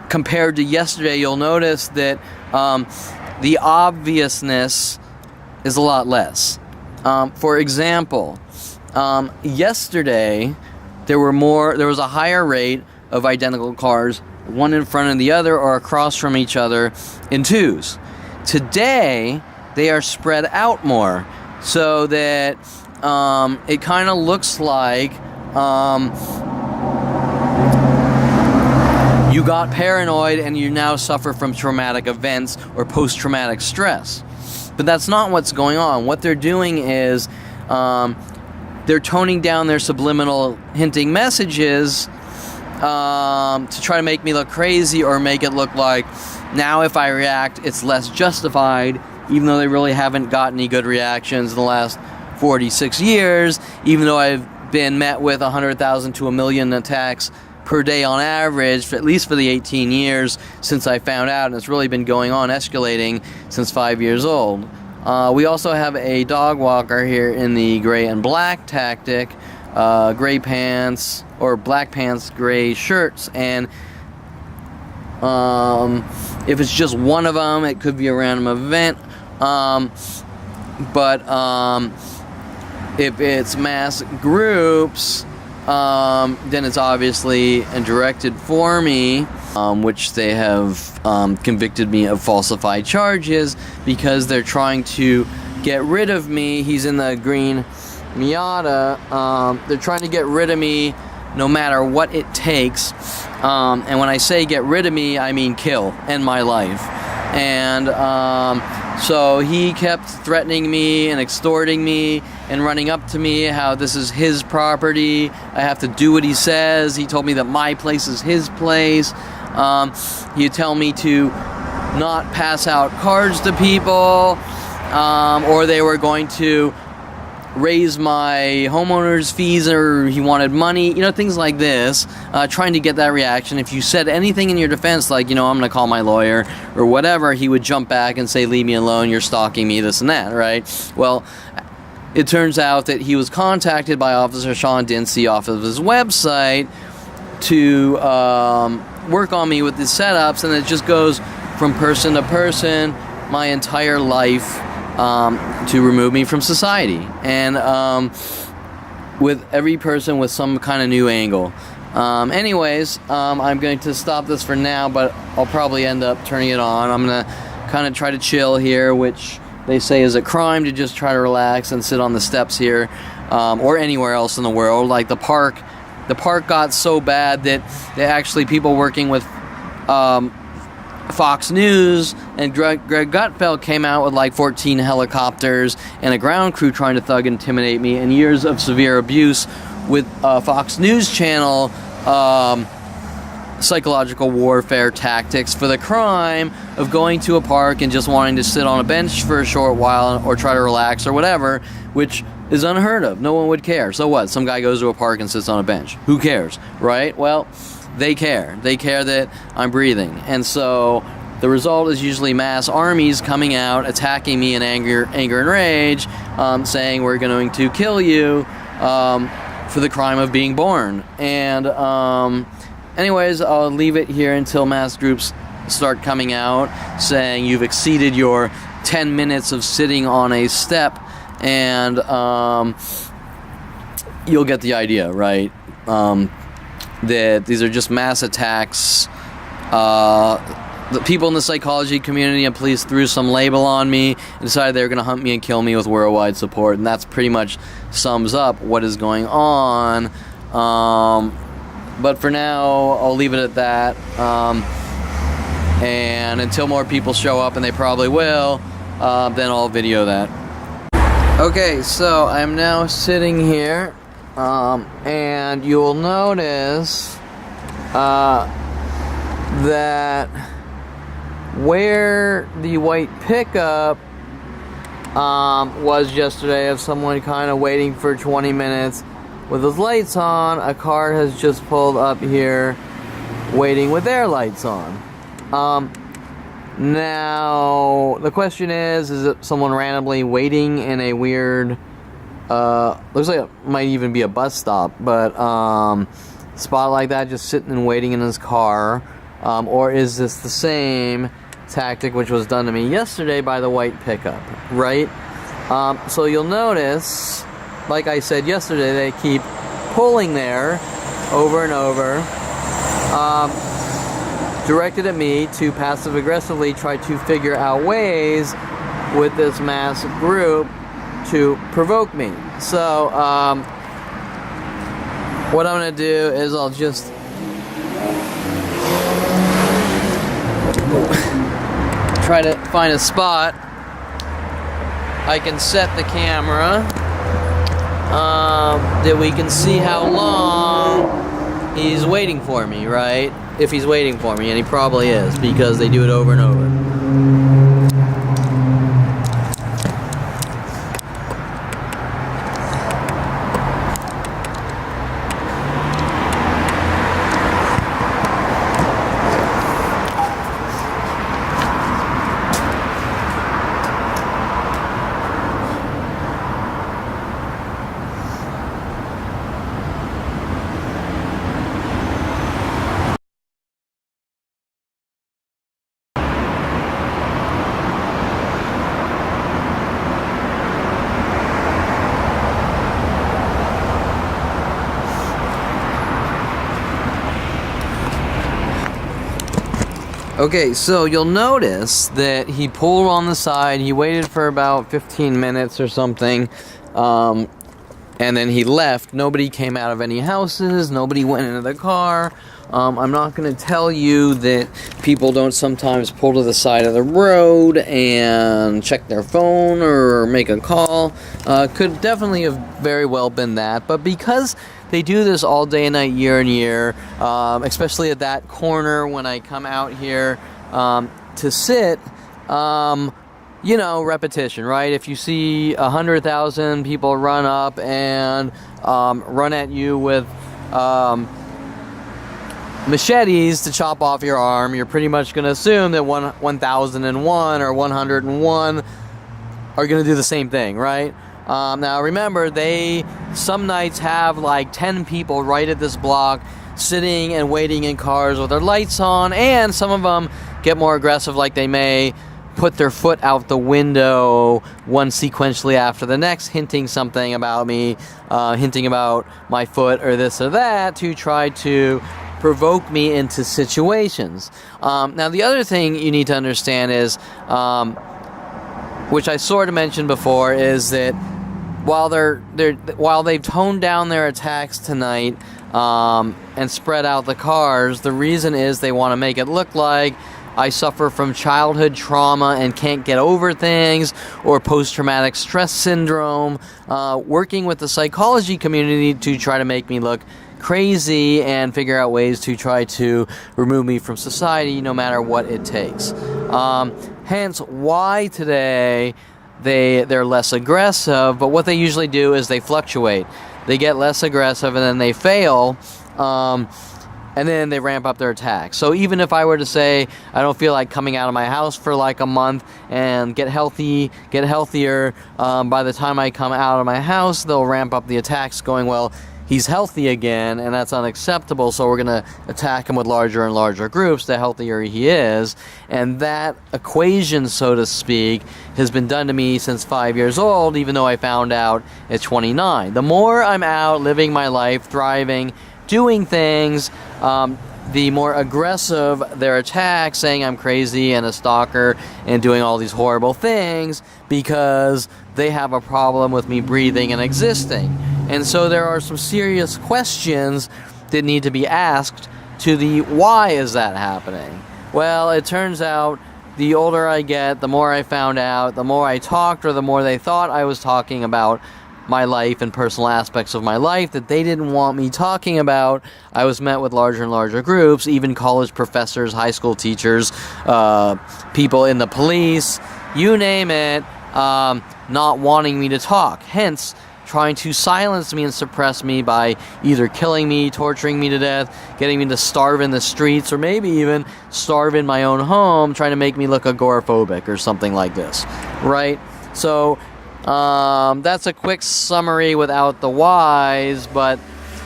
compared to yesterday, you'll notice that the obviousness is a lot less. For example, yesterday there was a higher rate of identical cars, one in front of the other or across from each other in twos. Today they are spread out more, so that it kind of looks like you got paranoid and you now suffer from traumatic events or post-traumatic stress. But that's not what's going on. What they're doing is they're toning down their subliminal hinting messages to try to make me look crazy, or make it look like now if I react, it's less justified, even though they really haven't got any good reactions in the last 46 years, even though I've been met with 100,000 to 1 million attacks per day on average, at least for the 18 years since I found out, and it's really been going on, escalating since 5 years old. We also have a dog walker here in the gray and black tactic, gray pants, or black pants, gray shirts, and if it's just one of them, it could be a random event, but if it's mass groups, then it's obviously directed for me, which they have convicted me of falsified charges because they're trying to get rid of me. He's in the green Miata. They're trying to get rid of me no matter what it takes. And when I say get rid of me, I mean kill, end my life. And so he kept threatening me and extorting me and running up to me how this is his property, I have to do what he says. He told me that my place is his place. He'd tell me to not pass out cards to people, or they were going to raise my homeowner's fees, or he wanted money, things like this, trying to get that reaction. If you said anything in your defense, like, I'm going to call my lawyer or whatever, he would jump back and say, leave me alone, you're stalking me, this and that, right? Well, it turns out that he was contacted by Officer Sean Dinsey off of his website to work on me with the setups, and it just goes from person to person my entire life, to remove me from society, and with every person with some kind of new angle. Anyways, I'm going to stop this for now, but I'll probably end up turning it on. I'm going to kind of try to chill here, which they say is a crime, to just try to relax and sit on the steps here, or anywhere else in the world. Like the park got so bad that people working with Fox News and Greg Gutfeld came out with like 14 helicopters and a ground crew trying to thug intimidate me, and years of severe abuse with Fox News channel psychological warfare tactics for the crime of going to a park and just wanting to sit on a bench for a short while or try to relax or whatever, which is unheard of. No one would care. So what? Some guy goes to a park and sits on a bench. Who cares, right? Well, they care. They care that I'm breathing. And so the result is usually mass armies coming out, attacking me in anger and rage, saying we're going to kill you for the crime of being born. And anyways, I'll leave it here until mass groups start coming out saying you've exceeded your 10 minutes of sitting on a step, and you'll get the idea, right? That these are just mass attacks. The people in the psychology community and police threw some label on me and decided they were going to hunt me and kill me with worldwide support, and that's pretty much sums up what is going on. But for now, I'll leave it at that. And until more people show up, and they probably will, then I'll video that. Okay, so I'm now sitting here, and you'll notice that where the white pickup was yesterday, of someone kind of waiting for 20 minutes with his lights on, a car has just pulled up here waiting with their lights on. Now the question is it someone randomly waiting in a weird looks like it might even be a bus stop, but spot like that, just sitting and waiting in his car, or is this the same tactic which was done to me yesterday by the white pickup, right? So you'll notice, like I said yesterday, they keep pulling there over and over, directed at me to passive-aggressively try to figure out ways with this mass group to provoke me. So what I'm going to do is I'll just try to find a spot I can set the camera that we can see how long he's waiting for me, right? If he's waiting for me, and he probably is, because they do it over and over. Okay, so you'll notice that he pulled on the side, he waited for about 15 minutes or something, and then he left. Nobody came out of any houses, nobody went into the car. I'm not going to tell you that people don't sometimes pull to the side of the road and check their phone or make a call. Could definitely have very well been that, but because they do this all day and night, year and year, especially at that corner when I come out here to sit, you know, repetition, right? If you see 100,000 people run up and run at you with machetes to chop off your arm, you're pretty much going to assume that 1,001 or 101 are going to do the same thing, right? Now remember, some nights have like 10 people right at this block sitting and waiting in cars with their lights on, and some of them get more aggressive, like they may put their foot out the window one sequentially after the next, hinting something about me, hinting about my foot or this or that, to try to provoke me into situations. Now the other thing you need to understand is, which I sort of mentioned before, is that while they've toned down their attacks tonight and spread out the cars, the reason is they want to make it look like I suffer from childhood trauma and can't get over things, or post-traumatic stress syndrome, working with the psychology community to try to make me look crazy and figure out ways to try to remove me from society no matter what it takes. Hence why today they're less aggressive, but what they usually do is they fluctuate. They get less aggressive and then they fail, and then they ramp up their attack. So even if I were to say I don't feel like coming out of my house for like a month and get healthier, by the time I come out of my house, they'll ramp up the attacks, going, well, he's healthy again, and that's unacceptable, so we're going to attack him with larger and larger groups the healthier he is. And that equation, so to speak, has been done to me since 5 years old, even though I found out at 29. The more I'm out living my life, thriving, doing things, the more aggressive their attacks, saying I'm crazy and a stalker and doing all these horrible things because they have a problem with me breathing and existing. And so there are some serious questions that need to be asked to the why is that happening? Well, it turns out the older I get, the more I found out, the more I talked, or the more they thought I was talking about my life and personal aspects of my life that they didn't want me talking about, I was met with larger and larger groups, even college professors, high school teachers, people in the police, you name it, not wanting me to talk. Hence, trying to silence me and suppress me by either killing me, torturing me to death, getting me to starve in the streets, or maybe even starve in my own home, trying to make me look agoraphobic or something like this, right? So that's a quick summary without the whys, but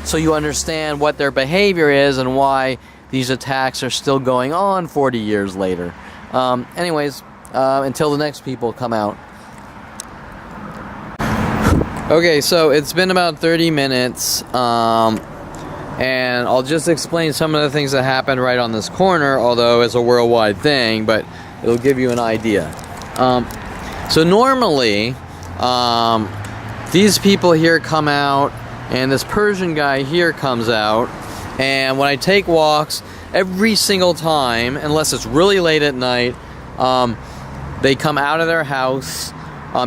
so you understand what their behavior is and why these attacks are still going on 40 years later. Anyways, until the next people come out. Okay, so it's been about 30 minutes, and I'll just explain some of the things that happened right on this corner, although it's a worldwide thing, but it'll give you an idea. So normally, these people here come out, and this Persian guy here comes out, and when I take walks, every single time, unless it's really late at night, they come out of their house,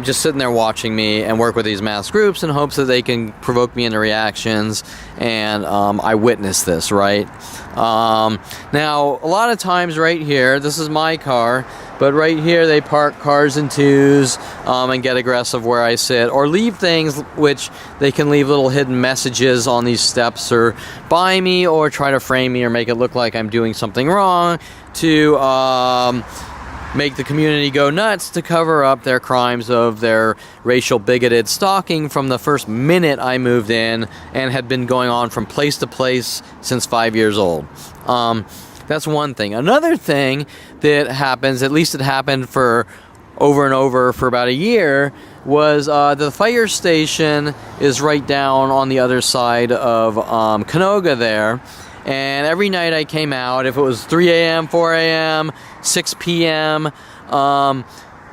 just sitting there watching me, and work with these mass groups in hopes that they can provoke me into reactions, and I witness this, right? Now, a lot of times right here, this is my car, but right here they park cars in twos and get aggressive where I sit, or leave things which they can leave little hidden messages on these steps, or by me, or try to frame me, or make it look like I'm doing something wrong to make the community go nuts to cover up their crimes of their racial bigoted stalking from the first minute I moved in, and had been going on from place to place since 5 years old. That's one thing. Another thing that happens, at least it happened for over and over for about a year, was the fire station is right down on the other side of Canoga there. And every night I came out, if it was 3 a.m., 4 a.m., 6 p.m.,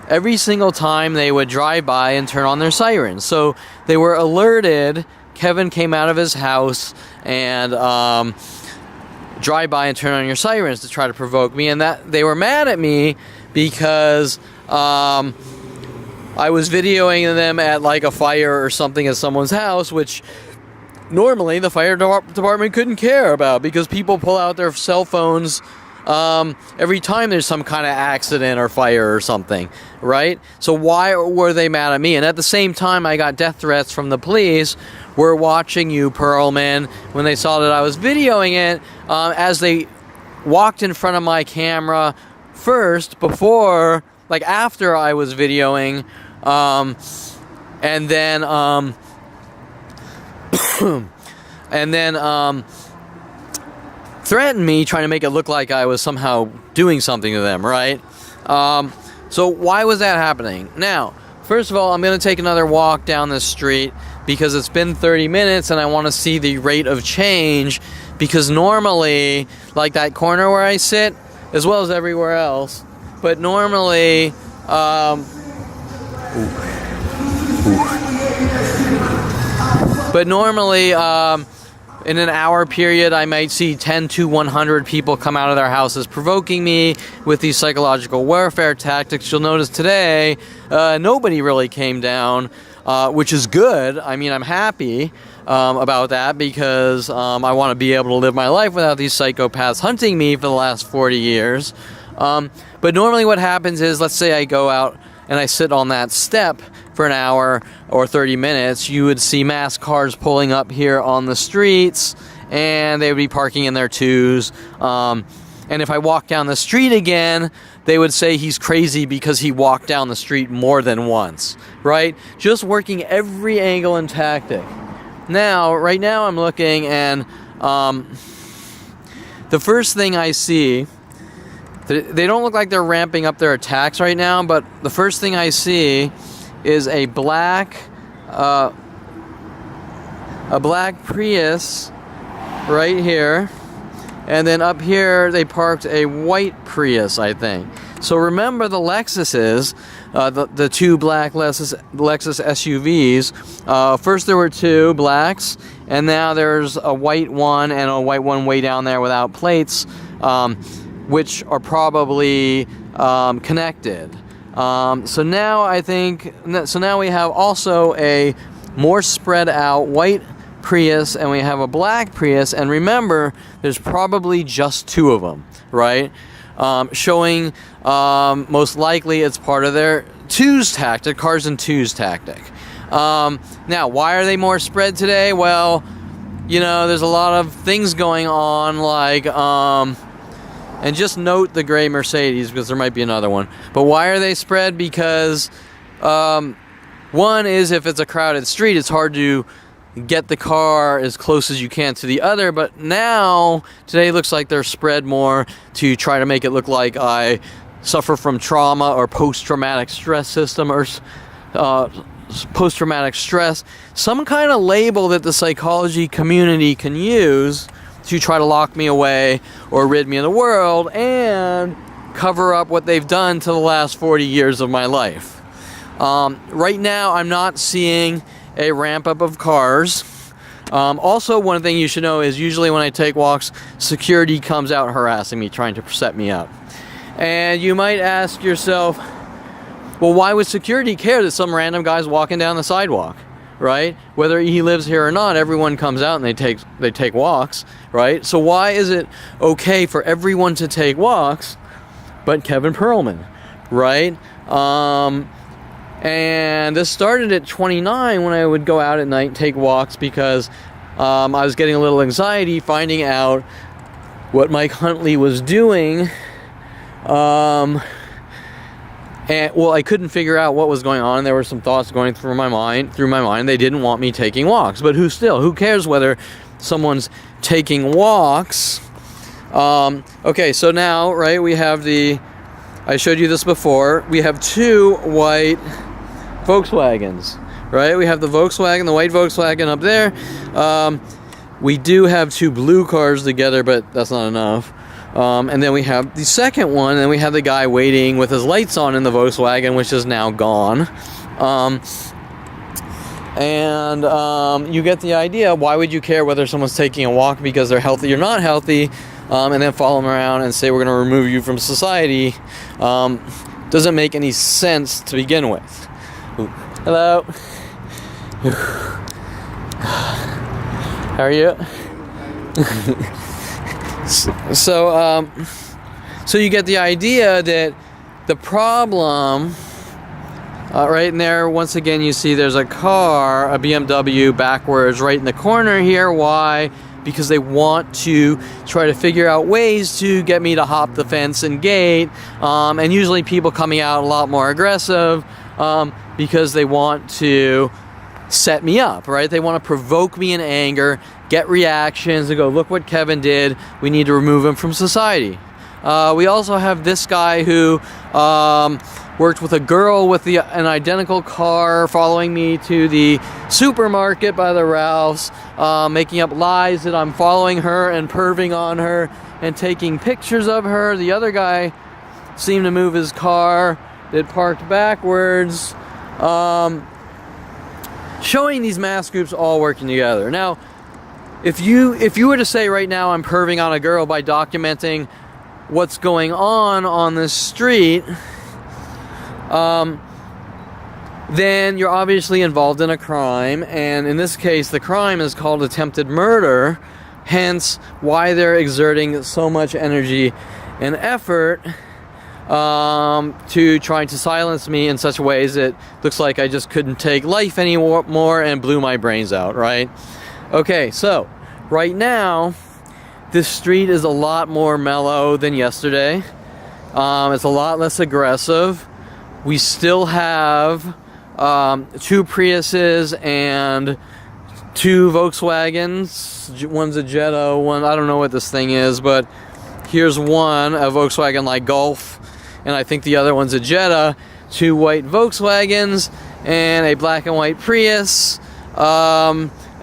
every single time they would drive by and turn on their sirens. So they were alerted. Kevin came out of his house and drive by and turn on your sirens to try to provoke me. And that they were mad at me because I was videoing them at like a fire or something at someone's house, which normally the fire department couldn't care about, because people pull out their cell phones every time there's some kind of accident or fire or something, right? So why were they mad at me? And at the same time, I got death threats from the police. We're watching you, Perlman, when they saw that I was videoing it, as they walked in front of my camera first, before, like after I was videoing, and then and then threatened me, trying to make it look like I was somehow doing something to them, right? So why was that happening? Now, first of all, I'm going to take another walk down this street because it's been 30 minutes and I want to see the rate of change, because normally, like that corner where I sit, as well as everywhere else, but normally, in an hour period, I might see 10 to 100 people come out of their houses provoking me with these psychological warfare tactics. You'll notice today, nobody really came down, which is good. I mean, I'm happy about that, because I want to be able to live my life without these psychopaths hunting me for the last 40 years. But normally what happens is, let's say I go out and I sit on that step for an hour or 30 minutes, you would see mass cars pulling up here on the streets, and they would be parking in their twos. And if I walk down the street again, they would say he's crazy because he walked down the street more than once, right? Just working every angle and tactic. Now, right now I'm looking, and the first thing I see, they don't look like they're ramping up their attacks right now, but the first thing I see is a black Prius right here, and then up here they parked a white Prius, I think. So remember the Lexuses, the two black Lexus SUVs. First there were two blacks, and now there's a white one and a white one way down there without plates, which are probably connected. So now we have also a more spread out white Prius, and we have a black Prius, and remember, there's probably just two of them, right? Showing most likely it's part of their twos tactic, cars and twos tactic. Now, why are they more spread today? Well, you know, there's a lot of things going on, like, and just note the gray Mercedes, because there might be another one. But why are they spread? Because one is, if it's a crowded street, it's hard to get the car as close as you can to the other. But now, today looks like they're spread more to try to make it look like I suffer from trauma or post-traumatic stress system or post-traumatic stress, some kind of label that the psychology community can use to try to lock me away or rid me of the world and cover up what they've done to the last 40 years of my life. Right now, I'm not seeing a ramp up of cars. Also, one thing you should know is usually when I take walks, security comes out harassing me, trying to set me up. And you might ask yourself, well, why would security care that some random guy's walking down the sidewalk, right? Whether he lives here or not, everyone comes out and they take walks, right? So why is it okay for everyone to take walks but Kevin Perlman, right? And this started at 29 when I would go out at night and take walks because I was getting a little anxiety finding out what Mike Huntley was doing. And well, I couldn't figure out what was going on. There were some thoughts going through my mind. They didn't want me taking walks, but who cares whether someone's taking walks? Okay, so now, right, we have I showed you this before. We have two white Volkswagens, right? We have the white Volkswagen up there. We do have two blue cars together, but that's not enough. And then we have the second one, and we have the guy waiting with his lights on in the Volkswagen, which is now gone. You get the idea. Why would you care whether someone's taking a walk because they're healthy or not healthy, and then follow them around and say we're going to remove you from society? Doesn't make any sense to begin with. Ooh. Hello. How are you? So you get the idea that the problem, right in there, once again, you see there's a car, a BMW backwards right in the corner here. Why? Because they want to try to figure out ways to get me to hop the fence and gate. And usually people coming out a lot more aggressive because they want to set me up, right? They want to provoke me in anger, get reactions, and go, look what Kevin did. We need to remove him from society. We also have this guy who worked with a girl with an identical car, following me to the supermarket by the Ralphs, making up lies that I'm following her and perving on her and taking pictures of her. The other guy seemed to move his car that parked backwards. Showing these mass groups all working together. Now, if you were to say right now I'm perving on a girl by documenting what's going on this street, then you're obviously involved in a crime, and in this case the crime is called attempted murder, hence why they're exerting so much energy and effort to trying to silence me in such ways that looks like I just couldn't take life anymore and blew my brains out, right? Okay, so right now this street is a lot more mellow than yesterday. It's a lot less aggressive. We still have 2 Priuses and 2 Volkswagens. One's a Jetta, one, I don't know what this thing is, but here's one, a Volkswagen like Golf, and I think the other one's a Jetta. 2 white Volkswagens and a black and white Prius.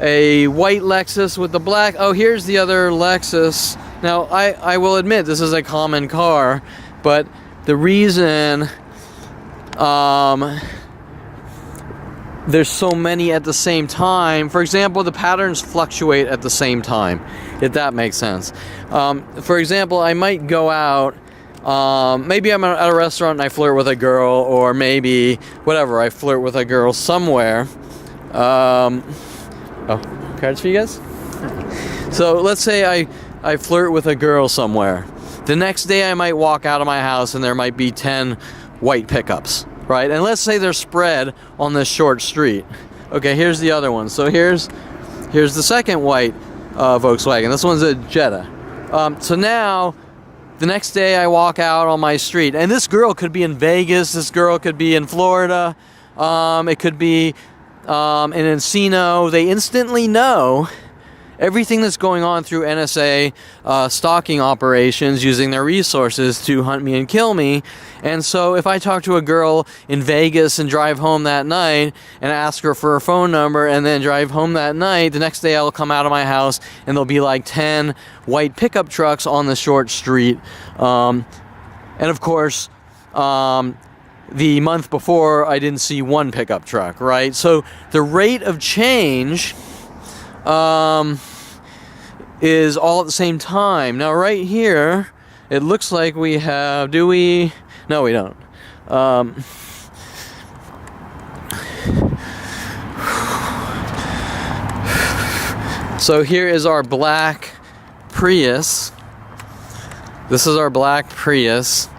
A white Lexus with the black. Oh, here's the other Lexus. Now, I will admit this is a common car, but the reason there's so many at the same time, for example, the patterns fluctuate at the same time, if that makes sense. For example, I might go out, maybe I'm at a restaurant and I flirt with a girl, or maybe, whatever, I flirt with a girl somewhere. Oh, cards for you guys? So let's say I flirt with a girl somewhere. The next day I might walk out of my house and there might be 10 white pickups, right? And let's say they're spread on this short street. Okay, here's the other one. So here's the second white Volkswagen. This one's a Jetta. So now, the next day I walk out on my street, and this girl could be in Vegas, this girl could be in Florida, it could be in Encino. They instantly know everything that's going on through NSA stalking operations, using their resources to hunt me and kill me. And so if I talk to a girl in Vegas and drive home that night and ask her for her phone number and then drive home that night, the next day I'll come out of my house and there'll be like 10 white pickup trucks on the short street. And of course, the month before, I didn't see one pickup truck, right? So the rate of change is all at the same time. Now, right here, it looks like we have, do we? No, we don't. So here is our black Prius. This is our black Prius.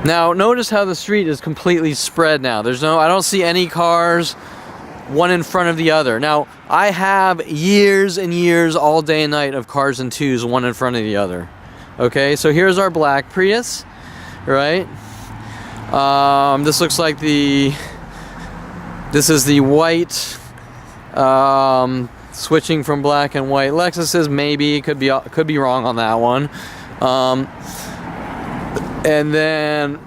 Now, notice how the street is completely spread now. I don't see any cars, one in front of the other. Now, I have years and years, all day and night, of cars in twos, one in front of the other. Okay, so here's our black Prius, right? This looks like this is the white, switching from black and white Lexuses, maybe, could be wrong on that one. And then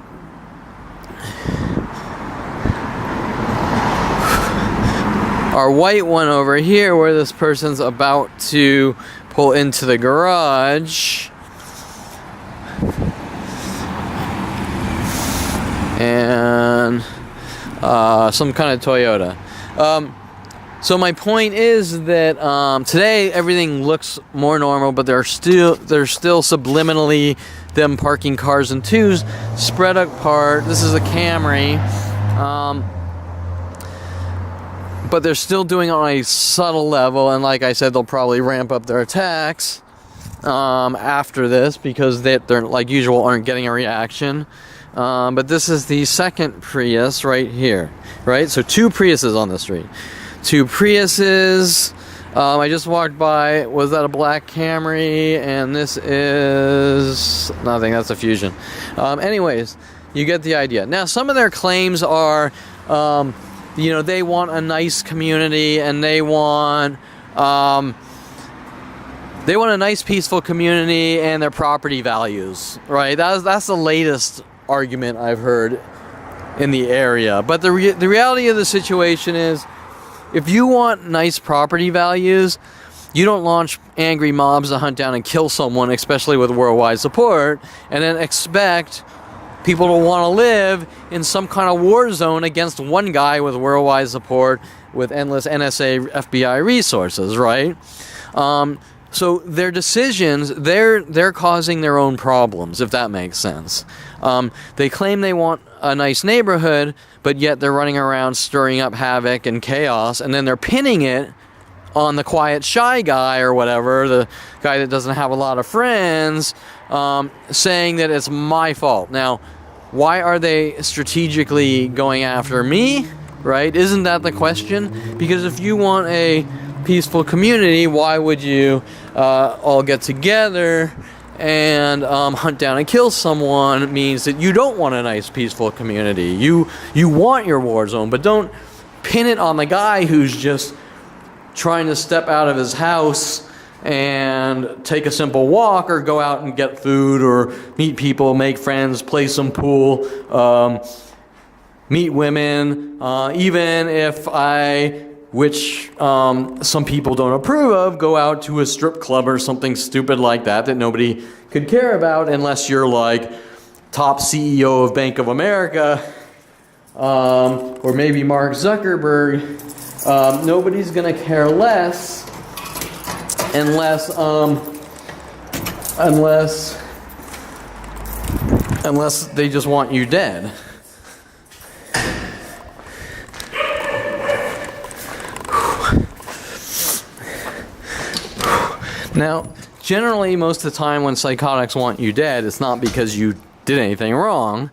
our white one over here, where this person's about to pull into the garage. And some kind of Toyota. So my point is that today everything looks more normal, but there's still subliminally them parking cars in twos, spread apart. This is a Camry, but they're still doing it on a subtle level. And like I said, they'll probably ramp up their attacks after this because they're like usual aren't getting a reaction. But this is the second Prius right here, right? So 2 Priuses on the street. 2 Priuses. I just walked by. Was that a black Camry? And this is nothing. That's a Fusion. Anyways, you get the idea. Now, some of their claims are, they want a nice community and they want a nice, peaceful community and their property values. Right? That's the latest argument I've heard in the area. But the reality of the situation is, if you want nice property values, you don't launch angry mobs to hunt down and kill someone, especially with worldwide support, and then expect people to want to live in some kind of war zone against one guy with worldwide support with endless NSA, FBI resources, right? So their decisions, they're causing their own problems, if that makes sense. They claim they want a nice neighborhood, but yet they're running around stirring up havoc and chaos, and then they're pinning it on the quiet, shy guy or whatever, the guy that doesn't have a lot of friends, saying that it's my fault. Now, why are they strategically going after me, right? Isn't that the question? Because if you want a peaceful community, why would you all get together and hunt down and kill someone? It means that you don't want a nice, peaceful community. You want your war zone, but don't pin it on the guy who's just trying to step out of his house and take a simple walk or go out and get food or meet people, make friends, play some pool, meet women, even if which some people don't approve of, go out to a strip club or something stupid like that nobody could care about unless you're like top CEO of Bank of America or maybe Mark Zuckerberg. Nobody's gonna care less unless they just want you dead. Now, generally, most of the time when psychotics want you dead, it's not because you did anything wrong.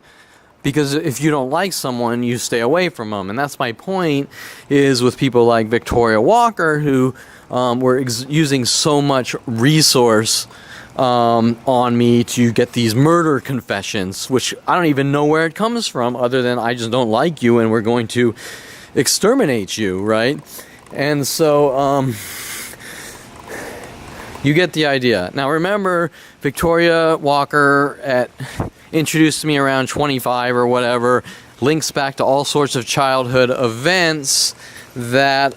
Because if you don't like someone, you stay away from them. And that's my point, is with people like Victoria Walker, who were using so much resource on me to get these murder confessions, which I don't even know where it comes from, other than I just don't like you and we're going to exterminate you, right? And so, you get the idea. Now remember, Victoria Walker introduced me around 25 or whatever, links back to all sorts of childhood events that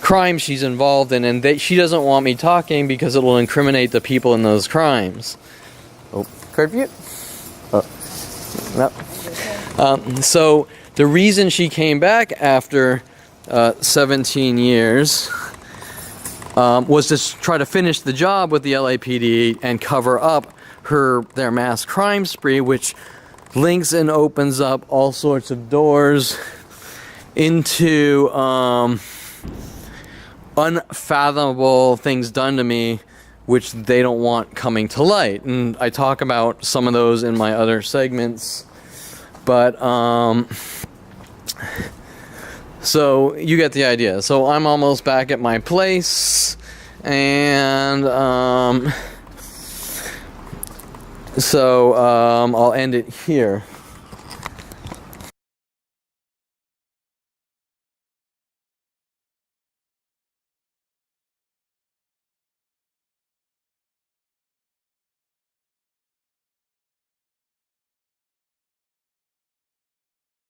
crimes she's involved in, and she doesn't want me talking because it will incriminate the people in those crimes. Oh, curfew? Oh, no. So the reason she came back after 17 years was to try to finish the job with the LAPD and cover up their mass crime spree, which links and opens up all sorts of doors into unfathomable things done to me, which they don't want coming to light. And I talk about some of those in my other segments, but so you get the idea. So I'm almost back at my place, and so I'll end it here.